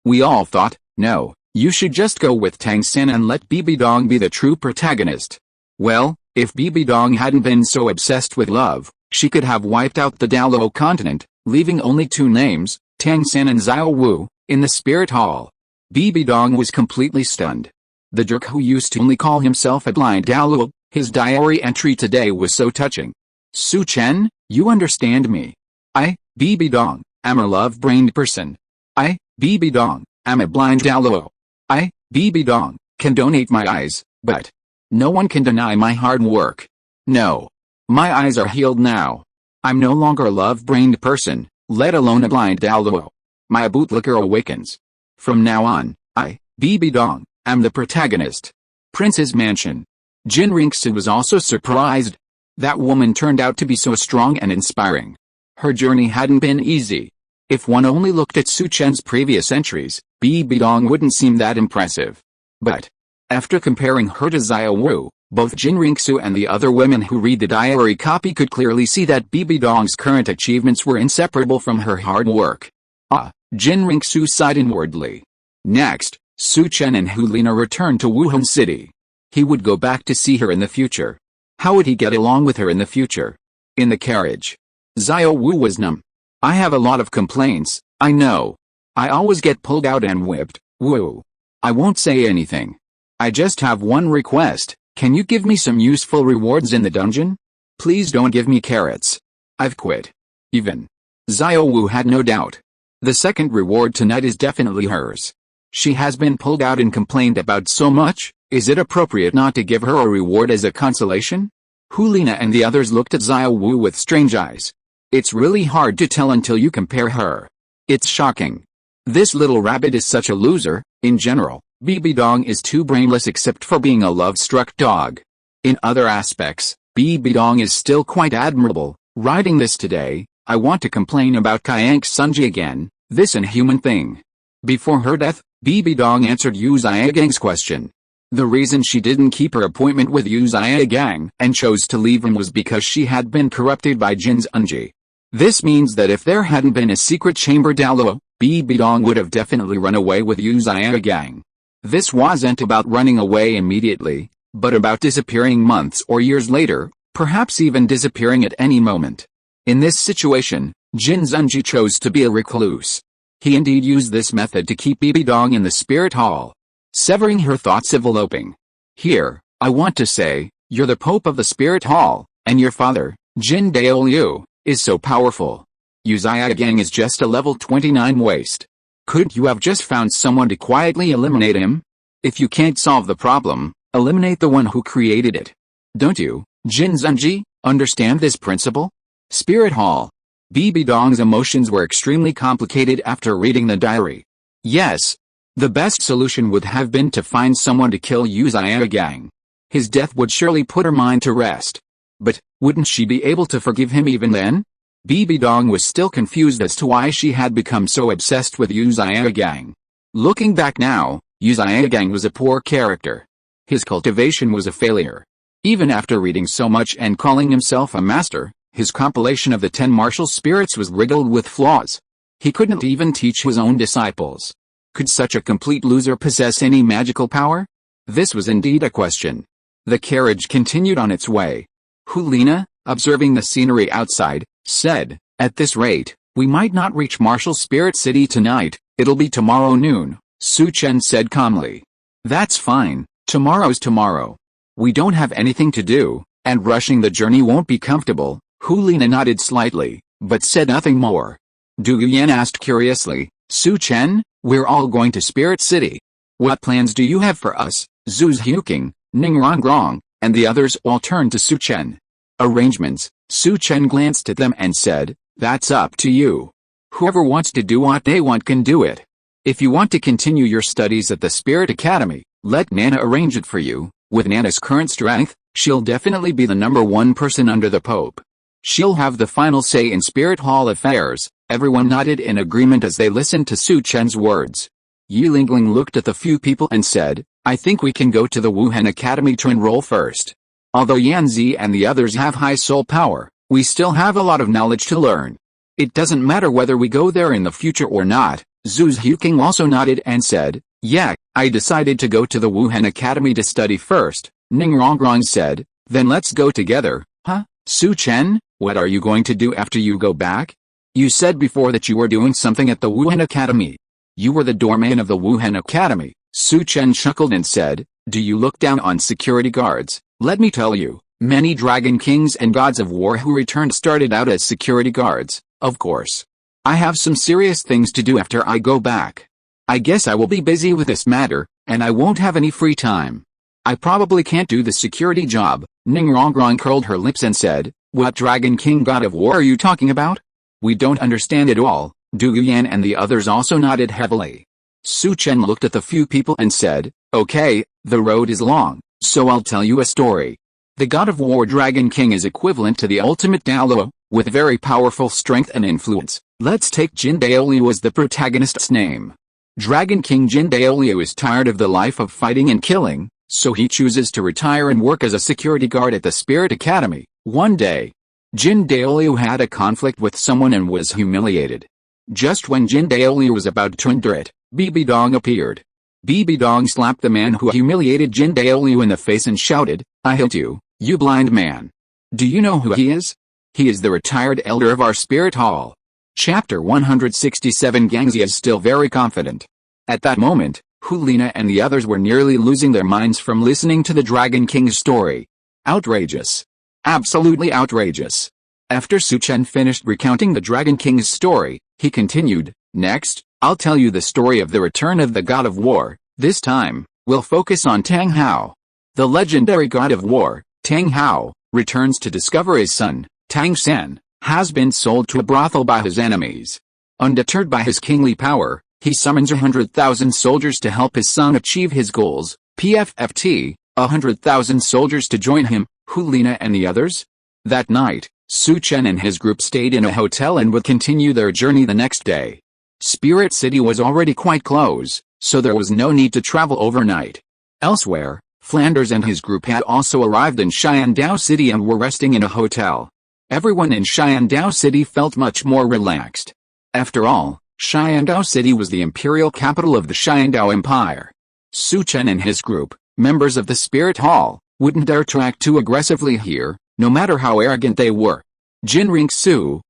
We all thought, no, you should just go with Tang San and let Bibi Dong be the true protagonist. Well, if Bibi Dong hadn't been so obsessed with love, she could have wiped out the Douluo continent, leaving only 2 names, Tang San and Xiao Wu, in the Spirit Hall. Bibi Dong was completely stunned. The jerk who used to only call himself a blind Douluo, his diary entry today was so touching. Su Chen, you understand me. I, Bibi Dong, am a love-brained person. I, Bibi Dong, am a blind Douluo. I, Bibi Dong, can donate my eyes, but no one can deny my hard work. No. My eyes are healed now. I'm no longer a love-brained person, let alone a blind Douluo. My bootlicker awakens. From now on, I, Bibi Dong, am the protagonist. Prince's Mansion. Qian Renxue was also surprised. That woman turned out to be so strong and inspiring. Her journey hadn't been easy. If one only looked at Su Chen's previous entries, Bibi Dong wouldn't seem that impressive. But after comparing her to Xiao Wu, both Qian Renxue and the other women who read the diary copy could clearly see that Bibi Dong's current achievements were inseparable from her hard work. Qian Renxue sighed inwardly. Next, Su Chen and Liena returned to Wuhan City. He would go back to see her in the future. How would he get along with her in the future? In the carriage, Xiao Wu was numb. I have a lot of complaints, I know. I always get pulled out and whipped. Wu. I won't say anything. I just have one request, can you give me some useful rewards in the dungeon? Please don't give me carrots. I've quit. Even Xiao Wu had no doubt. The second reward tonight is definitely hers. She has been pulled out and complained about so much, is it appropriate not to give her a reward as a consolation? Liena and the others looked at Xiao Wu with strange eyes. It's really hard to tell until you compare her. It's shocking. This little rabbit is such a loser. In general, Bibi Dong is too brainless except for being a love-struck dog. In other aspects, Bibi Dong is still quite admirable. Writing this today, I want to complain about Qian Renxue again, this inhuman thing. Before her death, Bibi Dong answered Yu Xiaogang's question. The reason she didn't keep her appointment with Yu Xiaogang and chose to leave him was because she had been corrupted by Jin Zunji. This means that if there hadn't been a secret chamber Douluo, Bibi Dong would have definitely run away with Yu Xiaogang. This wasn't about running away immediately, but about disappearing months or years later, perhaps even disappearing at any moment. In this situation, Jin Zunji chose to be a recluse. He indeed used this method to keep Bibi Dong in the spirit hall, severing her thoughts enveloping. Here, I want to say, you're the Pope of the Spirit Hall, and your father, Jin Daoliu, is so powerful. Yu Xiaogang is just a level 29 waste. Couldn't you have just found someone to quietly eliminate him? If you can't solve the problem, eliminate the one who created it. Don't you, Jin Zunji, understand this principle? Spirit Hall. Bibi Dong's emotions were extremely complicated after reading the diary. Yes. The best solution would have been to find someone to kill Yu Xiaogang. His death would surely put her mind to rest. But, wouldn't she be able to forgive him even then? Bibi Dong was still confused as to why she had become so obsessed with Yu Xiaogang. Looking back now, Yu Xiaogang was a poor character. His cultivation was a failure. Even after reading so much and calling himself a master, his compilation of the 10 martial spirits was riddled with flaws. He couldn't even teach his own disciples. Could such a complete loser possess any magical power? This was indeed a question. The carriage continued on its way. Liena, observing the scenery outside, said, "At this rate, we might not reach Martial Spirit City tonight, it'll be tomorrow noon," Su Chen said calmly. "That's fine, tomorrow's tomorrow. We don't have anything to do, and rushing the journey won't be comfortable." Liena nodded slightly, but said nothing more. Du Yuan asked curiously, "Su Chen, we're all going to Spirit City. What plans do you have for us?" Zhu Zhuqing, Ning Rongrong, and the others all turned to Su Chen. "Arrangements," Su Chen glanced at them and said, "That's up to you. Whoever wants to do what they want can do it. If you want to continue your studies at the Spirit Academy, let Nana arrange it for you. With Nana's current strength, she'll definitely be the #1 person under the Pope. She'll have the final say in Spirit Hall affairs." Everyone nodded in agreement as they listened to Su Chen's words. Yi Lingling looked at the few people and said, "I think we can go to the Wuhan Academy to enroll first. Although Yanzi and the others have high soul power, we still have a lot of knowledge to learn. It doesn't matter whether we go there in the future or not." Zhu Zhuqing also nodded and said, "Yeah, I decided to go to the Wuhan Academy to study first." Ning Rongrong said, "Then let's go together." "Huh? Su Chen, what are you going to do after you go back? You said before that you were doing something at the Wuhan Academy." "You were the doorman of the Wuhan Academy," Su Chen chuckled and said, "Do you look down on security guards? Let me tell you, many dragon kings and gods of war who returned started out as security guards. Of course. I have some serious things to do after I go back. I guess I will be busy with this matter, and I won't have any free time. I probably can't do the security job." Ning Rongrong curled her lips and said, "What dragon king god of war are you talking about? We don't understand it all." Du Yuan and the others also nodded heavily. Su Chen looked at the few people and said, "Okay, the road is long, so I'll tell you a story. The god of war Dragon King is equivalent to the ultimate Douluo, with very powerful strength and influence. Let's take Jin Daoliu as the protagonist's name. Dragon King Jin Daoliu is tired of the life of fighting and killing, so he chooses to retire and work as a security guard at the Spirit Academy. One day, Jin Daoliu had a conflict with someone and was humiliated. Just when Jin Daoliu was about to endure it, Bibi Dong appeared. Bibi Dong slapped the man who humiliated Jin Daoliu in the face and shouted, "I hate you, you blind man. Do you know who he is? He is the retired elder of our Spirit Hall." Chapter 167. Gangxi is still very confident. At that moment, Liena and the others were nearly losing their minds from listening to the Dragon King's story. Outrageous. Absolutely outrageous. After Su Chen finished recounting the Dragon King's story, he continued, "Next, I'll tell you the story of the return of the God of War. This time, we'll focus on Tang Hao. The legendary God of War, Tang Hao, returns to discover his son, Tang San, has been sold to a brothel by his enemies. Undeterred by his kingly power, he summons 100,000 soldiers to help his son achieve his goals. PFFT, 100,000 soldiers to join him, Liena and the others?" That night, Su Chen and his group stayed in a hotel and would continue their journey the next day. Spirit City was already quite close, so there was no need to travel overnight. Elsewhere, Flanders and his group had also arrived in Qiandao City and were resting in a hotel. Everyone in Qiandao City felt much more relaxed. After all, Qiandao City was the imperial capital of the Qiandao Empire. Su Chen and his group, members of the Spirit Hall, wouldn't dare to act too aggressively here, no matter how arrogant they were. Qian Renxue,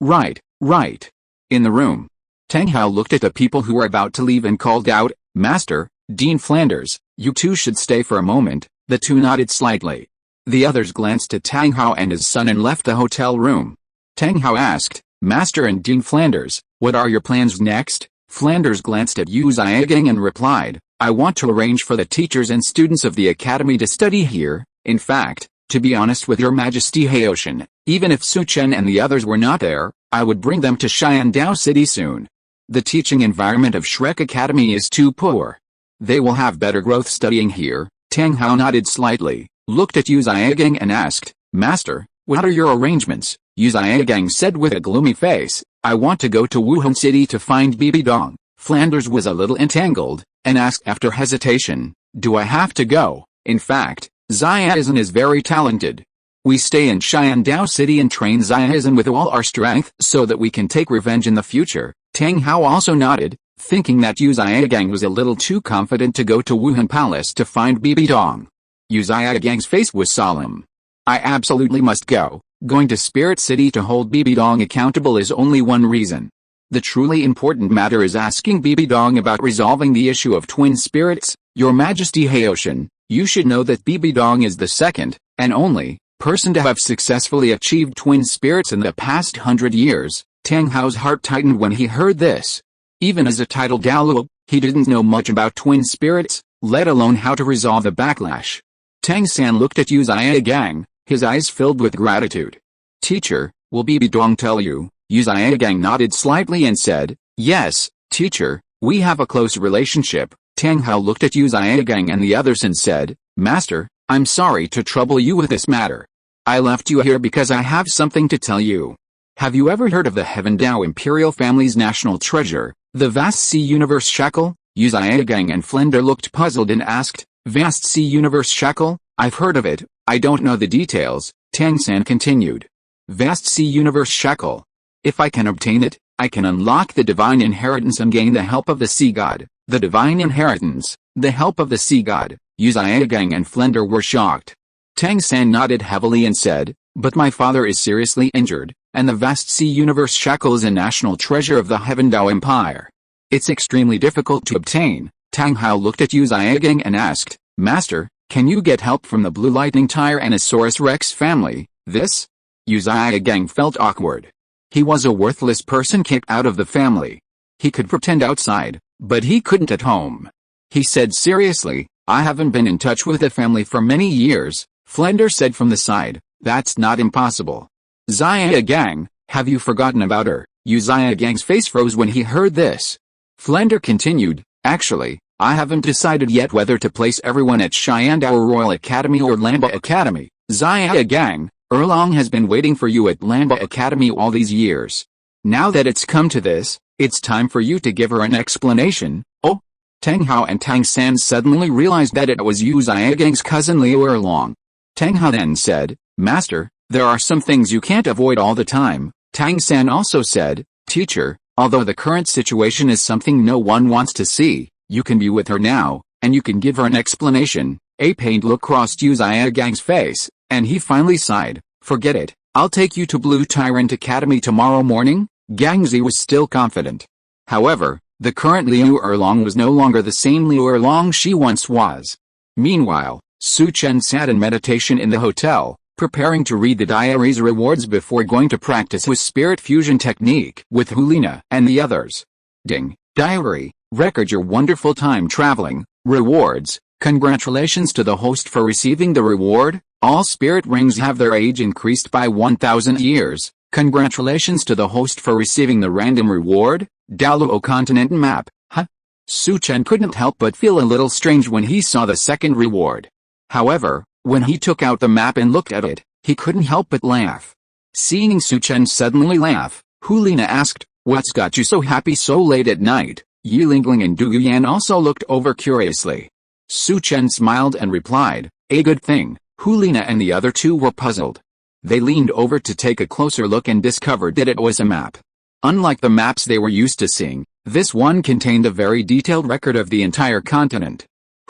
right. In the room, Tang Hao looked at the people who were about to leave and called out, "Master, Dean Flanders, you two should stay for a moment." The two nodded slightly. The others glanced at Tang Hao and his son and left the hotel room. Tang Hao asked, "Master and Dean Flanders, what are your plans next?" Flanders glanced at Yu Zhigang and replied, "I want to arrange for the teachers and students of the academy to study here. In fact, to be honest with your Majesty Haoshan, even if Su Chen and the others were not there, I would bring them to Qiandao City soon. The teaching environment of Shrek Academy is too poor. They will have better growth studying here." Tang Hao nodded slightly, looked at Yu Zhigang and asked, "Master, what are your arrangements?" Yu Zhigang said with a gloomy face, "I want to go to Wuhan City to find Bibi Dong." Flanders was a little entangled, and asked after hesitation, "Do I have to go?" In fact, Xiaizhen is very talented. We stay in Qiandao City and train Xiaizhen with all our strength so that we can take revenge in the future. Tang Hao also nodded, thinking that Yu Zhigang was a little too confident to go to Wuhan Palace to find Bibi Dong. Yu Zhiagang's face was solemn. "I absolutely must go. Going to Spirit City to hold Bibi Dong accountable is only one reason. The truly important matter is asking Bibi Dong about resolving the issue of twin spirits. Your Majesty Haoshan, you should know that Bibi Dong is the second, and only, person to have successfully achieved twin spirits in the past 100 years. Tang Hao's heart tightened when he heard this. Even as a titled Douluo, he didn't know much about twin spirits, let alone how to resolve the backlash. Tang San looked at Yu Zhigang, his eyes filled with gratitude. "Teacher, will Bibi Dong tell you?" Yu Zhigang nodded slightly and said, "Yes, teacher, we have a close relationship." Tang Hao looked at Yu Zhigang and the others and said, "Master, I'm sorry to trouble you with this matter. I left you here because I have something to tell you. Have you ever heard of the Heaven Dao Imperial family's national treasure, the Vast Sea Universe Shackle?" Yu Zhigang and Flanders looked puzzled and asked, "Vast Sea Universe Shackle? I've heard of it, I don't know the details." Tang San continued. "Vast Sea Universe Shackle. If I can obtain it, I can unlock the divine inheritance and gain the help of the sea god." The divine inheritance, the help of the sea god. Yu Zhigang and Flanders were shocked. Tang San nodded heavily and said, "But my father is seriously injured, and the Vast Sea Universe Shackle is a national treasure of the Heaven Dao Empire. It's extremely difficult to obtain." Tang Hao looked at Yu Zhigang and asked, "Master, can you get help from the Blue Lightning Tyrannosaurus Rex family?" This? Yu Zhigang felt awkward. He was a worthless person kicked out of the family. He could pretend outside, but he couldn't at home. He said seriously, "I haven't been in touch with the family for many years." Flanders said from the side, "That's not impossible." "Zhigang, have you forgotten about her?" Yu Zhiagang's face froze when he heard this. Flanders continued, "Actually, I haven't decided yet whether to place everyone at Qiandao Royal Academy or Lanba Academy." "Zhigang, Erlong has been waiting for you at Lanba Academy all these years. Now that it's come to this, it's time for you to give her an explanation." "Oh?" Tang Hao and Tang San suddenly realized that it was Yu Zhiagang's cousin Liu Erlong. Tang Hao then said, "Master, there are some things you can't avoid all the time." Tang San also said, "Teacher, although the current situation is something no one wants to see, you can be with her now, and you can give her an explanation." A pained look crossed Yu Zhiagang's face, and he finally sighed, "Forget it, I'll take you to Blue Tyrant Academy tomorrow morning." Gangzi was still confident. However, the current Liu Erlong was no longer the same Liu Erlong she once was. Meanwhile, Su Chen sat in meditation in the hotel, preparing to read the diary's rewards before going to practice his spirit fusion technique with Liena and the others. Ding, diary, record your wonderful time traveling, rewards. Congratulations to the host for receiving the reward. All spirit rings have their age increased by 1,000 years. Congratulations to the host for receiving the random reward. Douluo continent map. Huh? Su Chen couldn't help but feel a little strange when he saw the second reward. However, when he took out the map and looked at it, he couldn't help but laugh. Seeing Su Chen suddenly laugh, Liena asked, "What's got you so happy so late at night?" Yilingling and Duguyan also looked over curiously. Su Chen smiled and replied, "A good thing." Liena and the other two were puzzled. They leaned over to take a closer look and discovered that it was a map. Unlike the maps they were used to seeing, this one contained a very detailed record of the entire continent.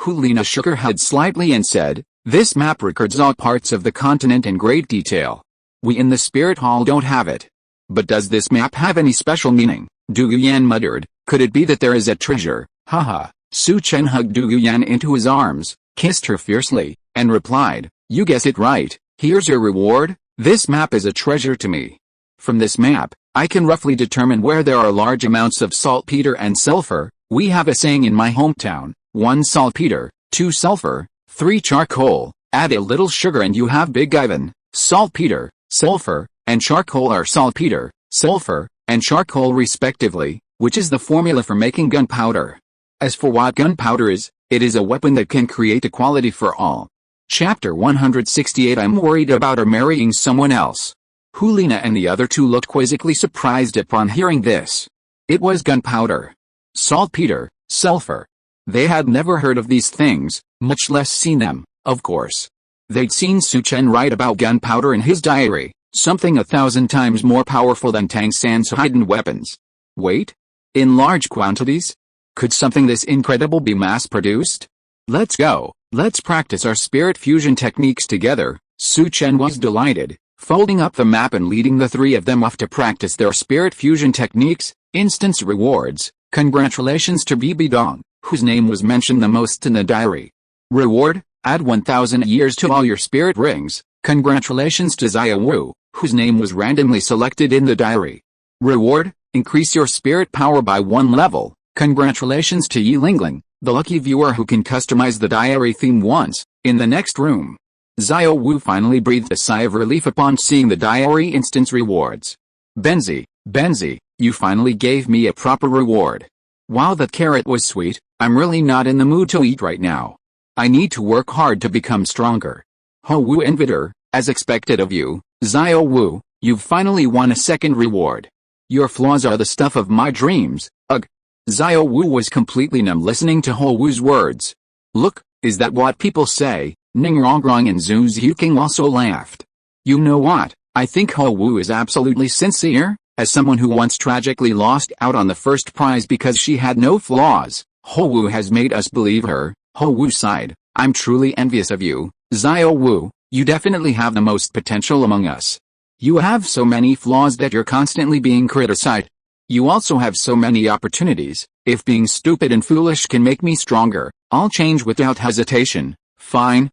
Liena shook her head slightly and said, "This map records all parts of the continent in great detail. We in the Spirit Hall don't have it." "But does this map have any special meaning?" Duguyan muttered. "Could it be that there is a treasure?" Haha. Su Chen hugged Duguyan into his arms, kissed her fiercely, and replied, "You guessed it right. Here's your reward. This map is a treasure to me. From this map, I can roughly determine where there are large amounts of saltpeter and sulfur. We have a saying in my hometown, 1 saltpeter, 2 sulfur, 3 charcoal, add a little sugar and you have Big Ivan." Saltpeter, sulfur, and charcoal are saltpeter, sulfur, and charcoal respectively, which is the formula for making gunpowder. As for what gunpowder is, it is a weapon that can create equality for all. Chapter 168. I'm worried about her marrying someone else. Liena and the other two looked quizzically surprised upon hearing this. It was gunpowder. Saltpeter, sulfur. They had never heard of these things, much less seen them, of course. They'd seen Su Chen write about gunpowder in his diary, something 1,000 times more powerful than Tang San's hidden weapons. Wait? In large quantities? Could something this incredible be mass-produced? Let's go. Let's practice our spirit fusion techniques together. Su Chen was delighted, folding up the map and leading the three of them off to practice their spirit fusion techniques. Instance rewards. Congratulations to Bibi Dong, whose name was mentioned the most in the diary. Reward, add 1,000 years to all your spirit rings. Congratulations to Zia Wu, whose name was randomly selected in the diary. Reward, increase your spirit power by 1 level. Congratulations to Yilingling, the lucky viewer who can customize the diary theme once. In the next room, Zia Wu finally breathed a sigh of relief upon seeing the diary instance rewards. Benzi, you finally gave me a proper reward. While that carrot was sweet, I'm really not in the mood to eat right now. I need to work hard to become stronger. Ho Wu Invader, as expected of you, Zia Wu, you've finally won a second reward. Your flaws are the stuff of my dreams. Ugh. Zia Wu was completely numb listening to Ho Wu's words. Look, is that what people say? Ning Rongrong and Zhu Zhuqing also laughed. You know what, I think Ho Wu is absolutely sincere. As someone who once tragically lost out on the first prize because she had no flaws, Ho Wu has made us believe her. Ho Wu sighed. I'm truly envious of you, Zia Wu. You definitely have the most potential among us. You have so many flaws that you're constantly being criticized. You also have so many opportunities. If being stupid and foolish can make me stronger, I'll change without hesitation. Fine.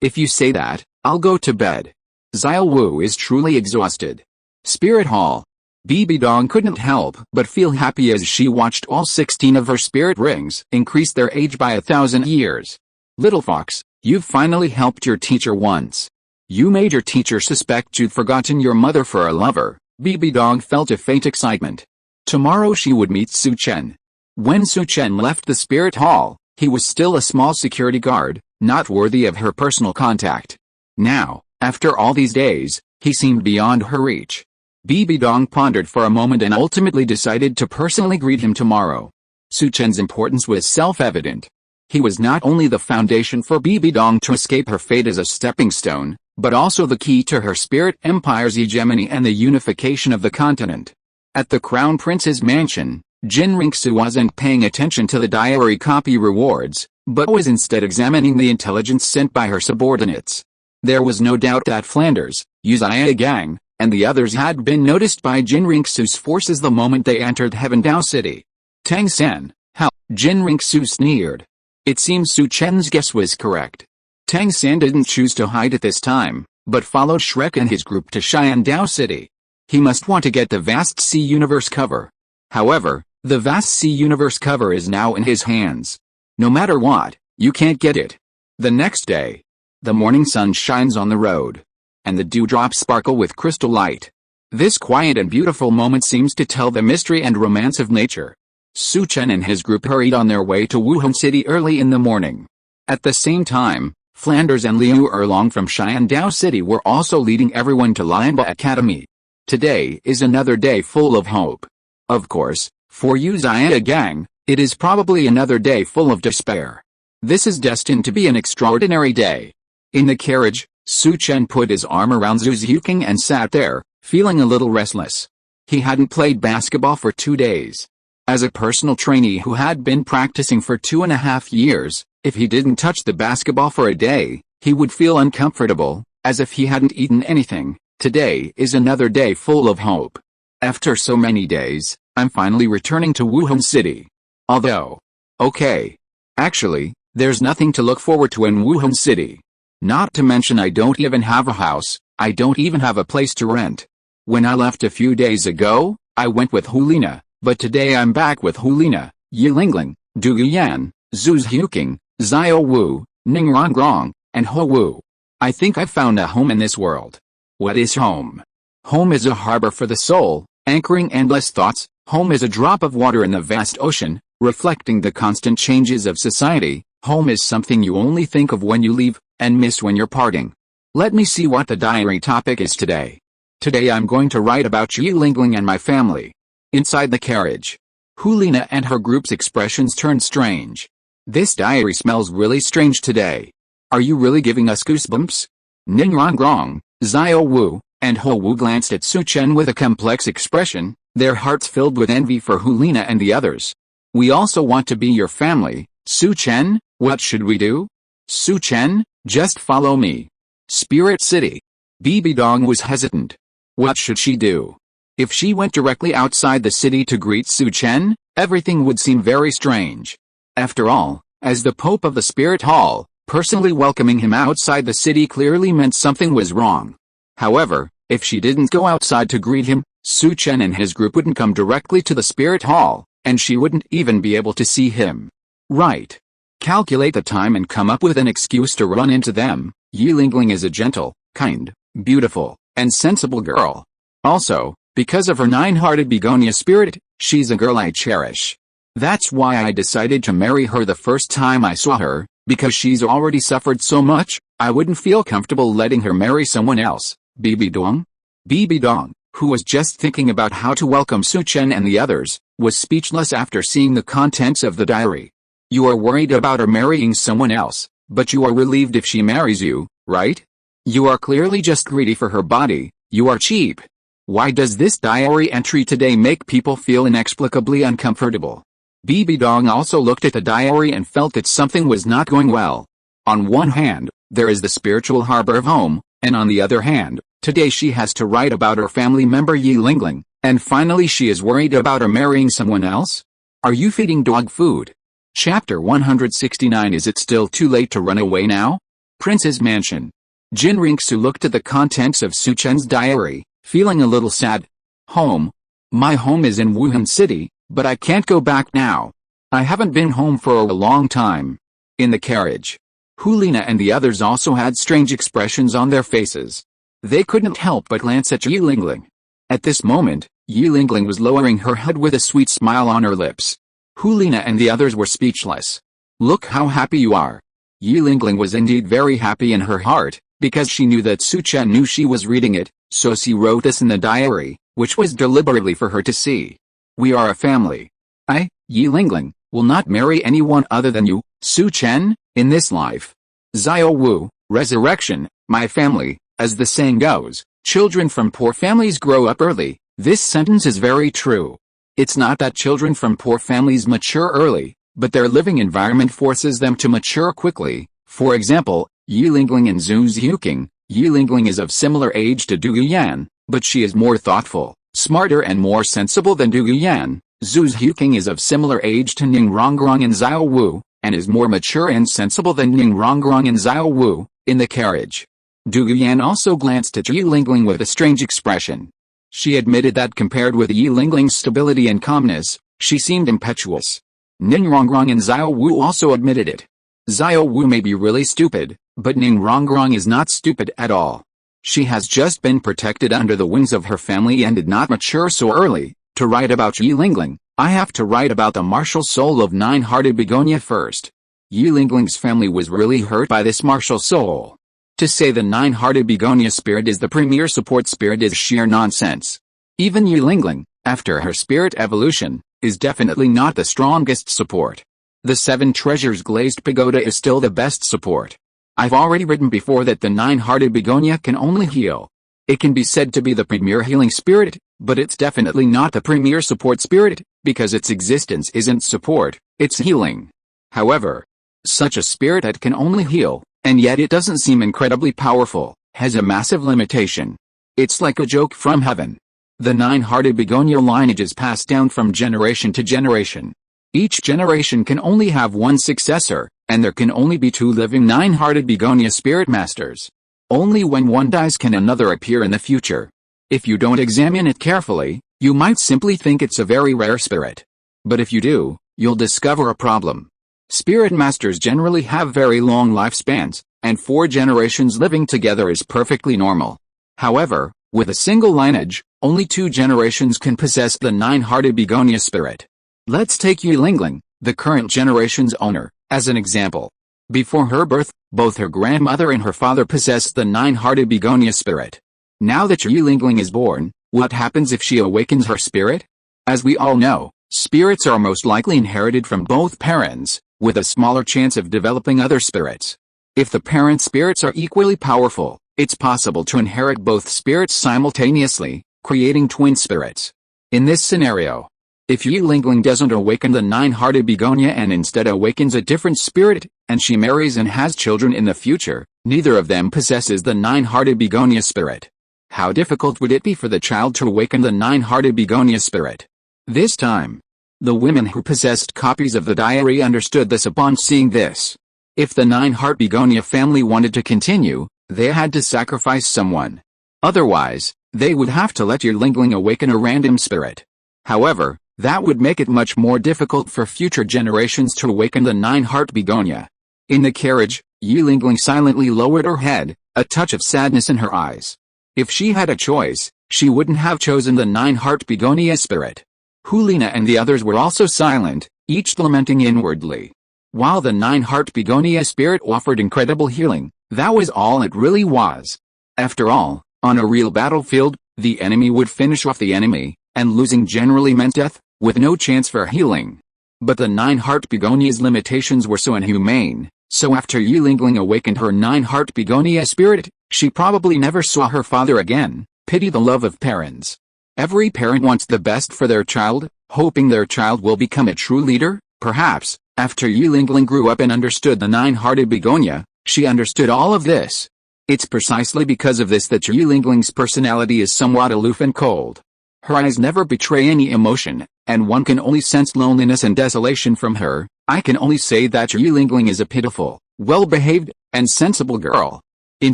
If you say that, I'll go to bed. Zia Wu is truly exhausted. Spirit Hall. Bibi Dong couldn't help but feel happy as she watched all 16 of her spirit rings increase their age by 1,000 years. Little fox, you've finally helped your teacher once. You made your teacher suspect you'd forgotten your mother for a lover. Bibi Dong felt a faint excitement. Tomorrow she would meet Su Chen. When Su Chen left the Spirit Hall, he was still a small security guard, not worthy of her personal contact. Now, after all these days, he seemed beyond her reach. Bibi Dong pondered for a moment and ultimately decided to personally greet him tomorrow. Su Chen's importance was self-evident. He was not only the foundation for Bibi Dong to escape her fate as a stepping stone, but also the key to her spirit empire's hegemony and the unification of the continent. At the Crown Prince's mansion, Qian Renxue wasn't paying attention to the diary copy rewards, but was instead examining the intelligence sent by her subordinates. There was no doubt that Flanders, Uzia Gang, and the others had been noticed by Qian Renxue's forces the moment they entered Heavendao City. Tang San, how? Qian Renxue sneered. It seems Su Chen's guess was correct. Tang San didn't choose to hide at this time, but followed Shrek and his group to Xiandao City. He must want to get the Vast Sea Universe cover. However, the Vast Sea Universe cover is now in his hands. No matter what, you can't get it. The next day, the morning sun shines on the road, and the dewdrops sparkle with crystal light. This quiet and beautiful moment seems to tell the mystery and romance of nature. Su Chen and his group hurried on their way to Wuhan City early in the morning. At the same time, Flanders and Liu Erlong from Xiandao City were also leading everyone to Liena Academy. Today is another day full of hope. Of course, For you Zia gang, it is probably another day full of despair. This is destined to be an extraordinary day. In the carriage, Su Chen put his arm around Zhu Zhuqing and sat there, feeling a little restless. He hadn't played basketball for 2 days. As a personal trainee who had been practicing for 2.5 years, if he didn't touch the basketball for a day, he would feel uncomfortable, as if he hadn't eaten anything. Today is another day full of hope. After so many days, I'm finally returning to Wuhan City. Although, okay. Actually, there's nothing to look forward to in Wuhan City. Not to mention I don't even have a house, I don't even have a place to rent. When I left a few days ago, I went with Liena, but today I'm back with Liena, Yilingling, Du Yan, Zhu Zhuqing, Zhao Wu, Ning Rongrong, and Ho Wu. I think I've found a home in this world. What is home? Home is a harbor for the soul, anchoring endless thoughts. Home is a drop of water in the vast ocean, reflecting the constant changes of society. Home is something you only think of when you leave, and miss when you're parting. Let me see what the diary topic is today. Today I'm going to write about Yilingling and my family. Inside the carriage, Liena and her group's expressions turned strange. This diary smells really strange today. Are you really giving us goosebumps? Ning Rongrong, Zhao Wu, and Ho Wu glanced at Su Chen with a complex expression, their hearts filled with envy for Liena and the others. We also want to be your family, Su Chen. What should we do? Su Chen, just follow me. Spirit City. Bibi Dong was hesitant. What should she do? If she went directly outside the city to greet Su Chen, everything would seem very strange. After all, as the Pope of the Spirit Hall, personally welcoming him outside the city clearly meant something was wrong. However, if she didn't go outside to greet him, Su Chen and his group wouldn't come directly to the Spirit Hall, and she wouldn't even be able to see him. Right. Calculate the time and come up with an excuse to run into them. Yilingling is a gentle, kind, beautiful, and sensible girl. Also, because of her 9-hearted begonia spirit, she's a girl I cherish. That's why I decided to marry her the first time I saw her, because she's already suffered so much, I wouldn't feel comfortable letting her marry someone else. Bibi Dong? Bibi Dong, who was just thinking about how to welcome Su Chen and the others, was speechless after seeing the contents of the diary. You are worried about her marrying someone else, but you are relieved if she marries you, right? You are clearly just greedy for her body, you are cheap. Why does this diary entry today make people feel inexplicably uncomfortable? Bibi Dong also looked at the diary and felt that something was not going well. On one hand, there is the spiritual harbor of home, and on the other hand, today she has to write about her family member Yilingling, and finally she is worried about her marrying someone else? Are you feeding dog food? Chapter 169. Is it still too late to run away now? Prince's Mansion. Qian Renxue looked at the contents of Su Chen's diary, feeling a little sad. Home. My home is in Wuhan City, but I can't go back now. I haven't been home for a long time. In the carriage, Liena and the others also had strange expressions on their faces. They couldn't help but glance at Yilingling. At this moment, Yilingling was lowering her head with a sweet smile on her lips. Liena and the others were speechless. Look how happy you are. Yilingling was indeed very happy in her heart, because she knew that Su Chen knew she was reading it, so she wrote this in the diary, which was deliberately for her to see. We are a family. I, Yilingling, will not marry anyone other than you, Su Chen, in this life. Zhao Wu, resurrection, my family, as the saying goes, children from poor families grow up early. This sentence is very true. It's not that children from poor families mature early, but their living environment forces them to mature quickly. For example, Yilingling and Zhu Zhuqing. Yilingling is of similar age to Du Yan, but she is more thoughtful, smarter and more sensible than Du Yan. Zhu Zhuqing is of similar age to Ning Rongrong and Zhao Wu, and is more mature and sensible than Ning Rongrong and Zhao Wu. In the carriage, Du Yan also glanced at Yilingling with a strange expression. She admitted that compared with Yilingling's stability and calmness, she seemed impetuous. Ning Rongrong and Zhao Wu also admitted it. Zhao Wu may be really stupid, but Ning Rongrong is not stupid at all. She has just been protected under the wings of her family and did not mature so early. To write about Yilingling, I have to write about the martial soul of 9-hearted begonia first. Yilingling's family was really hurt by this martial soul. To say the 9-hearted begonia spirit is the premier support spirit is sheer nonsense. Even Yilingling, after her spirit evolution, is definitely not the strongest support. The 7 treasures glazed pagoda is still the best support. I've already written before that the 9-hearted begonia can only heal. It can be said to be the premier healing spirit, but it's definitely not the premier support spirit, because its existence isn't support, it's healing. However, such a spirit that can only heal, and yet it doesn't seem incredibly powerful, has a massive limitation. It's like a joke from heaven. The 9-hearted begonia lineage is passed down from generation to generation. Each generation can only have one successor, and there can only be 2 living 9-hearted begonia spirit masters. Only when one dies can another appear in the future. If you don't examine it carefully, you might simply think it's a very rare spirit. But if you do, you'll discover a problem. Spirit masters generally have very long lifespans, and 4 generations living together is perfectly normal. However, with a single lineage, only 2 generations can possess the 9-hearted begonia spirit. Let's take Yulingling, the current generation's owner, as an example. Before her birth, both her grandmother and her father possessed the 9-hearted begonia spirit. Now that Yulingling is born, what happens if she awakens her spirit? As we all know, spirits are most likely inherited from both parents, with a smaller chance of developing other spirits. If the parent spirits are equally powerful, it's possible to inherit both spirits simultaneously, creating twin spirits. In this scenario, if Yulingling doesn't awaken the 9-hearted begonia and instead awakens a different spirit, and she marries and has children in the future, neither of them possesses the 9-hearted begonia spirit. How difficult would it be for the child to awaken the 9-hearted begonia spirit? This time, the women who possessed copies of the diary understood this upon seeing this. If the 9-heart begonia family wanted to continue, they had to sacrifice someone. Otherwise, they would have to let Yulingling awaken a random spirit. However, that would make it much more difficult for future generations to awaken the 9-heart begonia. In the carriage, Yulingling silently lowered her head, a touch of sadness in her eyes. If she had a choice, she wouldn't have chosen the 9-heart begonia spirit. Liena and the others were also silent, each lamenting inwardly. While the 9-heart begonia spirit offered incredible healing, that was all it really was. After all, on a real battlefield, the enemy would finish off the enemy, and losing generally meant death, with no chance for healing. But the 9-heart begonia's limitations were so inhumane, so after Yulingling awakened her 9-heart begonia spirit, she probably never saw her father again. Pity the love of parents. Every parent wants the best for their child, hoping their child will become a true leader. Perhaps, after Yulingling grew up and understood the 9-hearted begonia, she understood all of this. It's precisely because of this that Yulingling's personality is somewhat aloof and cold. Her eyes never betray any emotion, and one can only sense loneliness and desolation from her. I can only say that Yulingling is a pitiful, well-behaved, and sensible girl. In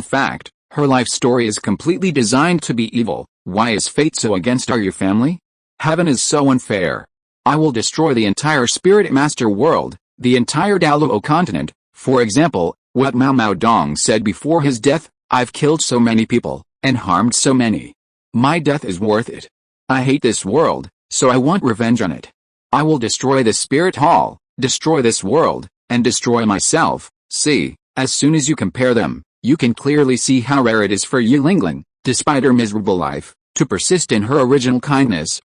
fact, her life story is completely designed to be evil. Why is fate so against our family? Heaven is so unfair. I will destroy the entire Spirit Master world, the entire Douluo continent. For example, what Mao Dong said before his death, I've killed so many people, and harmed so many. My death is worth it. I hate this world, so I want revenge on it. I will destroy this spirit hall, destroy this world, and destroy myself. See, as soon as you compare them, you can clearly see how rare it is for Yulingling, despite her miserable life, to persist in her original kindness.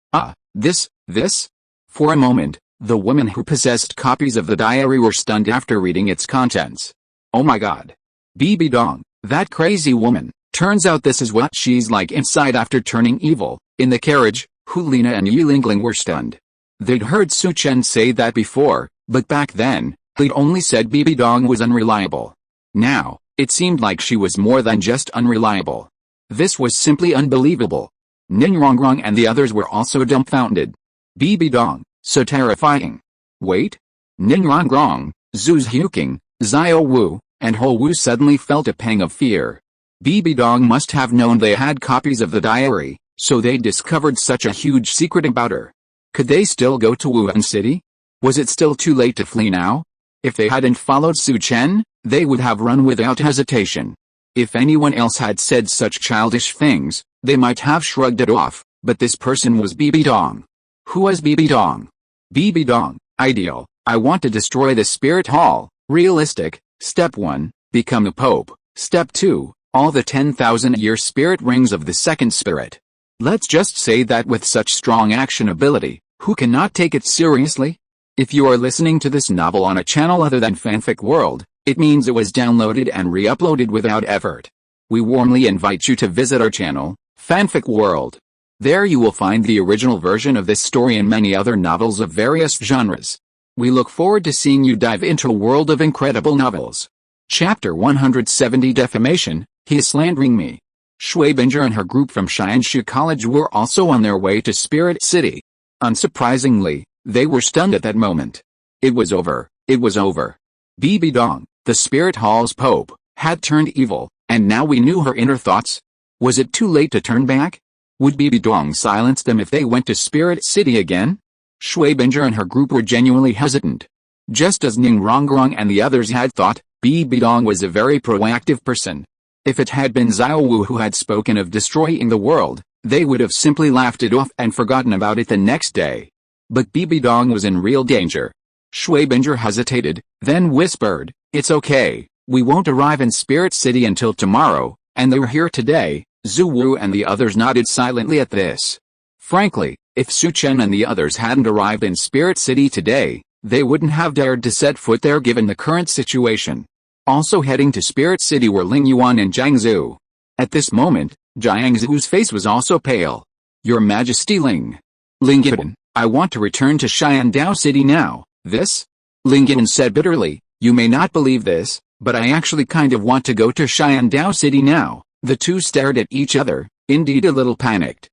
This. For a moment, the women who possessed copies of the diary were stunned after reading its contents. Oh my god. Bibi Dong, that crazy woman, turns out this is what she's like inside after turning evil. In the carriage, Liena and Yulingling were stunned. They'd heard Su Chen say that before, but back then, they'd only said Bibi Dong was unreliable. Now, it seemed like she was more than just unreliable. This was simply unbelievable. Ning Rongrong and the others were also dumbfounded. Bibi Dong, so terrifying. Wait? Ning Rongrong, Zhu Zhuqing, Xiao Wu, and Ho Wu suddenly felt a pang of fear. Bibi Dong must have known they had copies of the diary, so they discovered such a huge secret about her. Could they still go to Wuhan City? Was it still too late to flee now? If they hadn't followed Su Chen, they would have run without hesitation. If anyone else had said such childish things, they might have shrugged it off, but this person was Bibi Dong. Who was Bibi Dong? Bibi Dong, ideal. I want to destroy the spirit hall. Realistic. Step 1, become a pope. Step 2, all the 10,000-year spirit rings of the second spirit. Let's just say that with such strong action ability, Who cannot take it seriously? If you are listening to this novel on a channel other than Fanfic World, it means it was downloaded and re-uploaded without effort. We warmly invite you to visit our channel, Fanfic World. There you will find the original version of this story and many other novels of various genres. We look forward to seeing you dive into a world of incredible novels. Chapter 170 Defamation, He is Slandering Me. Shui Binger and her group from Qian Renxue College were also on their way to Spirit City. Unsurprisingly, they were stunned at that moment. It was over. It was over. Bibi Dong, the Spirit Hall's Pope, had turned evil, and now we knew her inner thoughts. Was it too late to turn back? Would Bibi Dong silence them if they went to Spirit City again? Shui Binger and her group were genuinely hesitant. Just as Ning Rongrong and the others had thought, Bibi Dong was a very proactive person. If it had been Xiao Wu who had spoken of destroying the world, they would have simply laughed it off and forgotten about it the next day. But Bibi Dong was in real danger. Shui Binger hesitated, then whispered, "It's okay, we won't arrive in Spirit City until tomorrow, and they were here today." Zhu Wu and the others nodded silently at this. Frankly, if Su Chen and the others hadn't arrived in Spirit City today, they wouldn't have dared to set foot there given the current situation. Also heading to Spirit City were Ling Yuan and Jiang Zhu. At this moment, Jiang Zhu's face was also pale. "Your Majesty Ling. Yuan, I want to return to Xiandao City now." "This?" Ling Yuan said bitterly, "You may not believe this, but I actually kind of want to go to Xiandao City now." The two stared at each other, indeed a little panicked.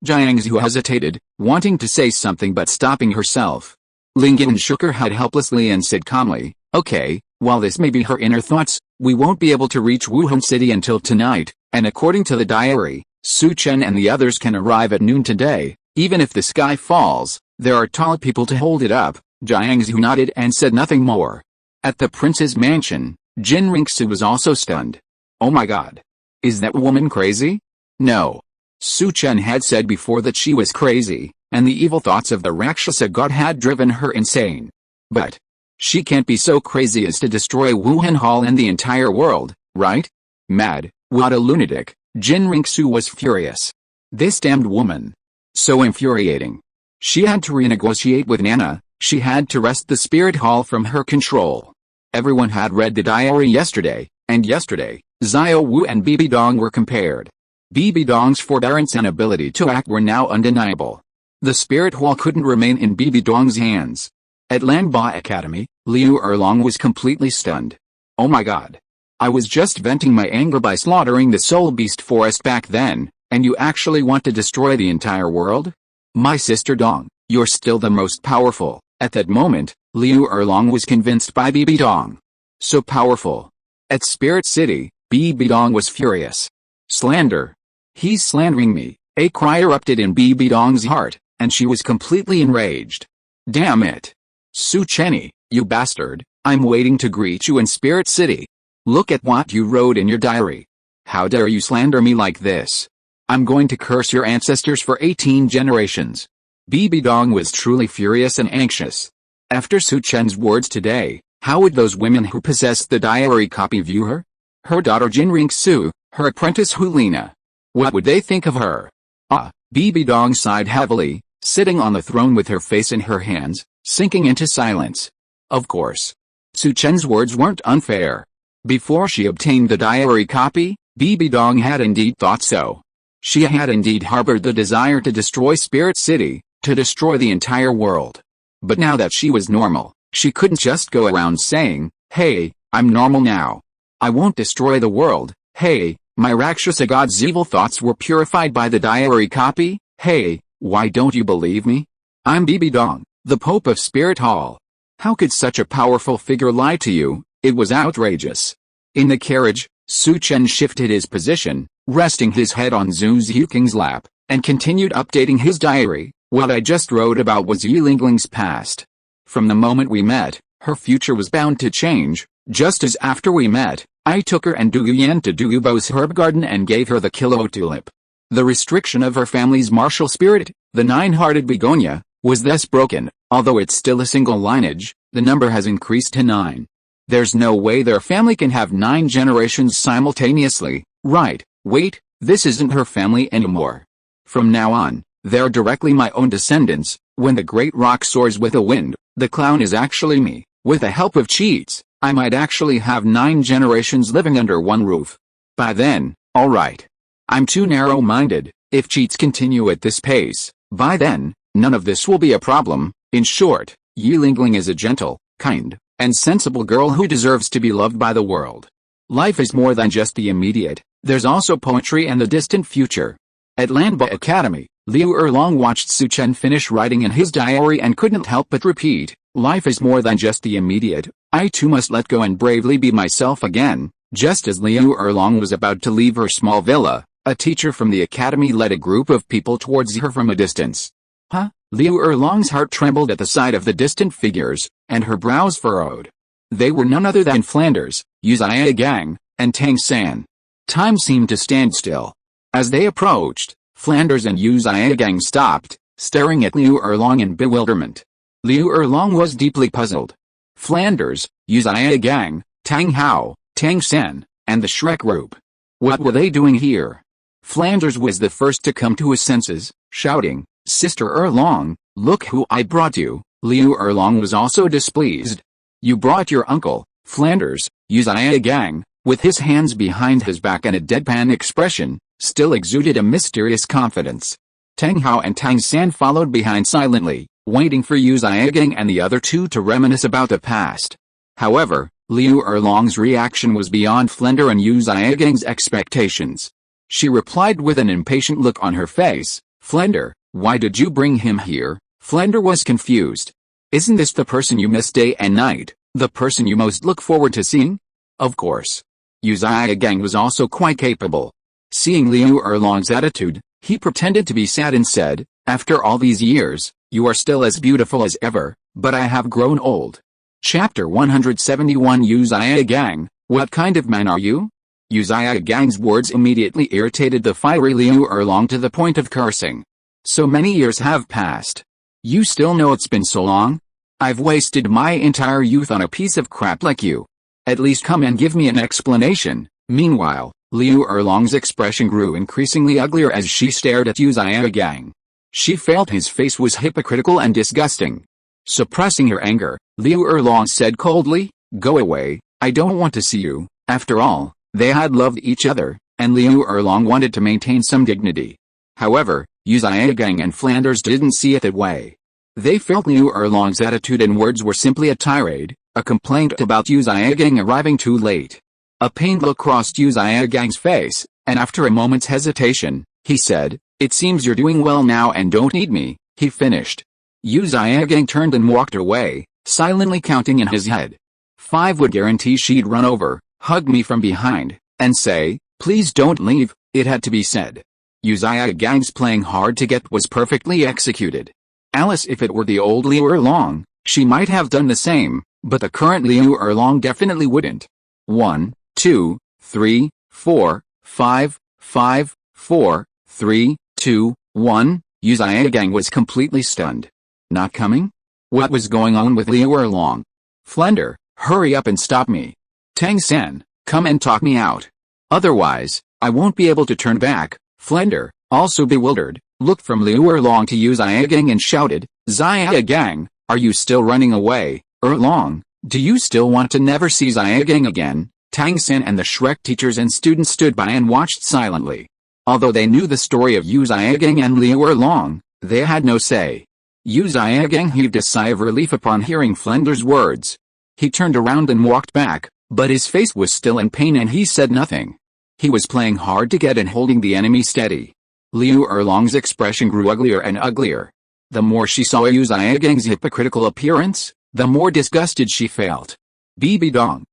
Jiang Zhu hesitated, wanting to say something but stopping herself. Ling Yuan shook her head helplessly and said calmly, "Okay, while this may be her inner thoughts, we won't be able to reach Wuhan City until tonight, and according to the diary, Su Chen and the others can arrive at noon today. Even if the sky falls, there are tall people to hold it up." Jiang Zhu nodded and said nothing more. At the prince's mansion, Qian Renxue was also stunned. "Oh my god. Is that woman crazy?" "No." Su Chen had said before that she was crazy, and the evil thoughts of the Rakshasa god had driven her insane. But she can't be so crazy as to destroy Wuhan Hall and the entire world, right? Mad, what a lunatic. Qian Renxue was furious. This damned woman. So infuriating. She had to renegotiate with Nana, she had to wrest the Spirit Hall from her control. Everyone had read the diary yesterday, and yesterday, Xiao Wu and Bibi Dong were compared. Bibi Dong's forbearance and ability to act were now undeniable. The Spirit Hall couldn't remain in Bibi Dong's hands. At Lanba Academy, Liu Erlong was completely stunned. "Oh my god. I was just venting my anger by slaughtering the Soul Beast Forest back then, and you actually want to destroy the entire world? My sister Dong, you're still the most powerful." At that moment, Liu Erlong was convinced by Bibi Dong. So powerful. At Spirit City, Bibi Dong was furious. Slander. "He's slandering me," a cry erupted in Bibi Dong's heart, and she was completely enraged. "Damn it. Su Chen, you bastard, I'm waiting to greet you in Spirit City. Look at what you wrote in your diary. How dare you slander me like this? I'm going to curse your ancestors for 18 generations." Bibi Dong was truly furious and anxious. After Su Chen's words today, how would those women who possessed the diary copy view her? Her daughter Qian Renxue, her apprentice Liena. What would they think of her? Bibi Dong sighed heavily, sitting on the throne with her face in her hands, sinking into silence. Of course. Su Chen's words weren't unfair. Before she obtained the diary copy, Bibi Dong had indeed thought so. She had indeed harbored the desire to destroy Spirit City, to destroy the entire world. But now that she was normal, she couldn't just go around saying, "Hey, I'm normal now. I won't destroy the world. Hey, my Rakshasa god's evil thoughts were purified by the diary copy. Hey, why don't you believe me? I'm Bibi Dong, the Pope of Spirit Hall. How could such a powerful figure lie to you?" It was outrageous. In the carriage, Su Chen shifted his position, resting his head on Zhu Zhuqing's lap, and continued updating his diary. "What I just wrote about was Yilingling's past. From the moment we met, her future was bound to change. Just as after we met, I took her and Duguyan to Dugubo's herb garden and gave her the kilo tulip. The restriction of her family's martial spirit, the nine-hearted begonia, was thus broken. Although it's still a single lineage, the number has increased to 9. There's no way their family can have 9 generations simultaneously, right? Wait, this isn't her family anymore. From now on, They're directly my own descendants. When the great rock soars with the wind, the clown is actually me. With the help of cheats, I might actually have 9 generations living under one roof. By then, alright. I'm too narrow-minded. If cheats continue at this pace, by then, none of this will be a problem. In short, Yilingling is a gentle, kind, and sensible girl who deserves to be loved by the world. Life is more than just the immediate, there's also poetry and the distant future. At Lanba Academy, Liu Erlong watched Su Chen finish writing in his diary and couldn't help but repeat, life is more than just the immediate, I too must let go and bravely be myself again. Just as Liu Erlong was about to leave her small villa, a teacher from the academy led a group of people towards her from a distance. Huh? Liu Erlong's heart trembled at the sight of the distant figures, and her brows furrowed. They were none other than Flanders, Uzia Gang, and Tang San. Time seemed to stand still. As they approached, Flanders and Uzia Gang stopped, staring at Liu Erlong in bewilderment. Liu Erlong was deeply puzzled. Flanders, Uzia Gang, Tang Hao, Tang San, and the Shrek group. What were they doing here? Flanders was the first to come to his senses, shouting, Sister Erlong, look who I brought you. Liu Erlong was also displeased. You brought your uncle, Flanders, Uzia Gang, with his hands behind his back and a deadpan expression, still exuded a mysterious confidence. Tang Hao and Tang San followed behind silently, waiting for Uzia Gang and the other two to reminisce about the past. However, Liu Erlong's reaction was beyond Flander and Uzia Gang's expectations. She replied with an impatient look on her face, Flander, why did you bring him here? Flander was confused. Isn't this the person you miss day and night, the person you most look forward to seeing? Of course. Uzia Gang was also quite capable. Seeing Liu Erlong's attitude, he pretended to be sad and said, after all these years, you are still as beautiful as ever, but I have grown old. Chapter 171 Uzia Gang, what kind of man are you? Uzia Gang's words immediately irritated the fiery Liu Erlong to the point of cursing. So many years have passed. You still know it's been so long? I've wasted my entire youth on a piece of crap like you. At least come and give me an explanation. Meanwhile, Liu Erlong's expression grew increasingly uglier as she stared at Uzia Gang. She felt his face was hypocritical and disgusting. Suppressing her anger, Liu Erlong said coldly, go away, I don't want to see you. After all, they had loved each other, and Liu Erlong wanted to maintain some dignity. However, Uzia Gang and Flanders didn't see it that way. They felt Liu Erlong's attitude and words were simply a tirade, a complaint about Uzia Gang arriving too late. A pained look crossed Uzia Gang's face, and after a moment's hesitation, he said, it seems you're doing well now and don't need me, he finished. Uzia Gang turned and walked away, silently counting in his head. 5 would guarantee she'd run over, hug me from behind, and say, please don't leave, it had to be said. Uzia Gang's playing hard to get was perfectly executed. Alice, if it were the old Liu Erlong, she might have done the same, but the current Liu Erlong definitely wouldn't. 1, 2, 3, 4, 5, 5, 4, 3, 2, 1, Uzia Gang was completely stunned. Not coming? What was going on with Liu Erlong? Flander, hurry up and stop me. Tang San, come and talk me out. Otherwise, I won't be able to turn back. Flander, also bewildered, looked from Liu Erlong to Uzia Gang and shouted, Zia Gang, are you still running away? Erlong, do you still want to never see Zia Gang again? Tang San and the Shrek teachers and students stood by and watched silently. Although they knew the story of Uzia Gang and Liu Erlong, they had no say. Uzia Gang heaved a sigh of relief upon hearing Flander's words. He turned around and walked back, but his face was still in pain and he said nothing. He was playing hard to get and holding the enemy steady. Liu Erlong's expression grew uglier and uglier. The more she saw Uzia Gang's hypocritical appearance, the more disgusted she felt. Bibi Dong,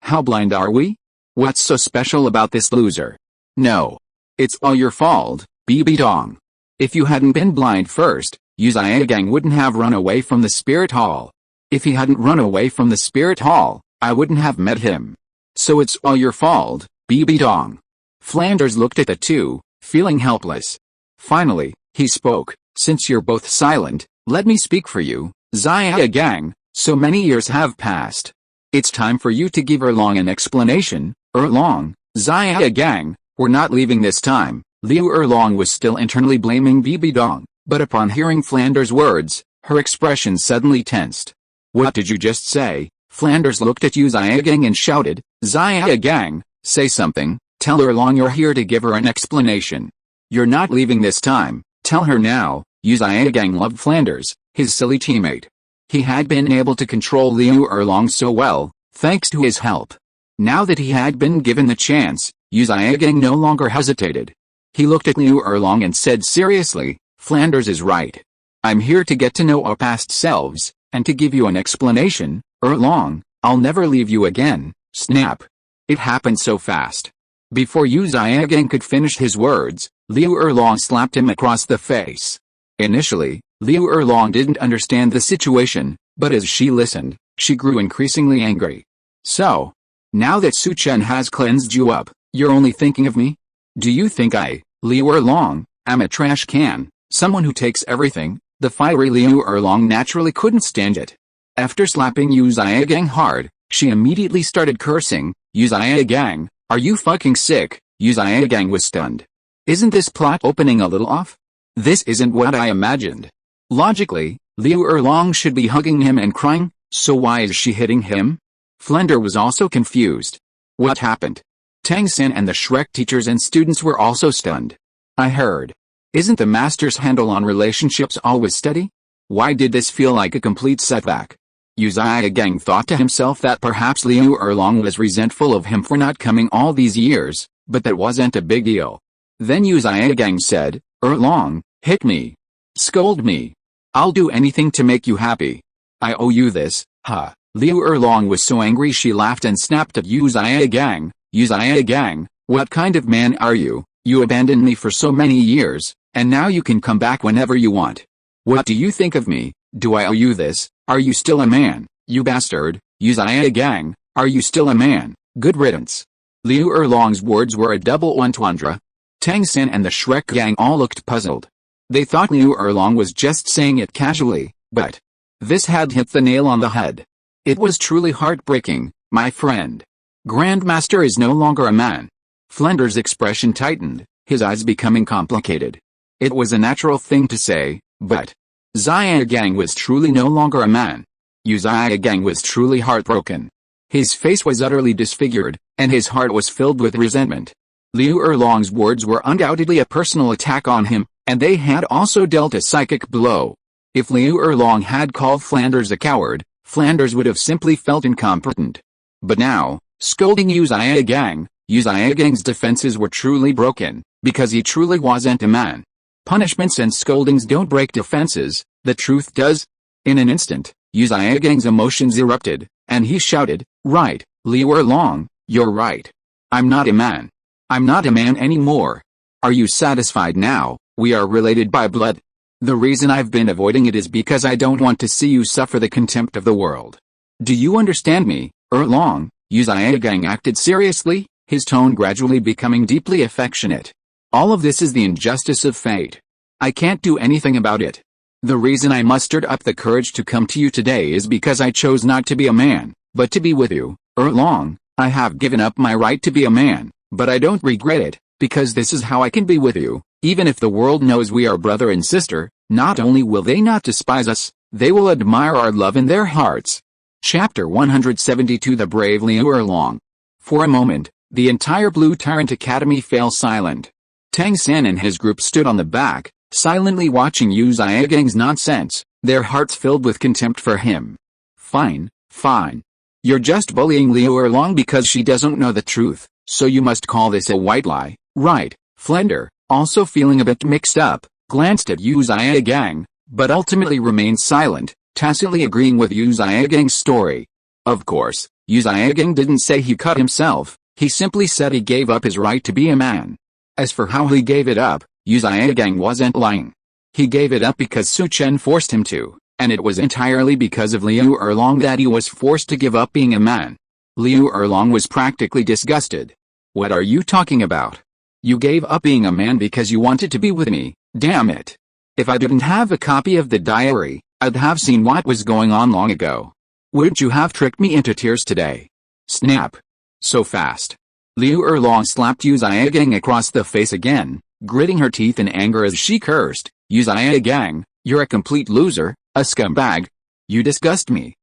how blind are we? What's so special about this loser? No. It's all your fault, Bibi Dong. If you hadn't been blind first, Uzia Gang wouldn't have run away from the spirit hall. If he hadn't run away from the spirit hall, I wouldn't have met him. So it's all your fault, Bibi Dong. Flanders looked at the two, feeling helpless. Finally, he spoke, since you're both silent, let me speak for you, Zia Gang, so many years have passed. It's time for you to give Erlong an explanation. Erlong, Zia Gang, we're not leaving this time, Liu Erlong was still internally blaming Bibi Dong, but upon hearing Flanders' words, her expression suddenly tensed. What did you just say? Flanders looked at Yu Xiaogang and shouted, Xiaogang, say something, tell Erlong you're here to give her an explanation. You're not leaving this time, tell her now. Yu Xiaogang loved Flanders, his silly teammate. He had been able to control Liu Erlong so well, thanks to his help. Now that he had been given the chance, Yu Xiaogang no longer hesitated. He looked at Liu Erlong and said seriously, Flanders is right. I'm here to get to know our past selves, and to give you an explanation. Erlong, I'll never leave you again. Snap. It happened so fast. Before Yu Xiaogang could finish his words, Liu Erlong slapped him across the face. Initially, Liu Erlong didn't understand the situation, but as she listened, she grew increasingly angry. So, now that Su Chen has cleansed you up, you're only thinking of me? Do you think I, Liu Erlong, am a trash can, someone who takes everything? The fiery Liu Erlong naturally couldn't stand it. After slapping Yu Xiaogang hard, she immediately started cursing. Yu Xiaogang, are you fucking sick? Yu Xiaogang was stunned. Isn't this plot opening a little off? This isn't what I imagined. Logically, Liu Erlong should be hugging him and crying, so why is she hitting him? Flanders was also confused. What happened? Tang San and the Shrek teachers and students were also stunned. I heard. Isn't the master's handle on relationships always steady? Why did this feel like a complete setback? Yu Xiaogang thought to himself that perhaps Liu Erlong was resentful of him for not coming all these years, but that wasn't a big deal. Then Yu Xiaogang said, Erlong, hit me. Scold me. I'll do anything to make you happy. I owe you this, huh? Liu Erlong was so angry she laughed and snapped at Yu Xiaogang. Yu Xiaogang, what kind of man are you? You abandoned me for so many years, and now you can come back whenever you want. What do you think of me? Do I owe you this? Are you still a man, you bastard? Yu Xiaogang, are you still a man? Good riddance. Liu Erlong's words were a double entendre. Tang San and the Shrek gang all looked puzzled. They thought Liu Erlong was just saying it casually, but this had hit the nail on the head. It was truly heartbreaking, my friend. Grandmaster is no longer a man. Flanders' expression tightened, his eyes becoming complicated. It was a natural thing to say, but Xiaogang was truly no longer a man. Yu Xiaogang was truly heartbroken. His face was utterly disfigured, and his heart was filled with resentment. Liu Erlong's words were undoubtedly a personal attack on him, and they had also dealt a psychic blow. If Liu Erlong had called Flanders a coward, Flanders would have simply felt incompetent. But now, scolding Yu Xiaogang's defenses were truly broken, because he truly wasn't a man. Punishments and scoldings don't break defenses, the truth does. In an instant, Yu Xiaogang's emotions erupted, and he shouted, right, Liu Erlong, you're right. I'm not a man. I'm not a man anymore. Are you satisfied now? We are related by blood. The reason I've been avoiding it is because I don't want to see you suffer the contempt of the world. Do you understand me, Erlong? Yu Xiaogang acted seriously, his tone gradually becoming deeply affectionate. All of this is the injustice of fate. I can't do anything about it. The reason I mustered up the courage to come to you today is because I chose not to be a man, but to be with you, Erlong. I have given up my right to be a man, but I don't regret it, because this is how I can be with you. Even if the world knows we are brother and sister, not only will they not despise us, they will admire our love in their hearts. Chapter 172 The Brave Liu Erlong. For a moment, the entire Blue Tyrant Academy fell silent. Tang San and his group stood on the back, silently watching Yu Xiaogang's nonsense, their hearts filled with contempt for him. Fine, fine. You're just bullying Liu Erlong because she doesn't know the truth, so you must call this a white lie, right? Flanders, also feeling a bit mixed up, glanced at Yu Xiaogang, but ultimately remained silent, tacitly agreeing with Yu Xiaogang's story. Of course, Yu Xiaogang didn't say he cut himself, he simply said he gave up his right to be a man. As for how he gave it up, Yu Xiaogang wasn't lying. He gave it up because Su Chen forced him to, and it was entirely because of Liu Erlong that he was forced to give up being a man. Liu Erlong was practically disgusted. What are you talking about? You gave up being a man because you wanted to be with me, damn it. If I didn't have a copy of the diary, I'd have seen what was going on long ago. Wouldn't you have tricked me into tears today? Snap. So fast. Liu Erlong slapped Yu Xiaogang across the face again, gritting her teeth in anger as she cursed, "You Zhigang, you're a complete loser, a scumbag. You disgust me."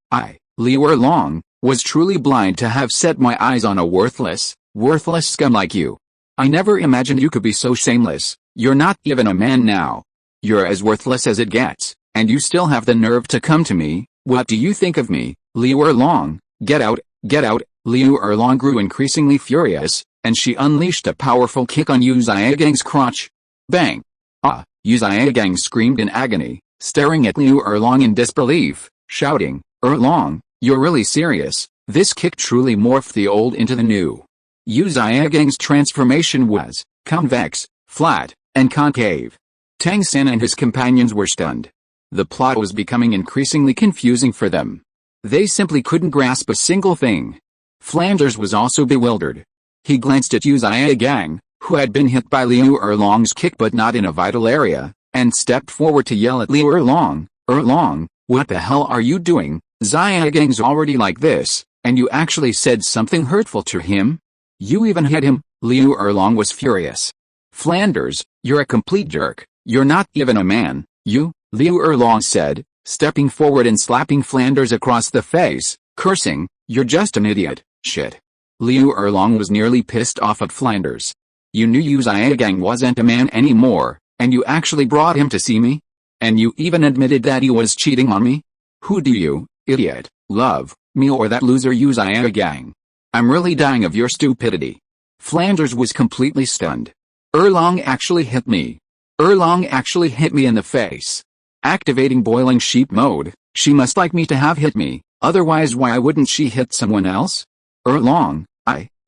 Liu Erlong, was truly blind to have set my eyes on a worthless scum like you. I never imagined you could be so shameless. You're not even a man now. You're as worthless as it gets, and you still have the nerve to come to me. What do you think of me, Liu Erlong? Get out, get out. Liu Erlong grew increasingly furious, and she unleashed a powerful kick on Yu Zhiagang's crotch. Bang! Yu Zhiagang screamed in agony, staring at Liu Erlong in disbelief, shouting, "Erlong, you're really serious?" This kick truly morphed the old into the new. Yu Zhiagang's transformation was convex, flat, and concave. Tang San and his companions were stunned. The plot was becoming increasingly confusing for them. They simply couldn't grasp a single thing. Flanders was also bewildered. He glanced at Yu Zhiagang, who had been hit by Liu Erlong's kick but not in a vital area, and stepped forward to yell at Liu Erlong, "Erlong, what the hell are you doing? Zhiagang's already like this, and you actually said something hurtful to him? You even hit him." Liu Erlong was furious. "Flanders, you're a complete jerk. You're not even a man, you," Liu Erlong said, stepping forward and slapping Flanders across the face, cursing, "You're just an idiot, shit." Liu Erlong was nearly pissed off at Flanders. "You knew Yu Zhiagang wasn't a man anymore, and you actually brought him to see me? And you even admitted that he was cheating on me? Who do you, idiot, love, me or that loser Yu Zhiagang? I'm really dying of your stupidity." Flanders was completely stunned. "Erlong actually hit me. Erlong actually hit me in the face. Activating boiling sheep mode, she must like me to have hit me, otherwise why wouldn't she hit someone else? Erlong,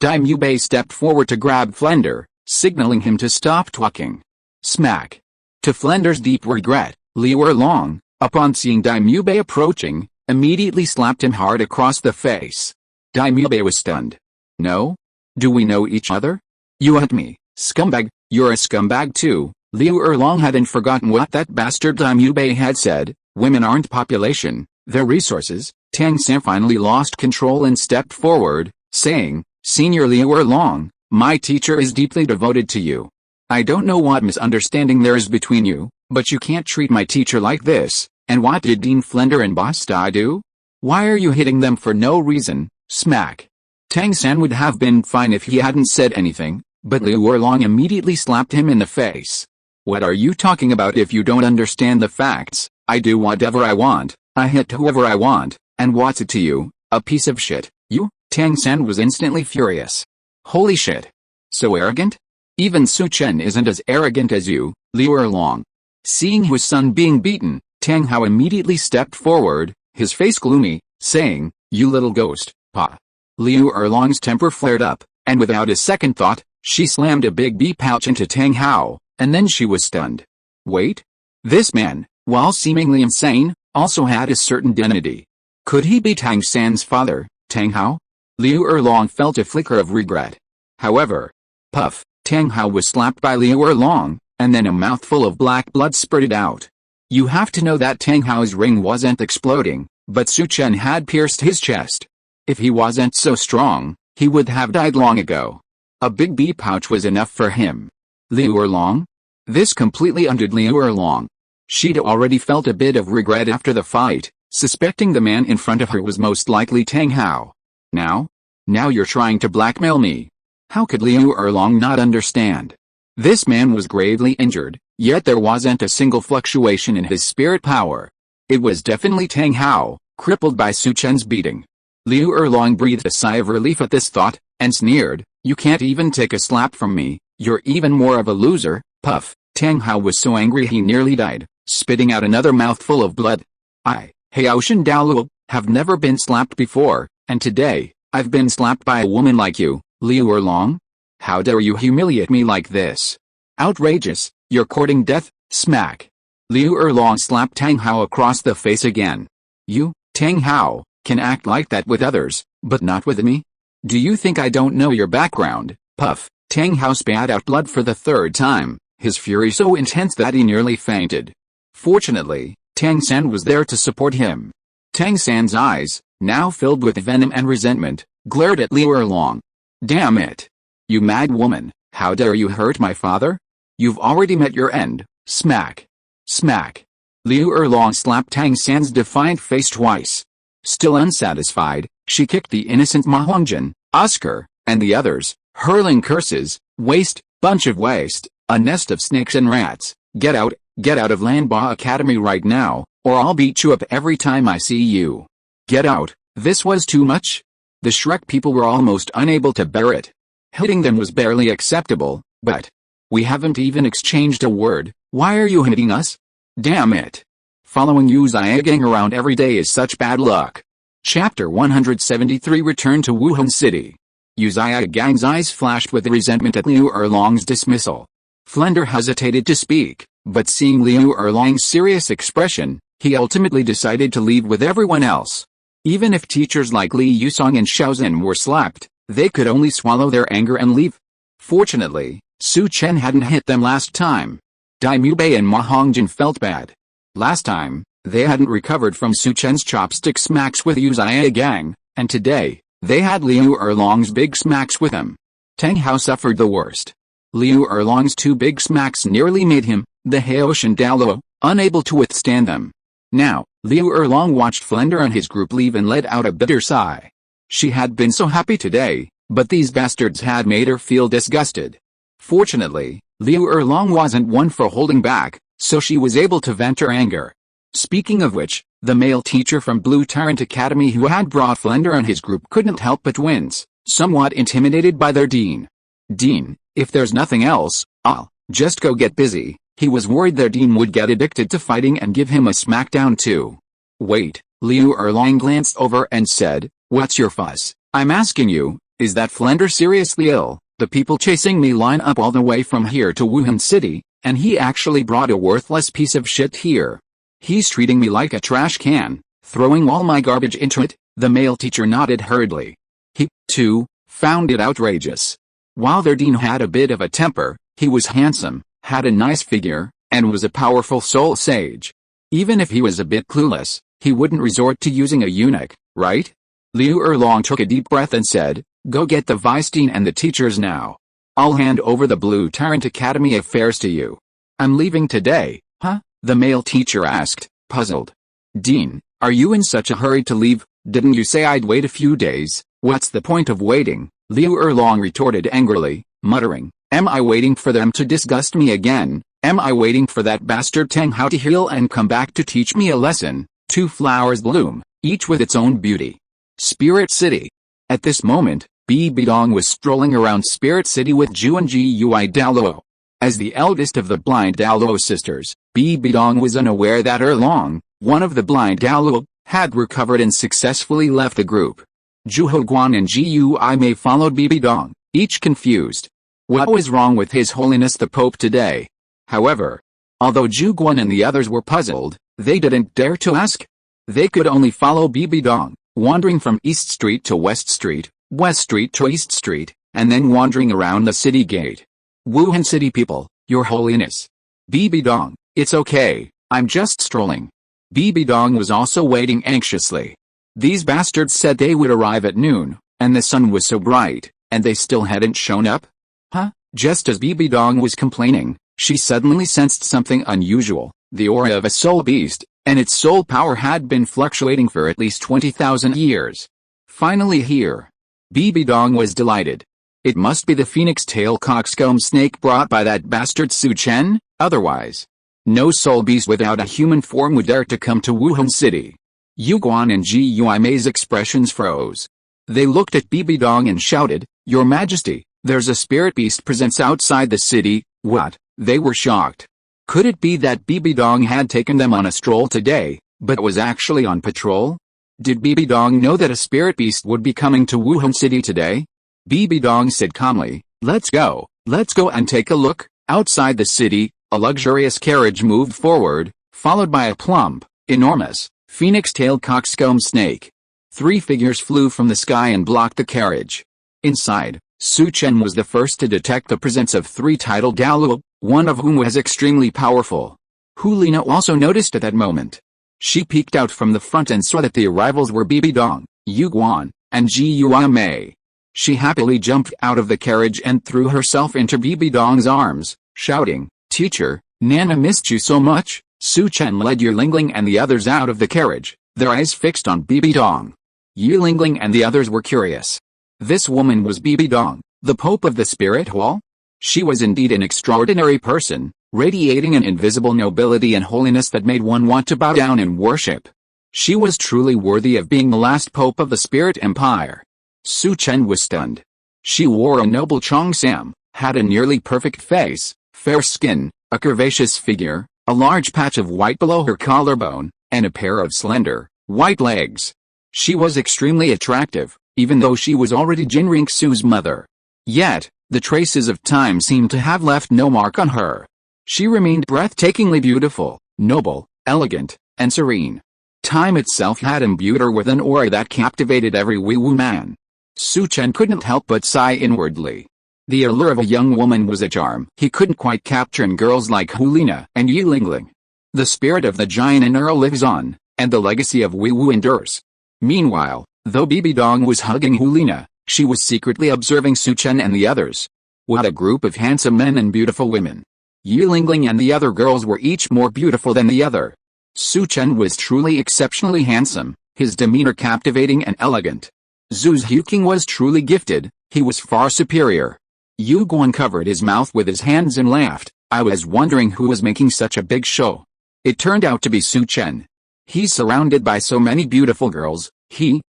Dime Yubei stepped forward to grab Flender, signaling him to stop talking. Smack. To Flender's deep regret, Liu Erlong, upon seeing Dime Yubei approaching, immediately slapped him hard across the face. Dime Yubei was stunned. "No? Do we know each other? You hit me, scumbag. You're a scumbag too." Liu Erlong hadn't forgotten what that bastard Dime Yubei had said. Women aren't population, they're resources. Tang San finally lost control and stepped forward, saying, "Senior Liu Erlong, my teacher is deeply devoted to you. I don't know what misunderstanding there is between you, but you can't treat my teacher like this." "And what did Dean Flender and Boss Tai do? Why are you hitting them for no reason?" Smack. Tang San would have been fine if he hadn't said anything, but Liu Erlong immediately slapped him in the face. "What are you talking about? If you don't understand the facts, I do whatever I want, I hit whoever I want, and what's it to you, a piece of shit, you?" Tang San was instantly furious. "Holy shit. So arrogant? Even Su Chen isn't as arrogant as you, Liu Erlong." Seeing his son being beaten, Tang Hao immediately stepped forward, his face gloomy, saying, "You little ghost, pa." Liu Erlong's temper flared up, and without a second thought, she slammed a big bee pouch into Tang Hao, and then she was stunned. Wait. This man, while seemingly insane, also had a certain dignity. Could he be Tang San's father, Tang Hao? Liu Erlong felt a flicker of regret. However, puff, Tang Hao was slapped by Liu Erlong, and then a mouthful of black blood spurted out. You have to know that Tang Hao's ring wasn't exploding, but Su Chen had pierced his chest. If he wasn't so strong, he would have died long ago. A big bee pouch was enough for him. Liu Erlong? This completely undid Liu Erlong. She'd already felt a bit of regret after the fight, suspecting the man in front of her was most likely Tang Hao. Now you're trying to blackmail me. How could Liu Erlong not understand? This man was gravely injured, yet there wasn't a single fluctuation in his spirit power. It was definitely Tang Hao, crippled by Su Chen's beating. Liu Erlong breathed a sigh of relief at this thought, and sneered, "You can't even take a slap from me, you're even more of a loser." Puff, Tang Hao was so angry he nearly died, spitting out another mouthful of blood. Hey Ocean Douluo, have never been slapped before, and today, I've been slapped by a woman like you, Liu Erlong? How dare you humiliate me like this? Outrageous, you're courting death." Smack. Liu Erlong slapped Tang Hao across the face again. "You, Tang Hao, can act like that with others, but not with me? Do you think I don't know your background?" Puff, Tang Hao spat out blood for the third time, his fury so intense that he nearly fainted. Fortunately, Tang San was there to support him. Tang San's eyes, now filled with venom and resentment, glared at Liu Erlong. "Damn it! You mad woman, how dare you hurt my father? You've already met your end. Smack. Smack. Liu Erlong slapped Tang San's defiant face twice. Still unsatisfied, she kicked the innocent Ma Hongjin, Oscar, and the others, hurling curses. Waste, bunch of waste, a nest of snakes and rats. Get out of Lanba Academy right now, or I'll beat you up every time I see you. Get out. This was too much. The Shrek people were almost unable to bear it. Hitting them was barely acceptable, but we haven't even exchanged a word. Why are you hitting us? Damn it. Following Yu Zhigang around every day is such bad luck. Chapter 173 Return to Wuhan City. Yu Zhiagang's eyes flashed with resentment at Liu Erlong's dismissal. Flender hesitated to speak, but seeing Liu Erlong's serious expression, he ultimately decided to leave with everyone else. Even if teachers like Li Yusong and Xiaozhen were slapped, they could only swallow their anger and leave. Fortunately, Su Chen hadn't hit them last time. Dai Mubei and Ma Hongjin felt bad. Last time, they hadn't recovered from Su Chen's chopstick smacks with Yu Zhiagang, and today, they had Liu Erlong's big smacks with him. Tang Hao suffered the worst. Liu Erlong's 2 big smacks nearly made him, the Haoshan Douluo, unable to withstand them. Now, Liu Erlong watched Flender and his group leave and let out a bitter sigh. She had been so happy today, but these bastards had made her feel disgusted. Fortunately, Liu Erlong wasn't one for holding back, so she was able to vent her anger. Speaking of which, the male teacher from Blue Tyrant Academy who had brought Flender and his group couldn't help but wince, somewhat intimidated by their dean. Dean, if there's nothing else, I'll just go get busy. He was worried their dean would get addicted to fighting and give him a smackdown too. Wait, Liu Erlong glanced over and said, what's your fuss? I'm asking you, is that Flender seriously ill? The people chasing me line up all the way from here to Wuhan City, and he actually brought a worthless piece of shit here. He's treating me like a trash can, throwing all my garbage into it. The male teacher nodded hurriedly. He, too, found it outrageous. While their dean had a bit of a temper, he was handsome, had a nice figure, and was a powerful soul sage. Even if he was a bit clueless, he wouldn't resort to using a eunuch, right? Liu Erlong took a deep breath and said, go get the vice dean and the teachers now. I'll hand over the Blue Tyrant Academy affairs to you. I'm leaving today, huh? The male teacher asked, puzzled. Dean, are you in such a hurry to leave? Didn't you say I'd wait a few days? What's the point of waiting? Liu Erlong retorted angrily, muttering, am I waiting for them to disgust me again? Am I waiting for that bastard Tang Hao to heal and come back to teach me a lesson? 2 flowers bloom, each with its own beauty. Spirit City. At this moment, Bibi Dong was strolling around Spirit City with Zhu and Gui Douluo. As the eldest of the blind Douluo sisters, Bibi Dong was unaware that Erlong, one of the blind Douluo, had recovered and successfully left the group. Zhu Guan and Gui Mei followed Bibi Dong, each confused. What was wrong with His Holiness the Pope today? However, although Zhu Guan and the others were puzzled, they didn't dare to ask. They could only follow Bibi Dong, wandering from East Street to West Street, West Street to East Street, and then wandering around the city gate. Wuhan City people, Your Holiness. Bibi Dong, it's okay, I'm just strolling. Bibi Dong was also waiting anxiously. These bastards said they would arrive at noon, and the sun was so bright, and they still hadn't shown up? Huh? Just as Bibi Dong was complaining, she suddenly sensed something unusual, the aura of a soul beast, and its soul power had been fluctuating for at least 20,000 years. Finally here. Bibi Dong was delighted. It must be the phoenix-tail coxcomb snake brought by that bastard Su Chen, otherwise, no soul beast without a human form would dare to come to Wuhan City. Yu Guan and Gui Mei's expressions froze. They looked at Bibi Dong and shouted, Your Majesty, there's a spirit beast presence outside the city. What? They were shocked. Could it be that Bibi Dong had taken them on a stroll today, but was actually on patrol? Did Bibi Dong know that a spirit beast would be coming to Wuhan City today? Bibi Dong said calmly, let's go and take a look. Outside the city, a luxurious carriage moved forward, followed by a plump, enormous, phoenix-tailed coxcomb snake. 3 figures flew from the sky and blocked the carriage. Inside, Su Chen was the first to detect the presence of 3 titled Douluo, one of whom was extremely powerful. Liena also noticed at that moment. She peeked out from the front and saw that the arrivals were Bibi Dong, Yu Guan, and Gui Mei. She happily jumped out of the carriage and threw herself into Bibi Dong's arms, shouting, Teacher, Nana missed you so much. Su Chen led Yulingling and the others out of the carriage, their eyes fixed on Bibi Dong. Yulingling and the others were curious. This woman was Bibi Dong, the Pope of the Spirit Hall? She was indeed an extraordinary person, radiating an invisible nobility and holiness that made one want to bow down and worship. She was truly worthy of being the last Pope of the Spirit Empire. Su Chen was stunned. She wore a noble cheongsam, had a nearly perfect face, fair skin, a curvaceous figure, a large patch of white below her collarbone, and a pair of slender, white legs. She was extremely attractive, even though she was already Qian Renxue's mother. Yet, the traces of time seemed to have left no mark on her. She remained breathtakingly beautiful, noble, elegant, and serene. Time itself had imbued her with an aura that captivated every wee-woo man. Su Chen couldn't help but sigh inwardly. The allure of a young woman was a charm he couldn't quite capture in girls like Liena and Yulingling. The spirit of the giant in her lives on, and the legacy of wee-woo endures. Meanwhile, though Bibi Dong was hugging Liena, she was secretly observing Su Chen and the others. What a group of handsome men and beautiful women. Yulingling and the other girls were each more beautiful than the other. Su Chen was truly exceptionally handsome, his demeanor captivating and elegant. Zhu Zhuqing was truly gifted, he was far superior. Yu Guan covered his mouth with his hands and laughed. I was wondering who was making such a big show. It turned out to be Su Chen. He's surrounded by so many beautiful girls.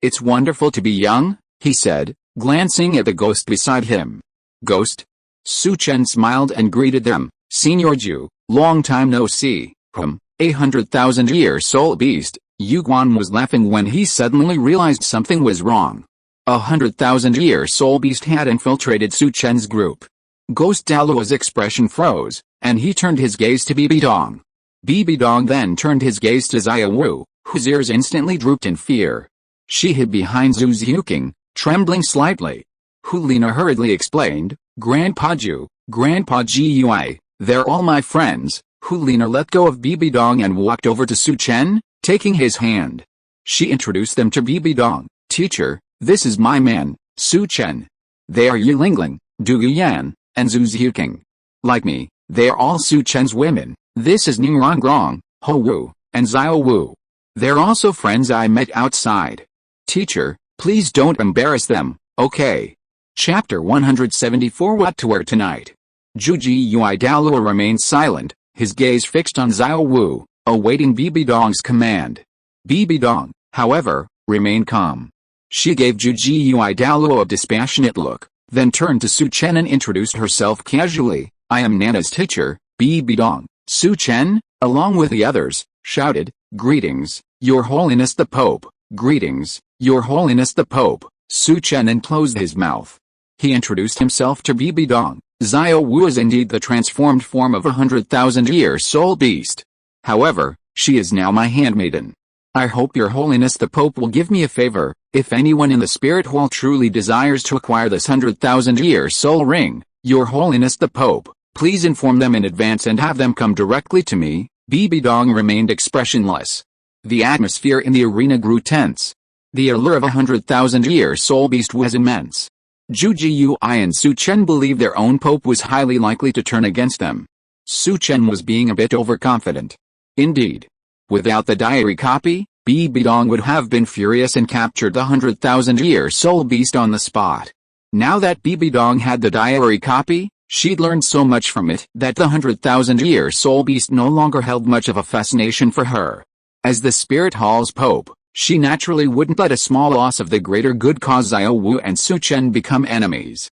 It's wonderful to be young, he said, glancing at the ghost beside him. Ghost? Su Chen smiled and greeted them. Senior Zhu, long time no see. 100,000-year soul beast. Yu Guan was laughing when he suddenly realized something was wrong. 100,000-year soul beast had infiltrated Su Chen's group. Ghost Douluo's expression froze, and he turned his gaze to Bibi Dong. Bibi Dong then turned his gaze to Xiao Wu, whose ears instantly drooped in fear. She hid behind Zhu Zhuqing, trembling slightly. Liena hurriedly explained, Grandpa Zhu, Grandpa Gui, they're all my friends. Liena let go of Bibi Dong and walked over to Su Chen, taking his hand. She introduced them to Bibi Dong. Teacher, this is my man, Su Chen. They are Yulingling, Du Yan, and Zhu Zhuqing. Like me, they are all Su Chen's women. This is Ning Rongrong, Ho Wu, and Xiao Wu. They're also friends I met outside. Teacher, please don't embarrass them, okay? Chapter 174 What to Wear Tonight. Zhu Douluo remained silent, his gaze fixed on Xiao Wu, awaiting Bibi Dong's command. Bibi Dong, however, remained calm. She gave Zhu Douluo a dispassionate look, then turned to Su Chen and introduced herself casually. I am Nana's teacher, Bibi Dong. Su Chen, along with the others, shouted, Greetings, Your Holiness the Pope. Greetings, Your Holiness the Pope. Su Chen unclosed his mouth. He introduced himself to Bibi Dong. Xiao Wu is indeed the transformed form of 100,000-year soul beast. However, she is now my handmaiden. I hope Your Holiness the Pope will give me a favor. If anyone in the Spirit Hall truly desires to acquire this 100,000-year soul ring, Your Holiness the Pope, please inform them in advance and have them come directly to me. Bibi Dong remained expressionless. The atmosphere in the arena grew tense. The allure of 100,000-year soul beast was immense. Zhu Zhuqing and Su Chen believed their own pope was highly likely to turn against them. Su Chen was being a bit overconfident. Indeed. Without the diary copy, Bibi Dong would have been furious and captured the 100,000-year soul beast on the spot. Now that Bibi Dong had the diary copy, she'd learned so much from it that the 100,000-year soul beast no longer held much of a fascination for her. As the Spirit Hall's pope, she naturally wouldn't let a small loss of the greater good cause Xiao Wu and Su Chen become enemies.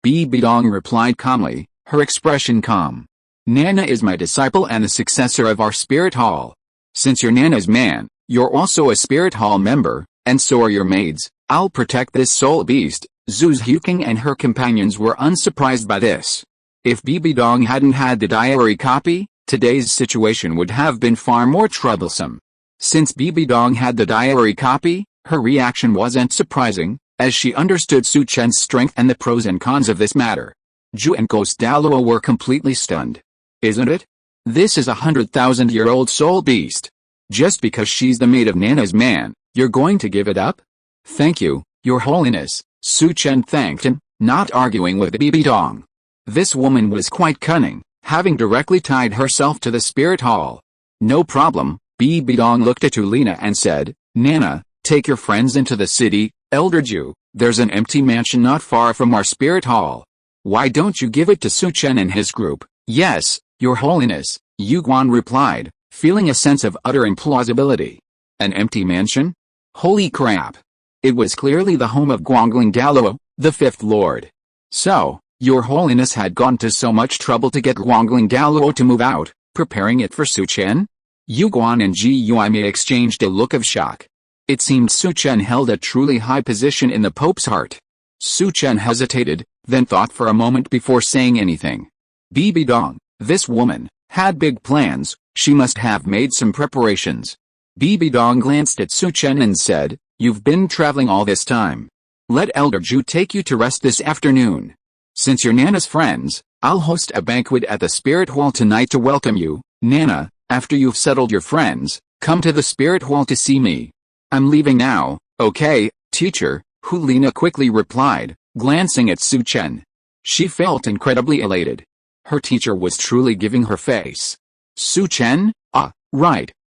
Bibi Dong replied calmly, her expression calm. Nana is my disciple and the successor of our Spirit Hall. Since you're Nana's man, you're also a Spirit Hall member, and so are your maids. I'll protect this soul beast. Zhu Zhuqing and her companions were unsurprised by this. If Bibi Dong hadn't had the diary copy, today's situation would have been far more troublesome. Since Bibi Dong had the diary copy, her reaction wasn't surprising, as she understood Su Chen's strength and the pros and cons of this matter. Zhu and Ghost Douluo were completely stunned. Isn't it? This is a 100,000-year-old soul beast. Just because she's the maid of Nana's man, you're going to give it up? Thank you, Your Holiness. Su Chen thanked him, not arguing with Bibi Dong. This woman was quite cunning, having directly tied herself to the spirit hall. No problem, Bibi Dong looked at Liena and said, Nana, take your friends into the city, Elder Zhu, there's an empty mansion not far from our spirit hall. Why don't you give it to Su Chen and his group? Yes, Your Holiness, Yu Guan replied, feeling a sense of utter implausibility. An empty mansion? Holy crap! It was clearly the home of Guangling Douluo, the fifth lord. So, Your Holiness had gone to so much trouble to get Guangling Douluo to move out, preparing it for Su Chen? Yu Guan and Ji Yuanmei exchanged a look of shock. It seemed Su Chen held a truly high position in the Pope's heart. Su Chen hesitated, then thought for a moment before saying anything. Bibi Dong, this woman, had big plans, she must have made some preparations. Bibi Dong glanced at Su Chen and said, You've been traveling all this time. Let Elder Zhu take you to rest this afternoon. Since you're Nana's friends, I'll host a banquet at the Spirit Hall tonight to welcome you, Nana. After you've settled your friends, come to the Spirit Hall to see me. I'm leaving now, okay, teacher, Liena quickly replied, glancing at Su Chen. She felt incredibly elated. Her teacher was truly giving her face. Su Chen?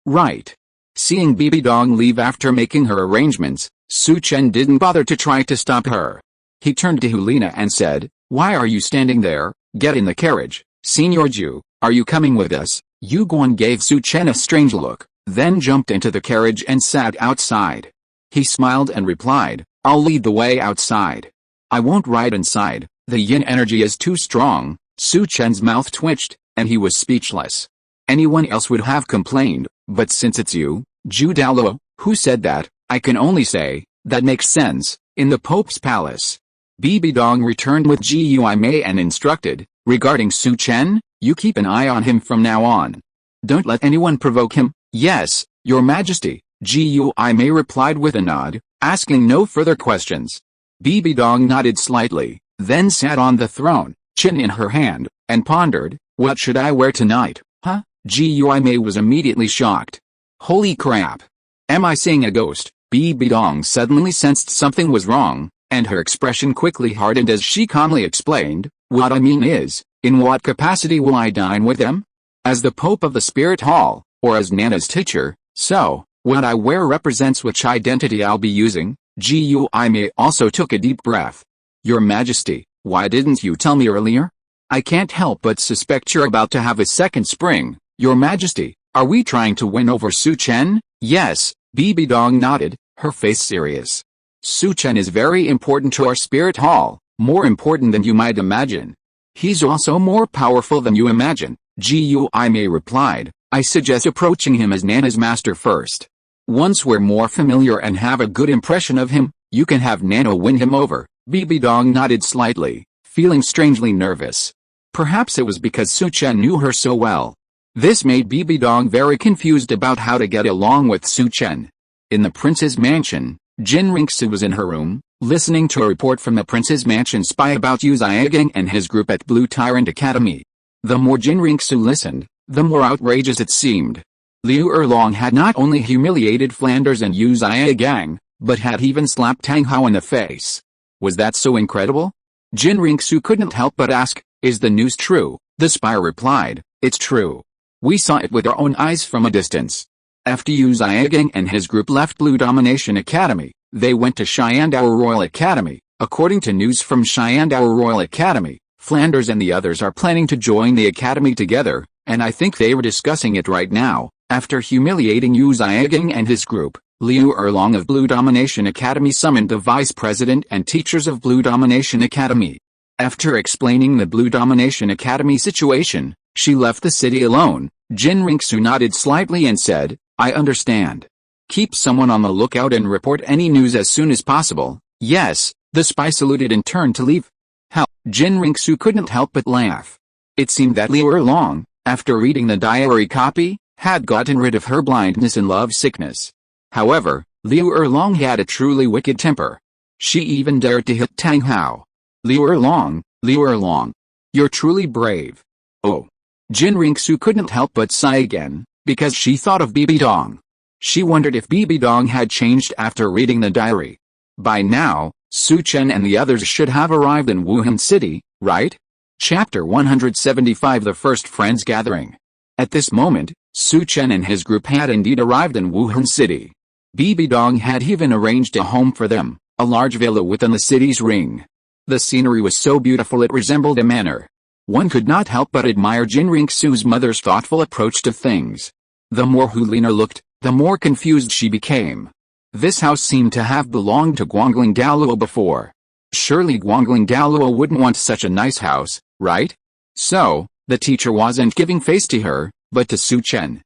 Right. Seeing Bibi Dong leave after making her arrangements, Su Chen didn't bother to try to stop her. He turned to Liena and said, Why are you standing there? Get in the carriage. Senior Zhu, are you coming with us? Yu Guan gave Su Chen a strange look, then jumped into the carriage and sat outside. He smiled and replied, I'll lead the way outside. I won't ride inside, the yin energy is too strong. Su Chen's mouth twitched, and he was speechless. Anyone else would have complained, but since it's you, Zhu Douluo, who said that, I can only say, that makes sense, in the Pope's palace. Bibi Dong returned with Ji Yuanmei and instructed, regarding Su Chen, you keep an eye on him from now on. Don't let anyone provoke him. Yes, Your Majesty, Ji Yuanmei replied with a nod, asking no further questions. Bibi Dong nodded slightly, then sat on the throne, chin in her hand, and pondered, what should I wear tonight, huh? Ji Yuanmei was immediately shocked. Holy crap! Am I seeing a ghost? Bibi Dong suddenly sensed something was wrong, and her expression quickly hardened as she calmly explained, what I mean is, in what capacity will I dine with them? As the Pope of the Spirit Hall, or as Nana's teacher, so, what I wear represents which identity I'll be using. Ji Yuanmei also took a deep breath. Your Majesty, why didn't you tell me earlier? I can't help but suspect you're about to have a second spring. Your Majesty, are we trying to win over Su Chen? Yes, Bibi Dong nodded, her face serious. Su Chen is very important to our Spirit Hall, more important than you might imagine. He's also more powerful than you imagine, Ji Yuanmei replied. I suggest approaching him as Nana's master first. Once we're more familiar and have a good impression of him, you can have Nana win him over. Bibi Dong nodded slightly, feeling strangely nervous. Perhaps it was because Su Chen knew her so well. This made Bibi Dong very confused about how to get along with Su Chen. In the prince's mansion, Qian Renxue was in her room, listening to a report from the prince's mansion spy about Yu Zhigang and his group at Blue Tyrant Academy. The more Qian Renxue listened, the more outrageous it seemed. Liu Erlong had not only humiliated Flanders and Yu Zhigang, but had even slapped Tang Hao in the face. Was that so incredible? Qian Renxue couldn't help but ask, is the news true? The spy replied, it's true. We saw it with our own eyes from a distance. After Yu Zhigang and his group left Blue Domination Academy, they went to Xiandao Royal Academy. According to news from Xiandao Royal Academy, Flanders and the others are planning to join the academy together, and I think they were discussing it right now. After humiliating Yu Zhigang and his group, Liu Erlong of Blue Domination Academy summoned the vice president and teachers of Blue Domination Academy. After explaining the Blue Domination Academy situation, she left the city alone. Qian Renxue nodded slightly and said, I understand. Keep someone on the lookout and report any news as soon as possible. Yes, the spy saluted and turned to leave. Hell, Qian Renxue couldn't help but laugh. It seemed that Liu Erlong, after reading the diary copy, had gotten rid of her blindness and love sickness. However, Liu Erlong had a truly wicked temper. She even dared to hit Tang Hao. Liu Erlong, you're truly brave. Oh. Qian Renxue couldn't help but sigh again, because she thought of Bibi Dong. She wondered if Bibi Dong had changed after reading the diary. By now, Su Chen and the others should have arrived in Wuhan City, right? Chapter 175 The First Friends Gathering. At this moment, Su Chen and his group had indeed arrived in Wuhan City. Bibi Dong had even arranged a home for them, a large villa within the city's ring. The scenery was so beautiful it resembled a manor. One could not help but admire Qian Renxue's mother's thoughtful approach to things. The more Liena looked, the more confused she became. This house seemed to have belonged to Guangling Douluo before. Surely Guangling Douluo wouldn't want such a nice house, right? So, the teacher wasn't giving face to her, but to Su Chen.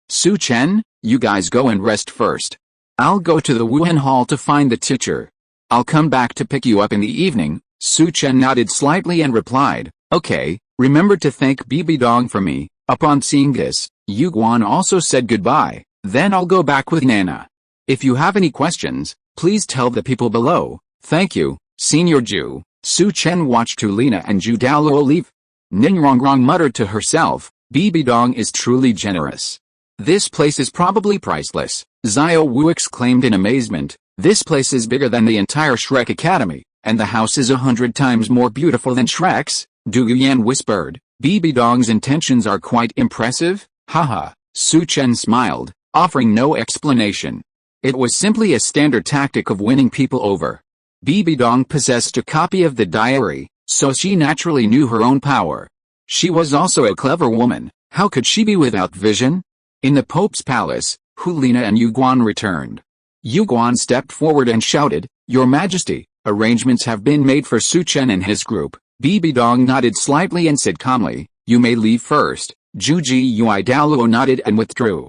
Su Chen, you guys go and rest first. I'll go to the Wuhan Hall to find the teacher. I'll come back to pick you up in the evening. Su Chen nodded slightly and replied, okay, remember to thank Bibi Dong for me. Upon seeing this, Yu Guan also said goodbye, then I'll go back with Nana. If you have any questions, please tell the people below. Thank you, Senior Zhu. Su Chen watched Liena and Zhu Douluo leave. Ning Rongrong muttered to herself, Bibi Dong is truly generous. This place is probably priceless. Xiao Wu exclaimed in amazement, this place is bigger than the entire Shrek Academy, and the house is 100 times more beautiful than Shrek's. Du Yan whispered, Bibi Dong's intentions are quite impressive, haha. Su Chen smiled, offering no explanation. It was simply a standard tactic of winning people over. Bibi Dong possessed a copy of the diary, so she naturally knew her own power. She was also a clever woman, how could she be without vision? In the Pope's palace, Liena and Yu Guan returned. Yu Guan stepped forward and shouted, Your Majesty, arrangements have been made for Su Chen and his group. Bibi Dong nodded slightly and said calmly, you may leave first. Zhu Douluo nodded and withdrew.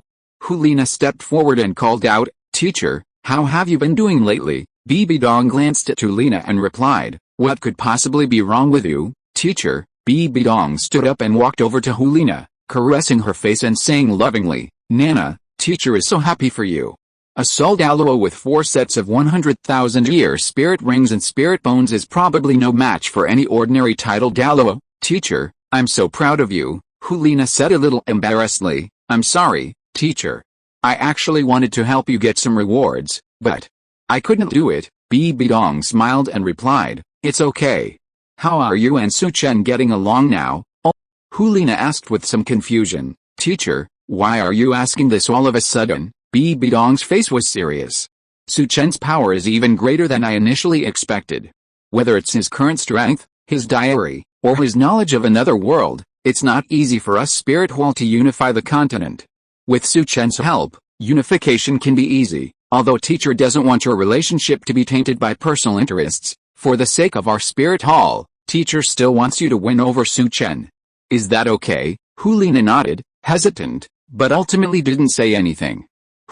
Liena stepped forward and called out, Teacher, how have you been doing lately? Bibi Dong glanced at Liena and replied, what could possibly be wrong with you, teacher? Bibi Dong stood up and walked over to Liena, caressing her face and saying lovingly, Nana, teacher is so happy for you. A Su Douluo with 4 sets of 100,000-year spirit rings and spirit bones is probably no match for any ordinary title Douluo. Teacher, I'm so proud of you, Liena said a little embarrassedly, I'm sorry, teacher. I actually wanted to help you get some rewards, but I couldn't do it. Bibi Dong smiled and replied, it's okay. How are you and Su Chen getting along now? Oh, Liena asked with some confusion. Teacher, why are you asking this all of a sudden? Bibi Dong's face was serious. Su Chen's power is even greater than I initially expected. Whether it's his current strength, his diary, or his knowledge of another world, it's not easy for us Spirit Hall to unify the continent. With Su Chen's help, unification can be easy. Although teacher doesn't want your relationship to be tainted by personal interests, for the sake of our Spirit Hall, teacher still wants you to win over Su Chen. Is that okay? Liena nodded, hesitant, but ultimately didn't say anything.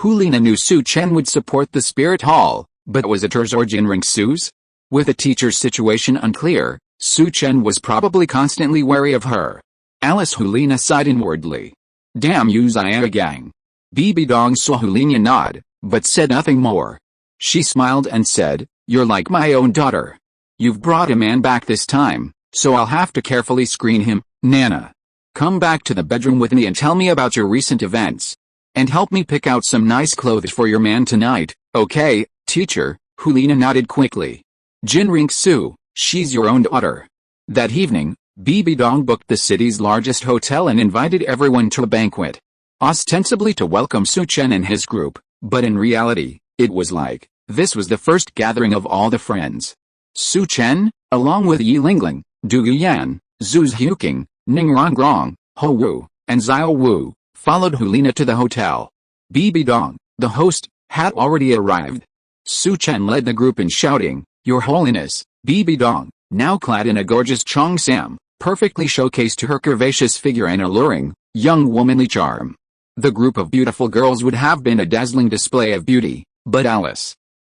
Liena knew Su Chen would support the Spirit Hall, but was it hers or Qian Renxue's? With the teacher's situation unclear, Su Chen was probably constantly wary of her. Alice Liena sighed inwardly. Damn you Xia gang. Bibi Dong saw Liena nod, but said nothing more. She smiled and said, you're like my own daughter. You've brought a man back this time, so I'll have to carefully screen him. Nana, come back to the bedroom with me and tell me about your recent events. And help me pick out some nice clothes for your man tonight, okay, teacher? Liena nodded quickly. Qian Renxue, she's your own daughter. That evening, Bibi Dong booked the city's largest hotel and invited everyone to a banquet. Ostensibly to welcome Su Chen and his group, but in reality, it was like, this was the first gathering of all the friends. Su Chen, along with Yi Lingling, Du Yan, Zhu Zhuqing, Ning Rongrong, Ho Wu, and Xiao Wu, followed Liena to the hotel. Bibi Dong, the host, had already arrived. Su Chen led the group in shouting, Your Holiness, Bibi Dong, now clad in a gorgeous cheongsam, perfectly showcased her curvaceous figure and alluring, young womanly charm. The group of beautiful girls would have been a dazzling display of beauty, but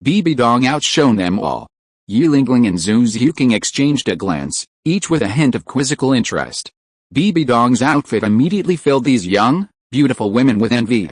Bibi Dong outshone them all. Yi Lingling and Zhu Zhuqing exchanged a glance, each with a hint of quizzical interest. Bibi Dong's outfit immediately filled these young, beautiful women with envy.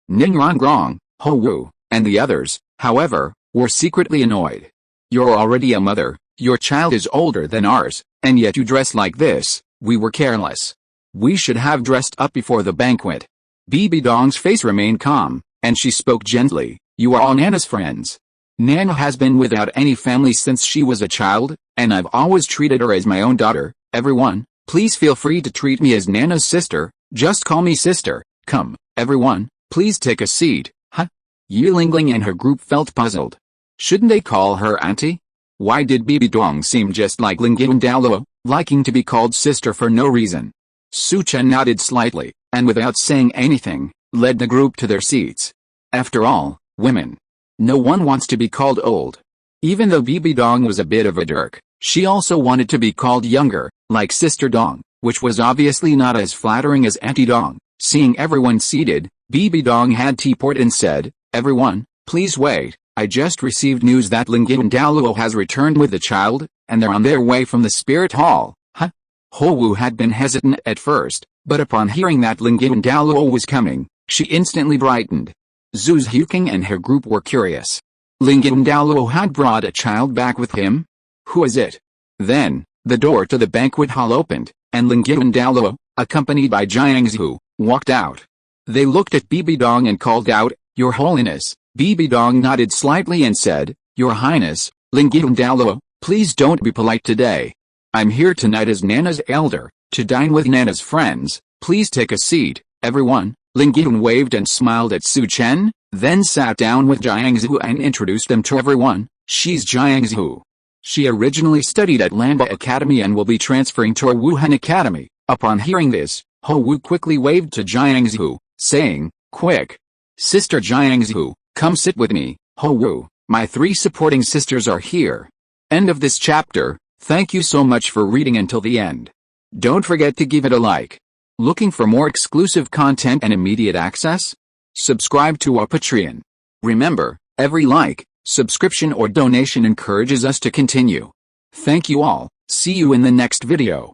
Ning Rongrong, Ho Wu, and the others, however, were secretly annoyed. You're already a mother, your child is older than ours, and yet you dress like this. We were careless. We should have dressed up before the banquet. Bibi Dong's face remained calm, and she spoke gently, you are all Nana's friends. Nana has been without any family since she was a child, and I've always treated her as my own daughter. Everyone, please feel free to treat me as Nana's sister, just call me sister. Come, everyone, please take a seat. Huh? Yilingling and her group felt puzzled. Shouldn't they call her auntie? Why did Bibi Dong seem just like Linggin Douluo, liking to be called sister for no reason? Su Chen nodded slightly, and without saying anything, led the group to their seats. After all, women. No one wants to be called old. Even though Bibi Dong was a bit of a dirk, she also wanted to be called younger, like Sister Dong, which was obviously not as flattering as Auntie Dong. Seeing everyone seated, Bibi Dong had tea poured and said, "Everyone, please wait. I just received news that Linggin Douluo has returned with the child, and they're on their way from the spirit hall." Huh? Ho Wu had been hesitant at first, but upon hearing that Linggin Douluo was coming, she instantly brightened. Zhu Zhuqing and her group were curious. Linggin Douluo had brought a child back with him? Who is it? Then, the door to the banquet hall opened, and Linggin Douluo, accompanied by Jiangzhu, walked out. They looked at Bibi Dong and called out, "Your Holiness." Bibi Dong nodded slightly and said, "Your Highness, Linggin Douluo, please don't be polite today. I'm here tonight as Nana's elder, to dine with Nana's friends. Please take a seat, everyone." Linggin waved and smiled at Su Chen, then sat down with Jiangzhu and introduced them to everyone. She's Jiangzhu. She originally studied at Lanba Academy and will be transferring to a Wuhan Academy. Upon hearing this, Ho Wu quickly waved to Jiangzhu, saying, "Quick! Sister Jiangzhu, come sit with me." Ho Wu, my 3 supporting sisters are here. End of this chapter. Thank you so much for reading until the end. Don't forget to give it a like. Looking for more exclusive content and immediate access? Subscribe to our Patreon. Remember, every like, subscription or donation encourages us to continue. Thank you all. See you in the next video.